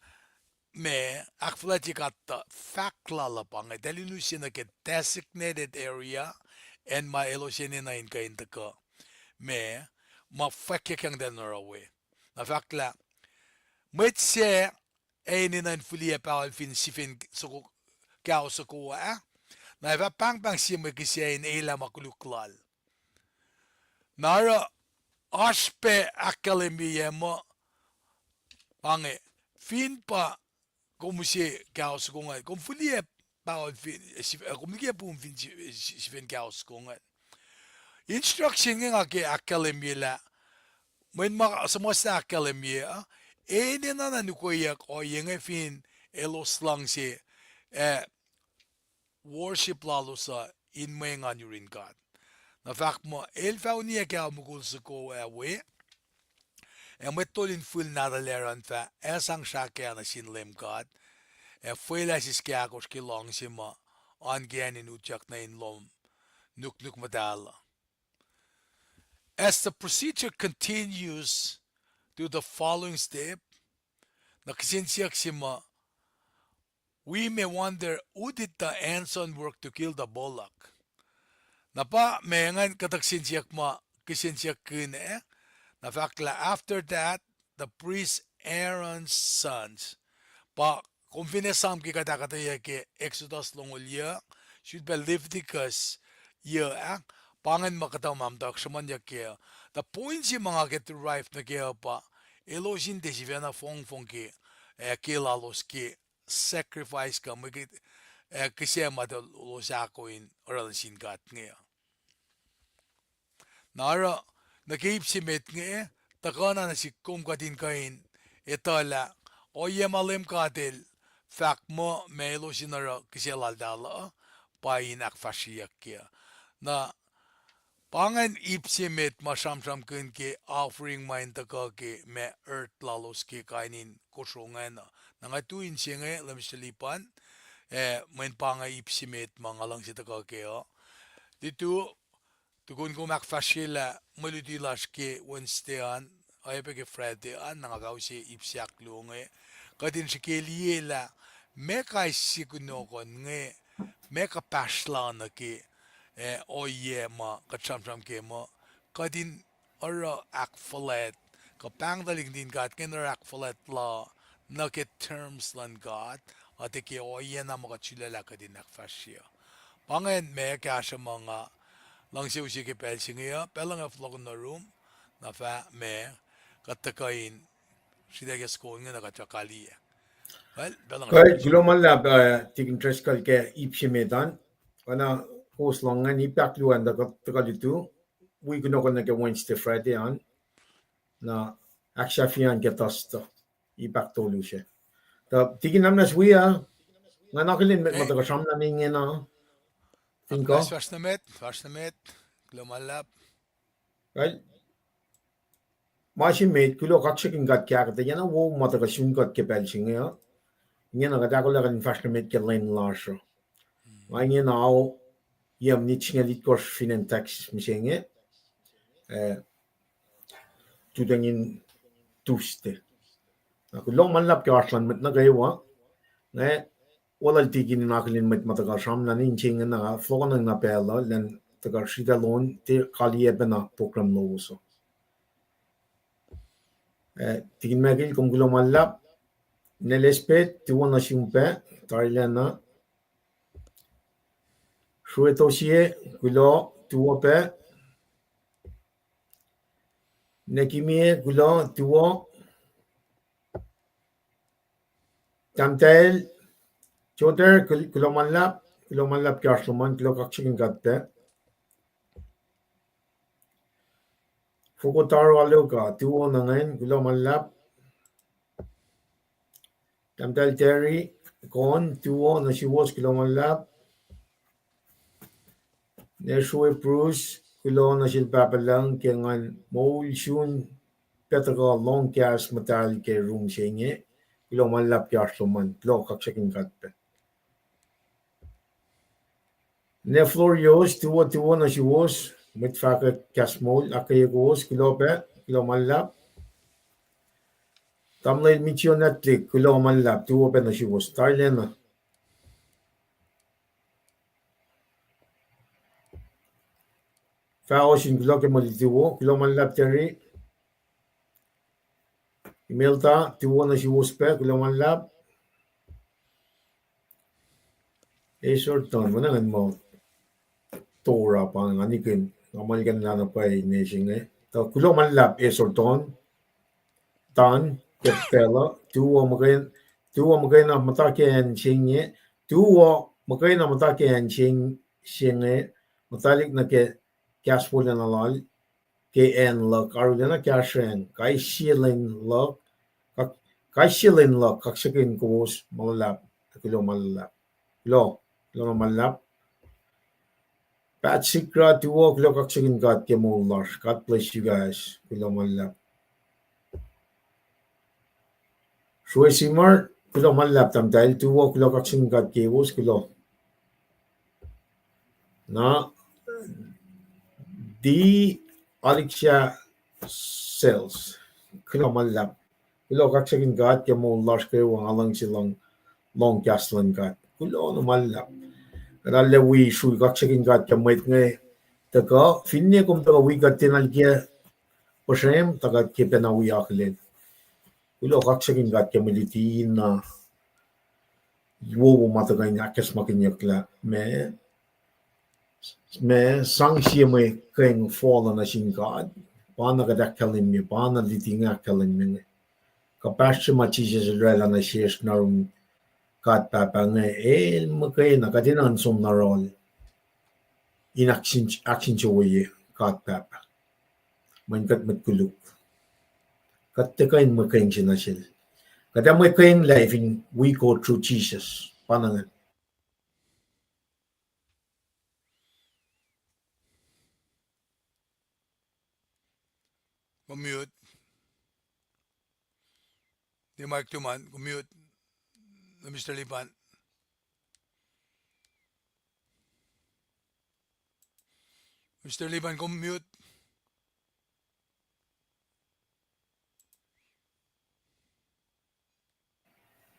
me akflatikatta faklala pang delinusin ke designated area and ma elosinina in kain taka me ma fakke kang den rawe na fakla met se einen en fulie pa fin sifin so kao so ko na va pang pang si me kise in ela makuluklal nara aspe akademie mo pange fin pa como se kao so ko kom fulie pa fin kom ke pum fin sifin kao so ko instruction nga ke akademie la men ma sa akademie na nukewa o inge fin elos lang si worship lalo sa in mga yurin God. Na fact mo, elfa unia kaya mukul sa ko we, metolin full nadaleran fa, esang siya kaya na sinlem God, fuela sis kaya kos kilong si ma, on kaya ninutyak na inlom, nuk madala. As the procedure continues to the following step, nakasinsyak si ma, we may wonder who did the Anson work to kill the bullock. Napa mengan kataksinsiyak ma kisinsiyak kine. Na fakla after that the priest Aaron's sons pa kung finesam ki katakataya ke Exodus longolya should be Leviticus ya pangan makatamam tak saman ya ke the point si mga get rife na kaya pa elosin de si vena fong ke kilalos ke sacrifice ka magit kasi madal usako in oral singat ngayon. Nara nagip si met ngayon takana na si kum katin kain itala o yemalim katil fak mo melo sinara kasi laldala pain akfashiyak kya na pangan ipsimet masam-sam kun ke offering main taka ke me earth lalos ke kainin kosongan na nangatuin siya nga lamsalipan main panga ipsimet mga lang si taka ke dito tukun ko makfashila malutilas ke Wednesdayan ay pe ke Fridayan nangagaw si ipsiak lunge kadin si ke liela me kay sikunokon nge me kapashla na ke oye ma kacham ke mo kadin ora akfalet kapang daling din gat ken ora akfalet la na ke terms lan gat ate ke oye na mo kachilala kadin akfashia pangen me kasha mga lang siya usi ke pel singiya pelang aflog na room na fa me katakain sida ke sko nga nakachakali well pelang Kaya global lab taking interest ke ipsimedan kana host longan ipakluan da dito we kuno ko na ke Wednesday Friday on na akshafian ke tosto ipak tolushe. The tigin namna Srui nga nakilin met matagasham na ninge na. Aknas Finko. first met, lumalap. Right? Mashi met kulo kaksakin gat kya kata yana wo matagashun gat ke pelching ya. Nge na gata ko lagan first met ke line lasho. Nge na ao yam nitsinga litkos finen tax misenge. Tudangin tuste. Kulo manlap ke aslan met na gayo ne wala tigin nakilin met matagasham na ninching na flogan na pela len tagashida lon te kaliye bena program lowos. Tigin megil kung kulo manlap nelespet tuwa na simpe Thailand Srui tosie kulo tuwa pe nekimie kulo tuwa tamtel choter kulo manlap kyashluman kulo kakchikin gatte Fukutar waluka tuwa nangain kulo manlap tamtel terry kon tuwa na siwos kulo manlap ne Srui Prue kulo na silpapalang kengan mol shun petaga long gas metal ke room senge kulo manlap kyashluman kulo kakchikin gatte ne Florios tuwa na siwos mit faka kasmol akketeyac kulo manlap tamlay michionatlik kulo manlap tuwa pe na siwos Thailand Faosin kulo ke malituwo kulo manlap teri Imelta tuwa na siwos pe kulo manlap esorton manangan mo tora pa ganikin kamalikan lana pa nesing ta kulo manlap esorton tan kepela tuwa magain na mataken singe tuwa magain na mataken singe matalik na ke kasful na lal ke en la karulina kashen kai shilin la kaksakin kos malap kulo malap lo malap Pat Sikra to walk look kaksakin God Kemular. God bless you guys. Kulo malap. Srui Simar, kulo malap tam dahil to walk look kaksakin God Kewos kulo. Na di Alexia cells. Kulo malap. Kulo kaksakin God Kemular kayo ang alang silang long gaslan God. Kulo no malap. Kadalle wi sui kaksakin God kemwet ngay. Taka finne kum taka wi God tinalkia Kosrae taga kepen awi aklen. Kulo kaksakin gat kemiliti na wowo mataga in akes makinyakla me sangsi me Kweng fallen na sin God. Pana ga dakkalin me pana litinga kalin me. Kapasya machis rela na shesh narum God papa nga makay na katinan som na rol. In action chawaye God papa. Man kat matkuluk. Kattakain makain sinasil. Kada mo kayong life in we go through Jesus. Panangan. Mute. Di mic to man, mute. Mr. Lipan. Mr. Lipan, mute.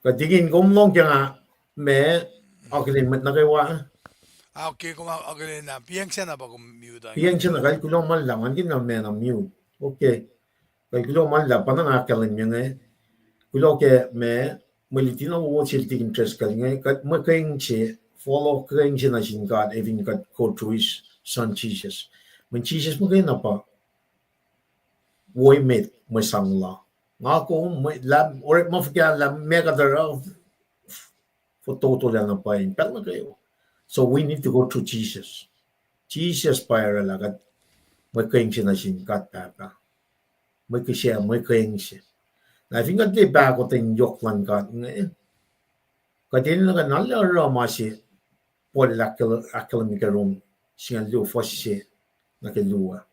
Katigin gumlong kaya nga me aklin mat na kayo Okay, kung ako na, piyang siya na ba kung mute ang Piyan siya na kay kulong man lang. Angin na me na mute. Okay. Kay kulong man lang. Panangakalin niya nga. Kulong kaya me maliti na uwo silti interest ka nga. Kat makayang siya follow kayang siya na sin God even kat go through his son Jesus. Man Jesus mo kayo na pa woy met may sangla. Nga ko may lab or mafagyan lab mega daraw for total na pa yun. Pero na kayo. So we need to go through Jesus. Jesus para lagat may kayang siya na sin God papa. May kayang siya. I think at the back of the Yoklan got Kadin na Ramasi, Polacamica room, Singalu Fosse, Nakalua.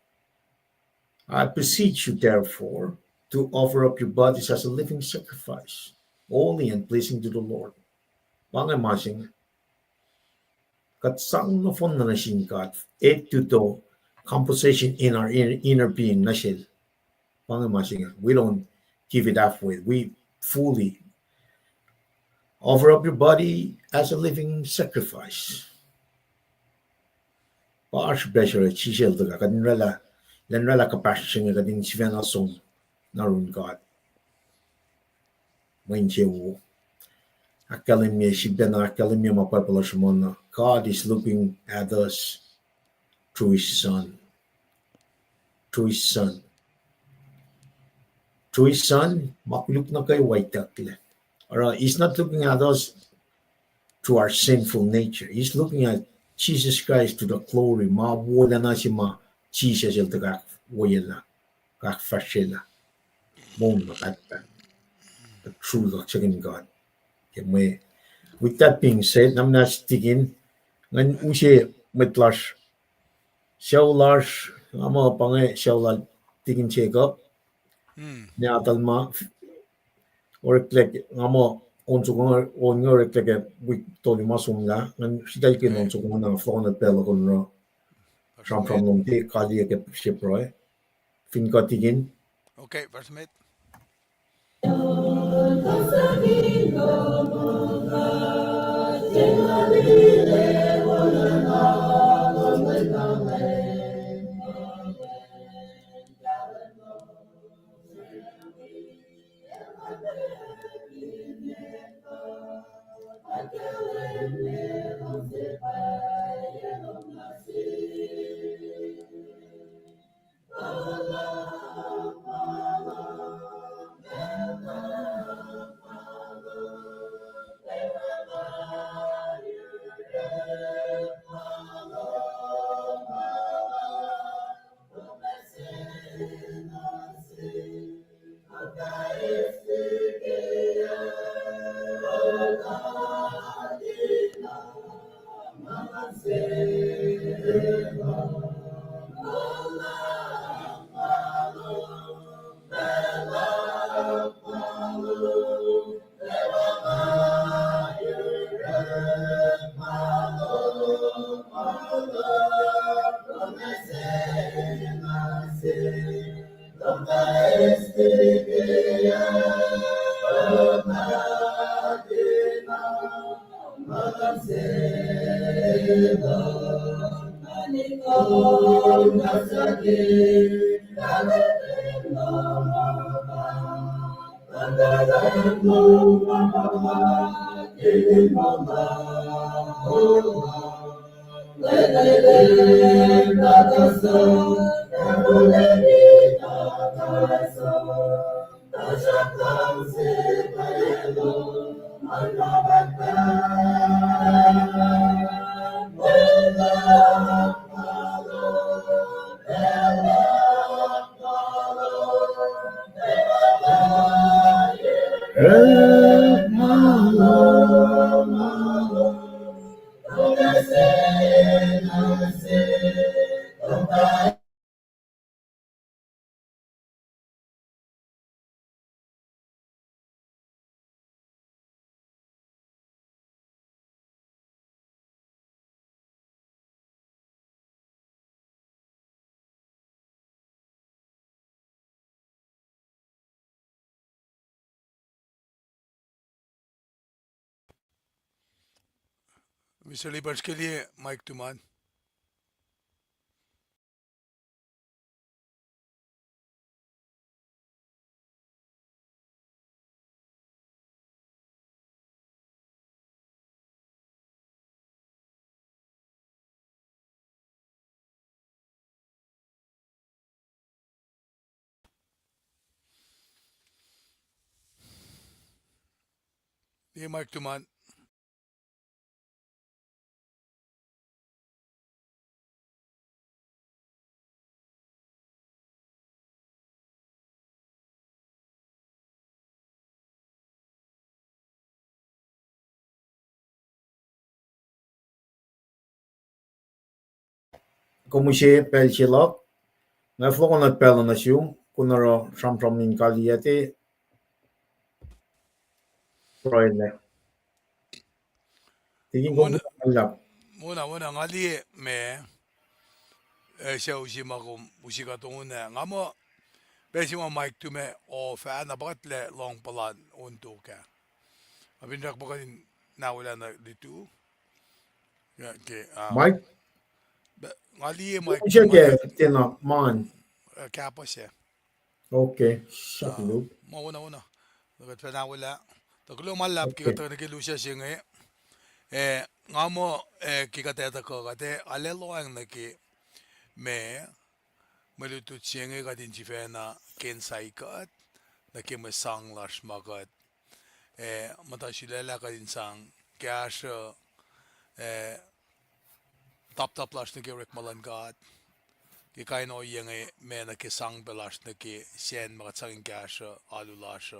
I beseech you, therefore, to offer up your bodies as a living sacrifice, holy and pleasing to the Lord. Pangamasing, katsang no fon na nasingkat, et to composition in our inner being, nashil. Pangamasing, we don't give it halfway. We fully offer up your body as a living sacrifice. Paarsh better chishel to kadinrela, lenrela kapashing kadin sivena song, narun God. When you Academia, Shibena Academia, my Shimona. God is looking at us through His Son. Through His Son. Through His Son, makuluk na kay white takle. Or He's not looking at us through our sinful nature. He's looking at Jesus Christ to the glory. Ma wala na si ma Jesus el tagak wala kak fashela. Mon makata. The true kaksakin God. With that being said, I'm not sticking. Ngan ushe metlash Shawlash, ama pange shawla tingin check up. Ne atalma or click ama on to on your click we told you masumla and she taken on to one of phone at Pelagona from long day Kali ship roy. Finka tigin. Okay, verse mate. Mister लिबर्स के लिए mike तुमान ये mike तुमान komushe pelchilok na flokonat pelon assume kunaro from in kaliate proile tigin ko alap muna ngali me siya usimakum usikatunguna ngamo besima mic to me o fan na bakit le long palan unto ka abindak bakatin nawala na dito ke Mike ngali mic to komushe me ke tina man kapa siya okay shaklu una dapat panawala taglo malap okay kikata nakilusya siya ngamo kikata ko kate alelo ang naki me malutut siya katin chifena kensai kat naki masang lash magat matasilela katin sang cash top lash naki rek malangat ki kain o yang me naki sang belash naki sien magat sang cash alu lash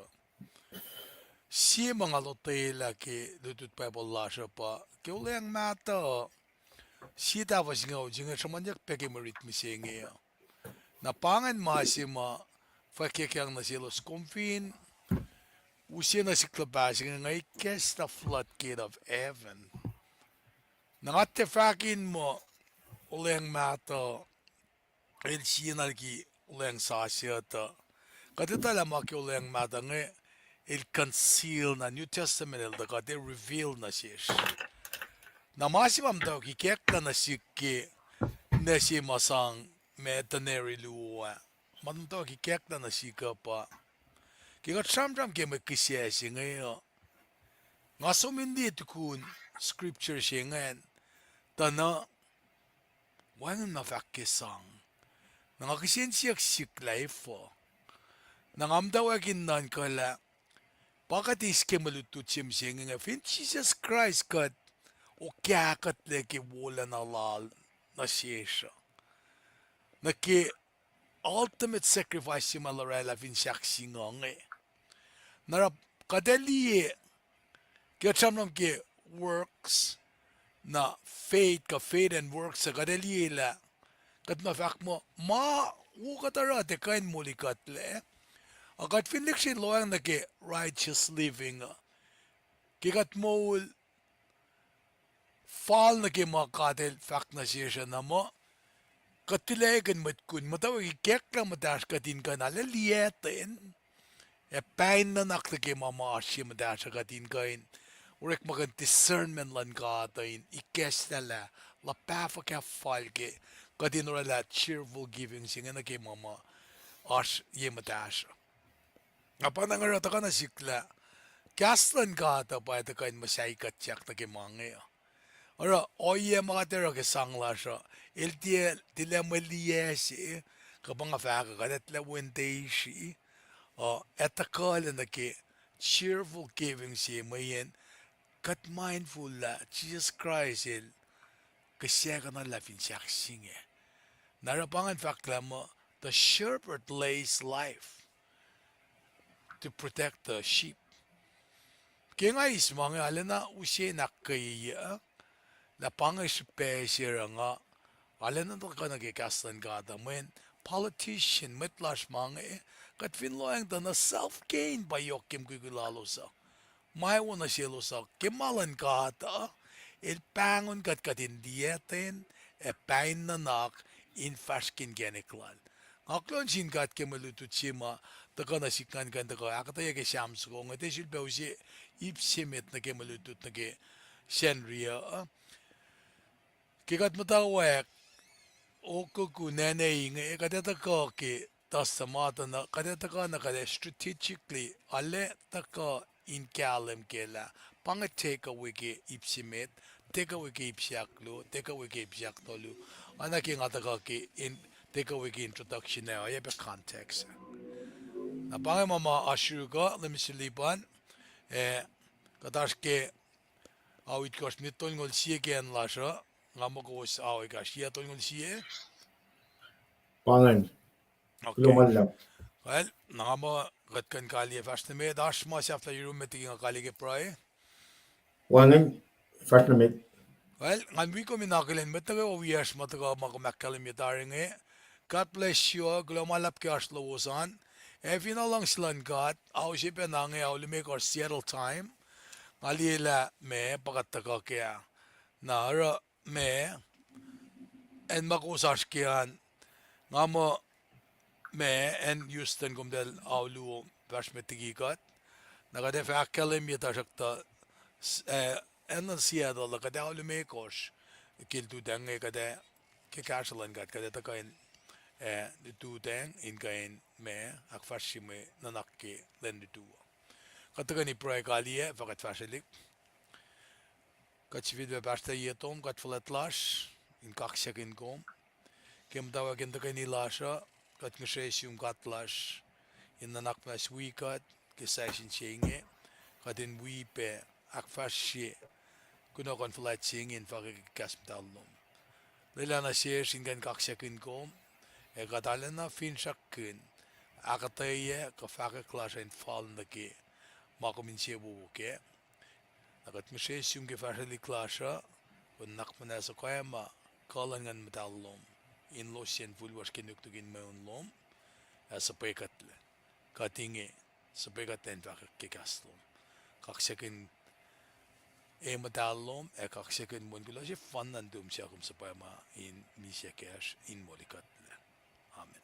si mga lotela ki lutut pa lash pa ki uleng mata si tapos nga ujinga samanyak peke marit misingi na pangan masima fakikyang na silos kumfin usia na si klabasing ngay kes the floodgate of heaven nangatefakin mo uleng mata el siya nalgi uleng sasya ta katitala maki uleng mata ngay el conceal na New Testament el da kate reveal na siya na masimam daw ki kekla na sikki na si masang metaneri luwa man daw ki kekla na sikka pa ki kat samram ke makisya siya ngayon nga sumindi tukun scripture siya ngayon tana wangan mafakisang nga kisyan siya siklay fo nangamdawagin nan kala pakatis ke malutut siya ngayon fin Jesus Christ kat o kyakat leki wala na lal na siya na ki ultimate sacrifice si malarela fin siyaksi ngongi narap kadali kaya chamnam ki works na faith and works sa kadali la kat mafak mo ma ukatara te kain muli katle akat fin lekshin loang na ki righteous living kikat mo fall na ki makatel fak na siya na mo katilegan matkun matawag kekla matash katin ka nalaliyetin pain na nakta ki mamashi matash katin kain urek magan discernment lan katain ikes nala la pafa ka falke katin urala cheerful giving singa na ki mama ash ye matash apa nangarata ka na sikla kaslan kata pa ito kain masay katyak na ki mange ora oye mga tero ke sangla siya il tila maliyesi kapang afaka ka tila wenteishi etakala na ke cheerful giving siya mayen kat mindful la Jesus Christ il kasya ka na lafin siyaksing narapangan fakla mo the shepherd lays life to protect the sheep kaya nga ismang alana usye nakaya na pang-espesya nga alam na ka nagikastan ka men politician metlash mga kat finloang ta na self-gain ba yokim kikilalo sa may wana silo sa kimalan ka ta il pangon kat katindiyatin pain na nak in fashkin geniklan aklon sin kat kimalutut sima taka nasikan kan taka akketeyac siyams ko nga tesil pa usi ipsimit na kimalutut na ki senria kikat mutawaek o kukunene inge kadeta ka ki tasamata na kadeta ka na kada strategically ale taka in kalem kela pang take away ki ipsimit take away ki ipsiaklo take away ki ipsiaktolu anaki nga taka ki in take away ki introduction na ay context na pang mama ashu ka lemisilipan katash ke awit kos nitol ngol siye ken lasha ngamo ko sa awi ka siya tol ngol siye pangan okay lumalap well nangamo gat kan kali fast me dash ma sa after room meeting kali ke Prue wangan first na mit Well, ngan we ko minakilin mataga owias mataga makamakalim yataringe. God bless you. Glomalap kiyas lowosan. If you know lang silan God, ako siya penange ako limik or Seattle time. Ngalila me pakataka kaya. Nara me en makusas kiyan. Nga mo me en Houston kumdel awlu vers metigikat. Nagade fa akalim yatasakta en Seattle lakade awlu mekos. Kiltu denge kade kikashalan kat kade takain du deng in kain me akfashi me nanakki lendi tu. Katagani Prue kalie fakat fashilik. Kat vid basta yetom kat flatlash in kaksakin kom. Kem dawa kentakani lasha kat ngeshesium katlash in nanakmas wikat kisashin chinge kat in wipe akfashi kuno kon flat ching in fakikas talom. Lilana shesh in kan kaksakin kom. Katalena finshakkin akketeyac kafakklash in falnaki makumin buke. Nakat ngeshesium ke fashali klasha kun nakmana sa kwema kalangan metallom in losien fulwas kinuktugin meun lom sa pekatle katinge sa pekaten fakikaslom kaksakin metallom kaksakin mungula si fanandum siya kum sa pema in misya cash in molikatle. Amen.